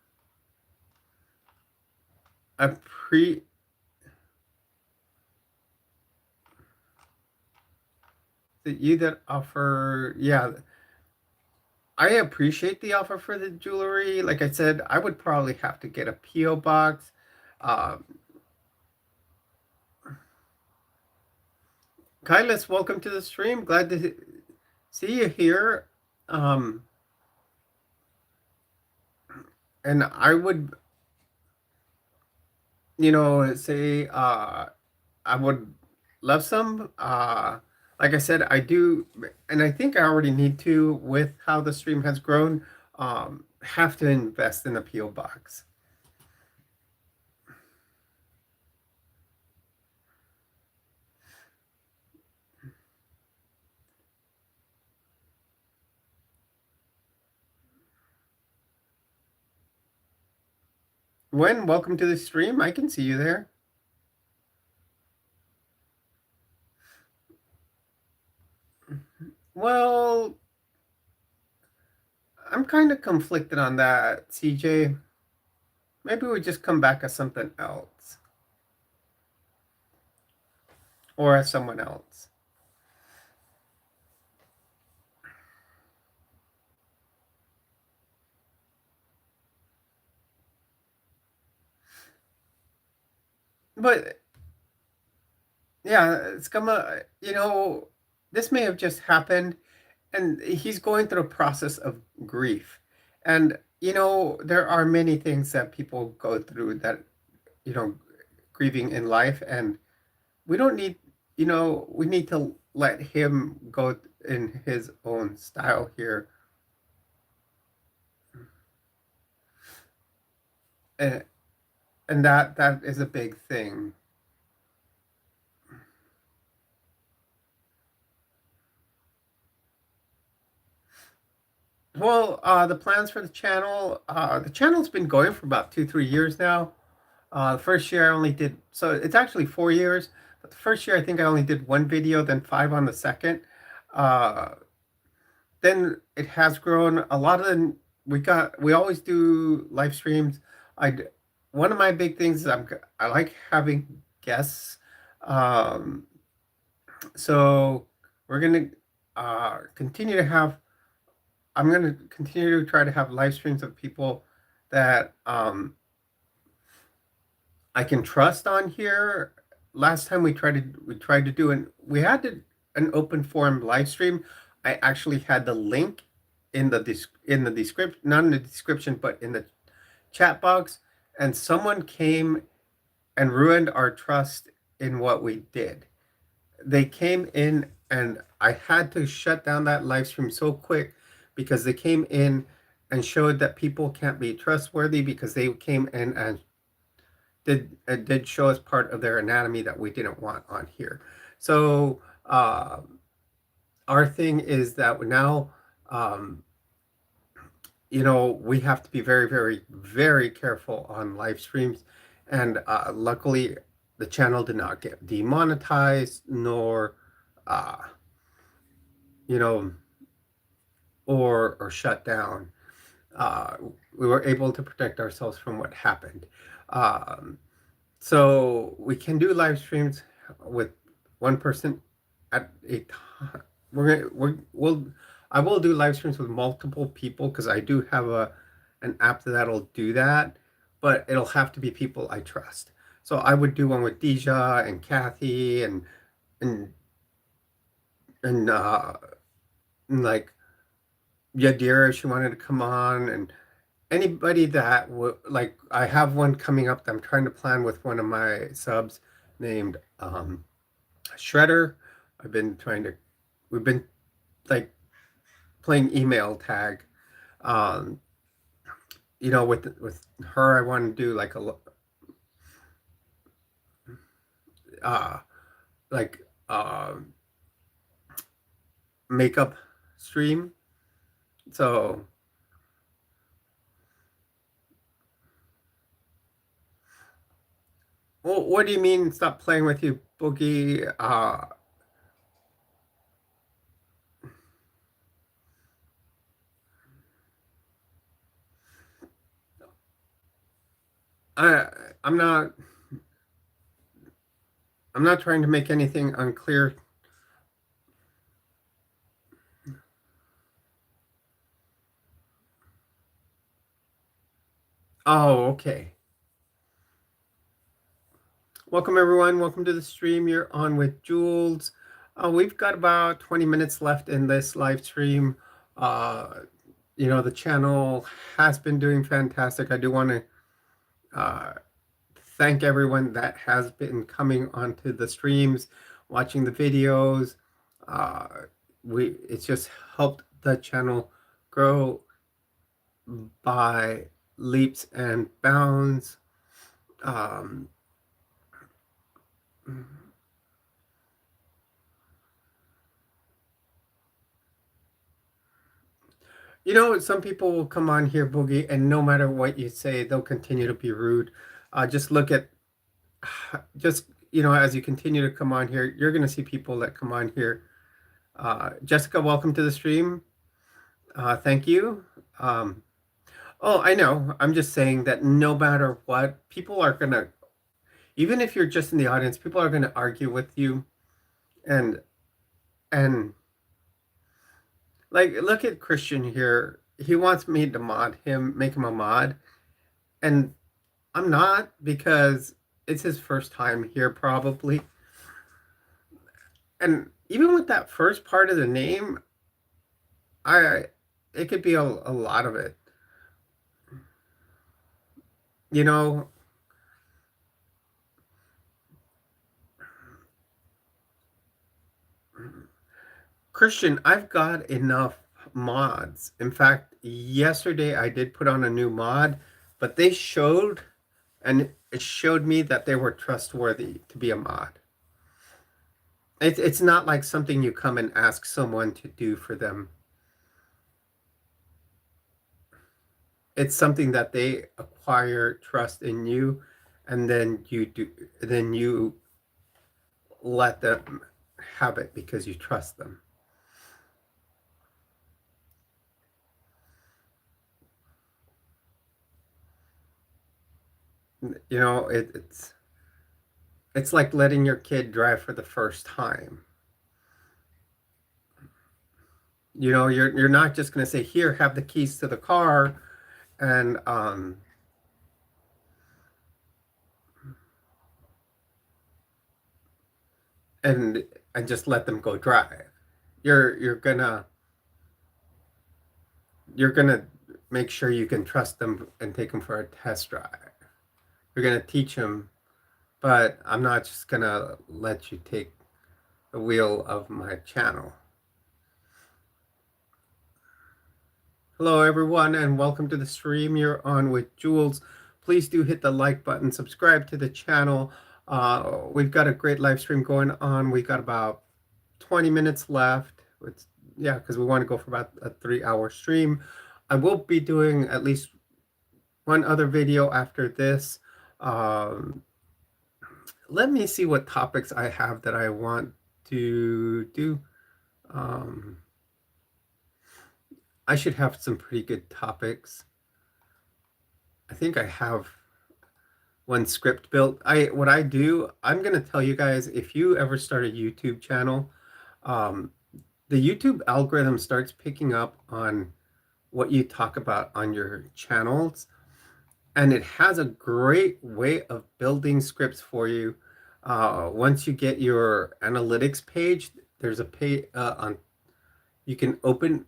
I pre you that offer, yeah, I appreciate the offer for the jewelry. Like I said, I would probably have to get a PO box. Um, Kylis, welcome to the stream. Glad to see you here. Um, and I would, say I would love some. Like I said, I do, and I think I already need to with how the stream has grown. Have to invest in a PO box. Welcome to the stream. I can see you there. Well, I'm kind of conflicted on that, CJ. Maybe we just come back as something else or as someone else. But yeah, it's come, this may have just happened, and he's going through a process of grief. And, there are many things that people go through that, you know, grieving in life, and we don't need, we need to let him go in his own style here. And, and that is a big thing. Well, the plans for the channel's been going for about 2, 3 years now. The first year I only did, so it's actually 4 years. But the first year I think I only did one video, then five on the second. Uh, then it has grown. A lot of them we always do live streams. One of my big things is I like having guests. Um, so we're gonna continue to have. I'm gonna continue to try to have live streams of people that I can trust on here. Last time we tried to do an open forum live stream. I actually had the link in the description, not in the description, but in the chat box, and someone came and ruined our trust in what we did. They came in and I had to shut down that live stream so quick because they came in and showed that people can't be trustworthy because they came in and did show us part of their anatomy that we didn't want on here. So our thing is that now, we have to be very, very, very careful on live streams. And luckily, the channel did not get demonetized, nor, you know, or shut down. We were able to protect ourselves from what happened. So we can do live streams with one person at a time. I will do live streams with multiple people because I do have an app that'll do that, but it'll have to be people I trust. So I would do one with Deja and Kathy and and like Yadira if she wanted to come on, and anybody that would like. I have one coming up that I'm trying to plan with one of my subs named Shredder. I've been trying to. We've been like playing email tag. Um, with her, I want to do like a uh, like makeup stream. So, well, what do you mean? Stop playing with you, Boogie? I I'm not I'm not trying to make anything unclear. Oh, okay. Welcome everyone. Welcome to the stream. You're on with Jules. We've got about 20 minutes left in this live stream. The channel has been doing fantastic. I do want to thank everyone that has been coming onto the streams, watching the videos. Uh, it's just helped the channel grow by leaps and bounds. Um, some people will come on here, Boogie, and no matter what you say, they'll continue to be rude. Just look at, as you continue to come on here, you're going to see people that come on here. Jessica, welcome to the stream. Thank you. Oh, I know. I'm just saying that no matter what, people are gonna, even if you're just in the audience, people are gonna argue with you. And and like, look at Christian here. He wants me to mod him, make him a mod, and I'm not because it's his first time here probably. And even with that first part of the name, I it could be a lot of it. You know, Christian, I've got enough mods. In fact, yesterday I did put on a new mod, but they showed and it showed me that they were trustworthy to be a mod. It's not like something you come and ask someone to do for them. It's something that they acquire trust in you, and then you let them have it because you trust them. You know, it's like letting your kid drive for the first time. You know, you're not just going to say, "Here, have the keys to the car," and and and just let them go drive. You're gonna you're gonna make sure you can trust them and take them for a test drive. You're gonna teach them, but I'm not just gonna let you take the wheel of my channel. Hello, everyone, and welcome to the stream. You're on with Jules. Please do hit the like button, subscribe to the channel. We've got a great live stream going on. We've got about 20 minutes left. It's, yeah, because we want to go for about a 3-hour stream. I will be doing at least one other video after this. Let me see what topics I have that I want to do. I should have some pretty good topics. I think I have one script built. What I do, I'm gonna tell you guys, if you ever start a YouTube channel, um, the YouTube algorithm starts picking up on what you talk about on your channels, and it has a great way of building scripts for you. Once you get your analytics page, there's a page on. You can open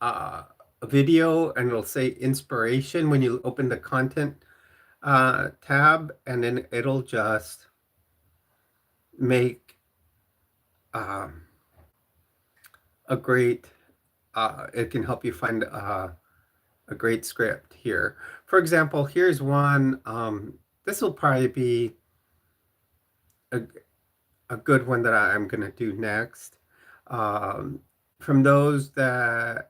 a video, and it'll say inspiration when you open the content tab, and then it'll just make a great. It can help you find a great script here. For example, here's one. This will probably be a good one that I'm going to do next. For those that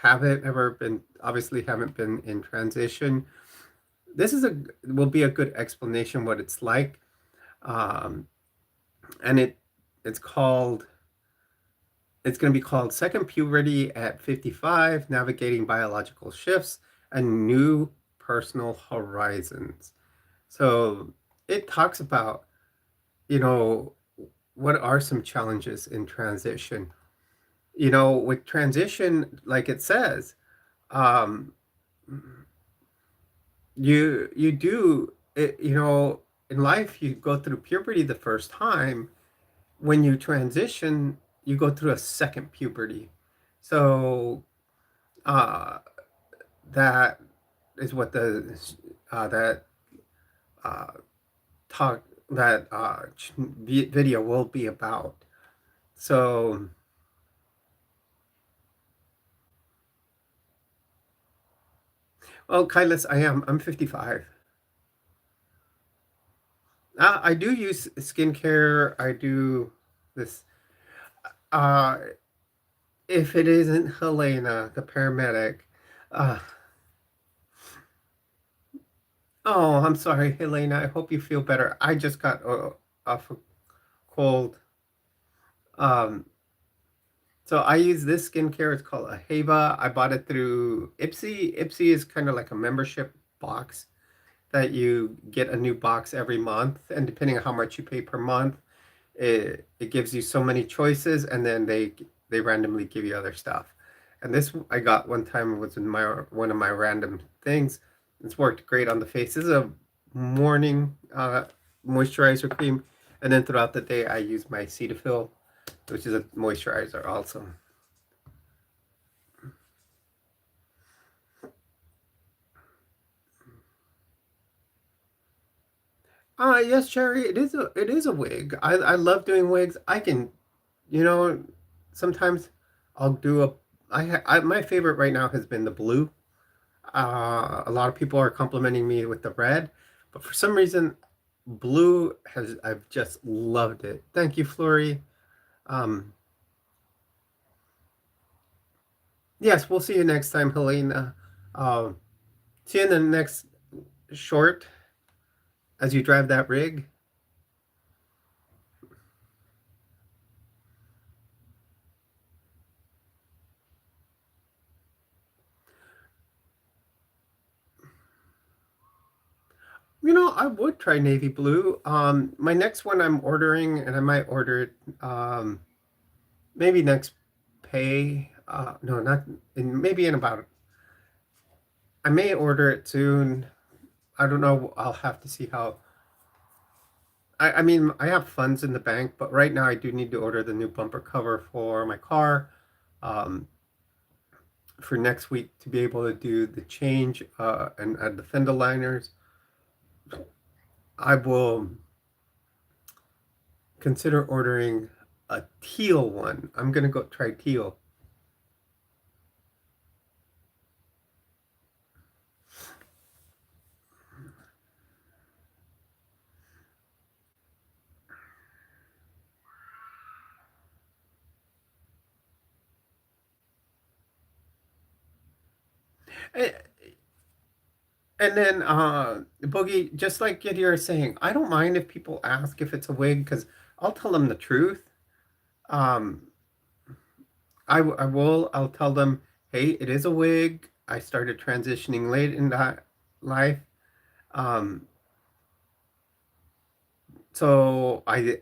haven't ever been, obviously haven't been in transition, this will be a good explanation what it's like. And it's called, it's going to be called Second Puberty at 55, Navigating Biological Shifts and New Personal Horizons. So it talks about, you know, what are some challenges in transition? You know, with transition, like it says, um, you do it, you know, in life you go through puberty the first time. When you transition, you go through a second puberty. So uh, that is what the that uh, talk that video will be about. So, well, Kailas, I'm 55. I do use skincare. I do this. Uh, if it isn't Helena, the paramedic. Uh, oh, I'm sorry, Helena. I hope you feel better. I just got off a cold. Um, So I use this skincare. It's called Aheva. I bought it through Ipsy. Ipsy is kind of like a membership box that you get a new box every month, and depending on how much you pay per month, it gives you so many choices, and then they randomly give you other stuff. And this I got one time was in my one of my random things. It's worked great on the face. This is a morning moisturizer cream, and then throughout the day I use my Cetaphil, which is a moisturizer also. Yes, Cherry, it is a wig. I love doing wigs. I can, you know, sometimes I'll do a my favorite right now has been the blue. A lot of people are complimenting me with the red, but for some reason, blue has I've just loved it. Thank you, Flory. Um, yes, we'll see you next time, Helena. See you in the next short as you drive that rig. I would try navy blue. My next one I'm ordering, and I might order it maybe next pay. No, not maybe in about. I may order it soon. I don't know. I'll have to see how. I mean, I have funds in the bank, but right now I do need to order the new bumper cover for my car um, for next week to be able to do the change and add the fender liners. I will consider ordering a teal one. I'm gonna go try teal. And, and then Boogie, just like you're saying, I don't mind if people ask if it's a wig because I'll tell them the truth. Um, I will. I'll tell them, hey, it is a wig. I started transitioning late in that life. Um, so I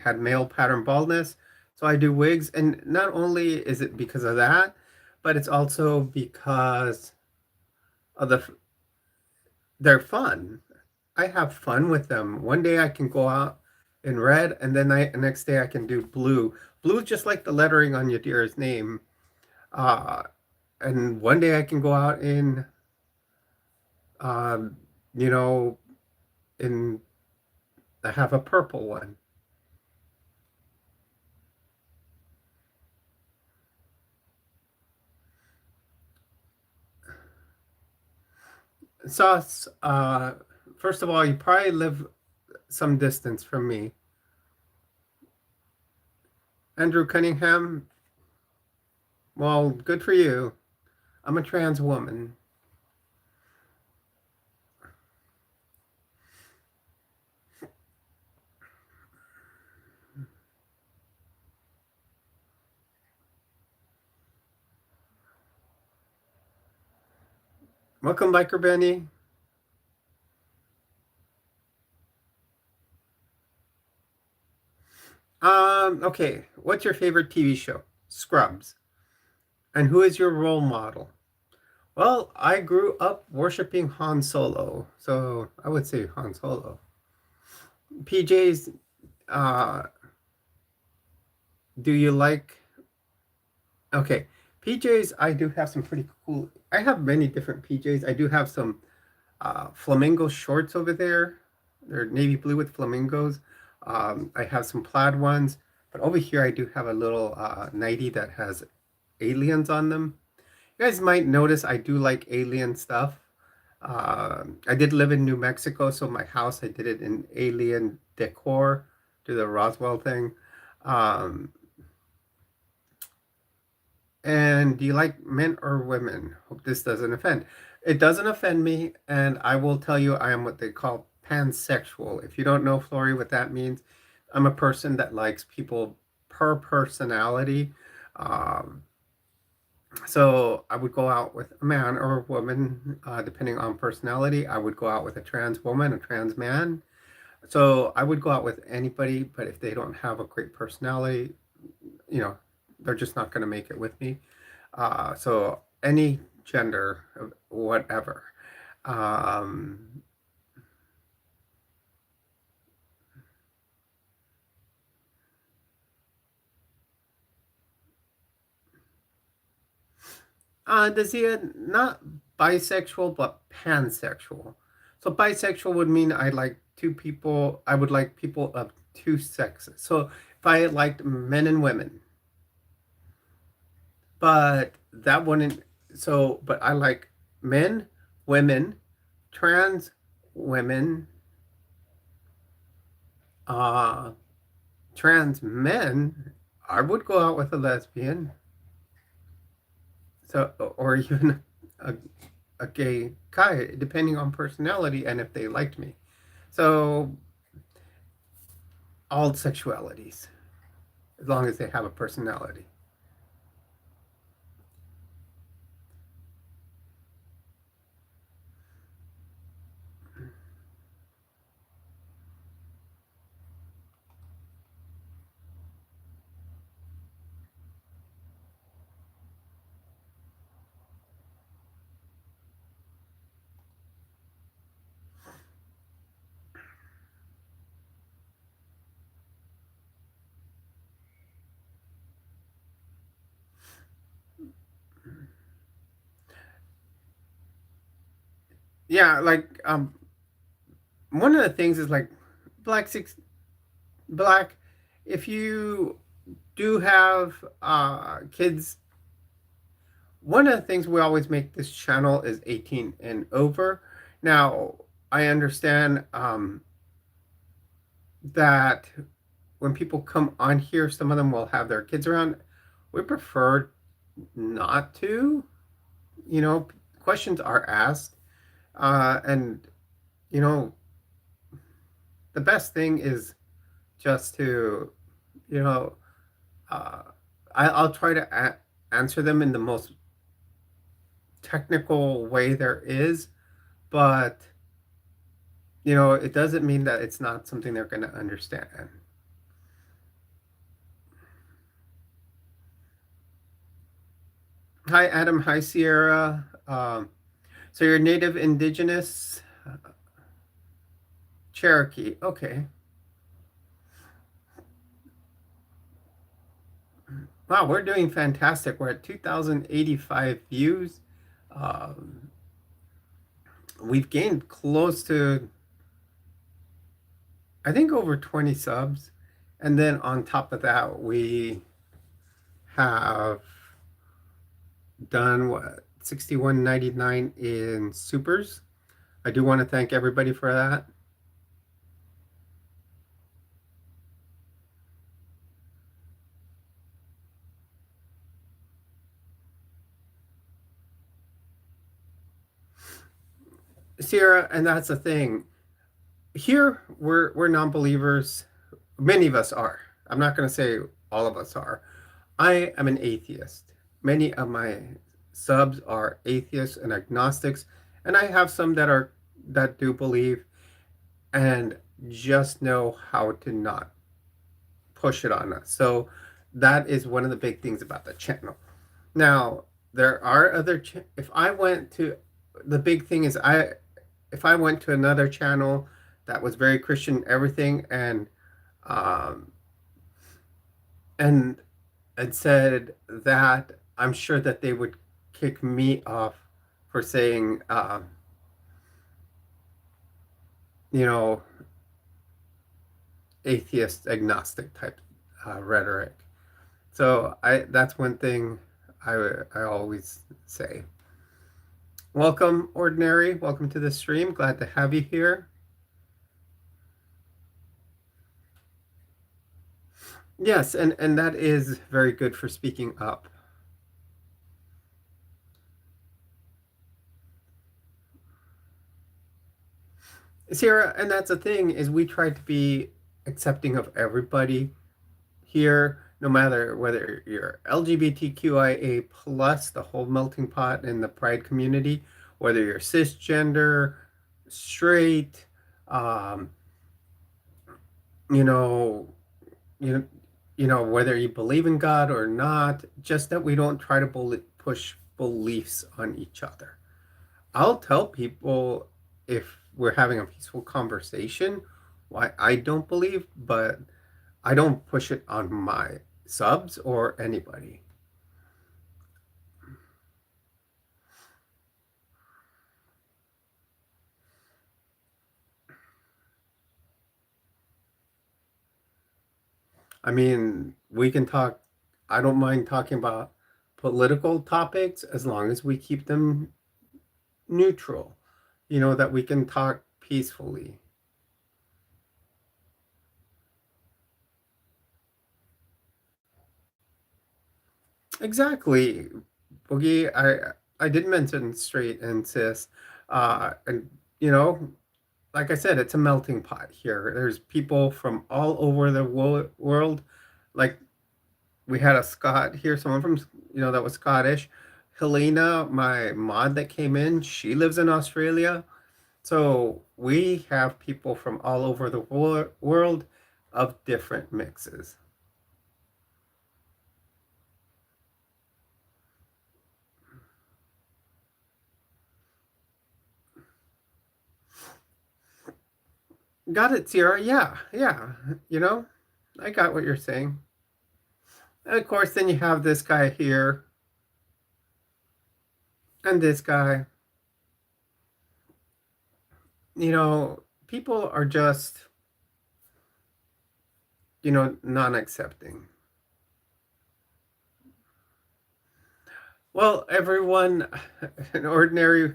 had male pattern baldness. So I do wigs, and not only is it because of that, but it's also because of they're fun. I have fun with them. One day I can go out in red, and then the next day I can do blue. Blue, just like the lettering on your deer's name. Uh, and one day I can go out in, um, you know, in I have a purple one. Sauce, first of all, you probably live some distance from me. Andrew Cunningham, well, good for you. I'm a trans woman. Welcome, Biker Benny. Okay, what's your favorite TV show? Scrubs. And who is your role model? Well, I grew up worshiping Han Solo, so I would say Han Solo. PJs, uh, do you like? Okay, PJs. I do have some pretty cool. I have many different PJs. I do have some flamingo shorts over there. They're navy blue with flamingos. I have some plaid ones, but over here I do have a little nightie that has aliens on them. You guys might notice I do like alien stuff. I did live in New Mexico, so my house I did it in alien decor, to the Roswell thing. Um, and do you like men or women? Hope this doesn't offend. It doesn't offend me, and I will tell you I am what they call pansexual. If you don't know, Flory, what that means, I'm a person that likes people per personality. Um, so I would go out with a man or a woman, depending on personality. I would go out with a trans woman, a trans man. So I would go out with anybody, but if they don't have a great personality, you know, they're just not going to make it with me. So any gender, whatever. Um, does he not bisexual but pansexual? So bisexual would mean I like two people. I would like people of two sexes. So if I liked men and women, but that wouldn't. So, but I like men, women, trans women, uh, trans men. I would go out with a lesbian. So, or even a, a gay guy, depending on personality and if they liked me. So, all sexualities, as long as they have a personality. Yeah, like one of the things is like black six black. If you do have kids, one of the things we always make this channel is 18 and over. Now, I understand that when people come on here, some of them will have their kids around. We prefer not to. You know, questions are asked, and you know, the best thing is just to, you know, uh, I'll try to answer them in the most technical way there is, but you know, it doesn't mean that it's not something they're going to understand. Hi, Adam. Hi, Sierra. So you're native indigenous Cherokee. Okay. Wow, we're doing fantastic. We're at 2,085 views. Um, we've gained close to, I think, over 20 subs. And then on top of that, we have done what, 61.99 in supers. I do want to thank everybody for that. Sierra, and that's the thing. Here we're non-believers. Many of us are. I'm not going to say all of us are. I am an atheist. Many of my subs are atheists and agnostics, and I have some that do believe and just know how to not push it on us. So that is one of the big things about the channel. Now, there are if I went to the big thing is if I went to another channel that was very Christian everything um and and said that, I'm sure that they would kick me off for saying you know, atheist agnostic type rhetoric. So I that's one thing I always say. Welcome, Ordinary. Welcome to the stream. Glad to have you here. Yes, and that is very good for speaking up. Sierra, and that's the thing is we try to be accepting of everybody here. no matter whether you're LGBTQIA plus, the whole melting pot in the pride community, whether you're cisgender, straight, um, you know, you whether you believe in God or not, just that we don't try to push beliefs on each other. I'll tell people if we're having a peaceful conversation why I don't believe, but I don't push it on my subs or anybody. I mean, we can talk, I don't mind talking about political topics as long as we keep them neutral, that we can talk peacefully. Exactly. Boogie, I did mention straight and cis. And you know, like I said, it's a melting pot here. There's people from all over the world. Like we had a Scot here, someone from that was Scottish. Helena, my mod that came in, she lives in Australia. So we have people from all over the world of different mixes. Got it, Sierra. Yeah, yeah. You know, I got what you're saying. And of course, then you have this guy here and this guy. People are just, non accepting. Well, everyone, an ordinary.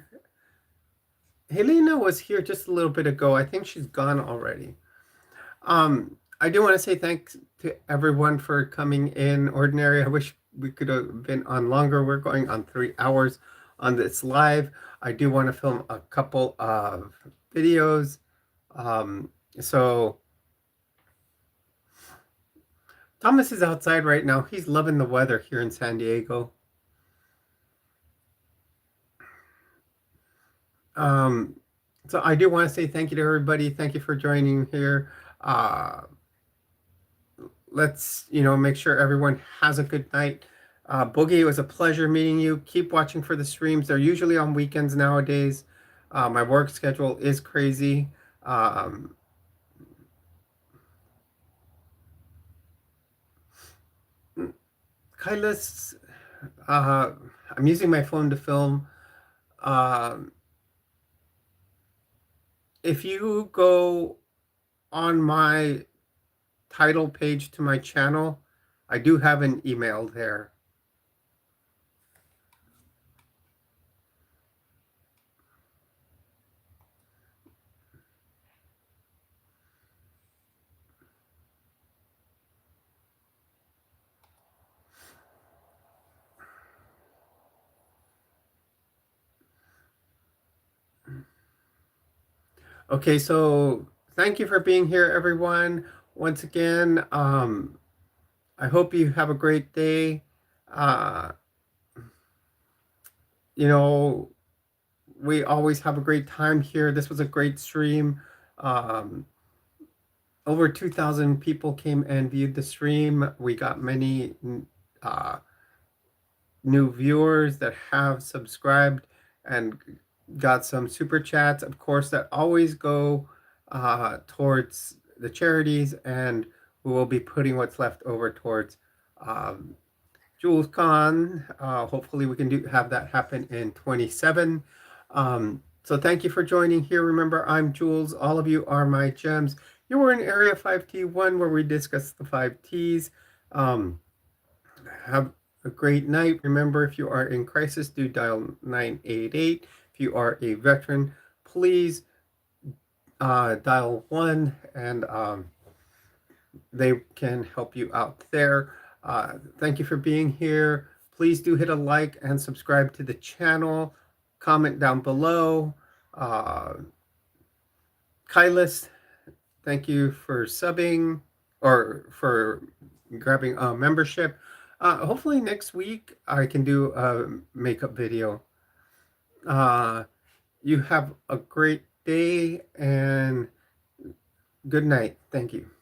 Helena was here just a little bit ago. I think she's gone already. I do want to say thanks to everyone for coming in. Ordinary, I wish we could have been on longer. We're going on 3 hours on this live. I do want to film a couple of videos. So Thomas is outside right now. He's loving the weather here in San Diego. So I do want to say thank you to everybody. Thank you for joining here. Let's make sure everyone has a good night. Boogie, it was a pleasure meeting you. Keep watching for the streams. They're usually on weekends nowadays. My work schedule is crazy. Kailis, I'm using my phone to film. If you go on my title page to my channel, I do have an email there. Okay, so thank you for being here, everyone. Once again, I hope you have a great day. Uh, we always have a great time here. This was a great stream. Um, Over 2,000 people came and viewed the stream. We got many uh, new viewers that have subscribed and got some super chats, of course, that always go towards the charities, and we will be putting what's left over towards Jules Con. Hopefully, we can have that happen in 27. So thank you for joining here. Remember, I'm Jules. All of you are my gems. You were in Area 5T1 where we discuss the 5Ts. Have a great night. Remember, if you are in crisis, do dial 988. If you are a veteran, please dial 1 and they can help you out there. Thank you for being here. Please do hit a like and subscribe to the channel. Comment down below. Kylis, thank you for subbing or for grabbing a membership. Hopefully next week I can do a makeup video. You have a great day and good night. Thank you.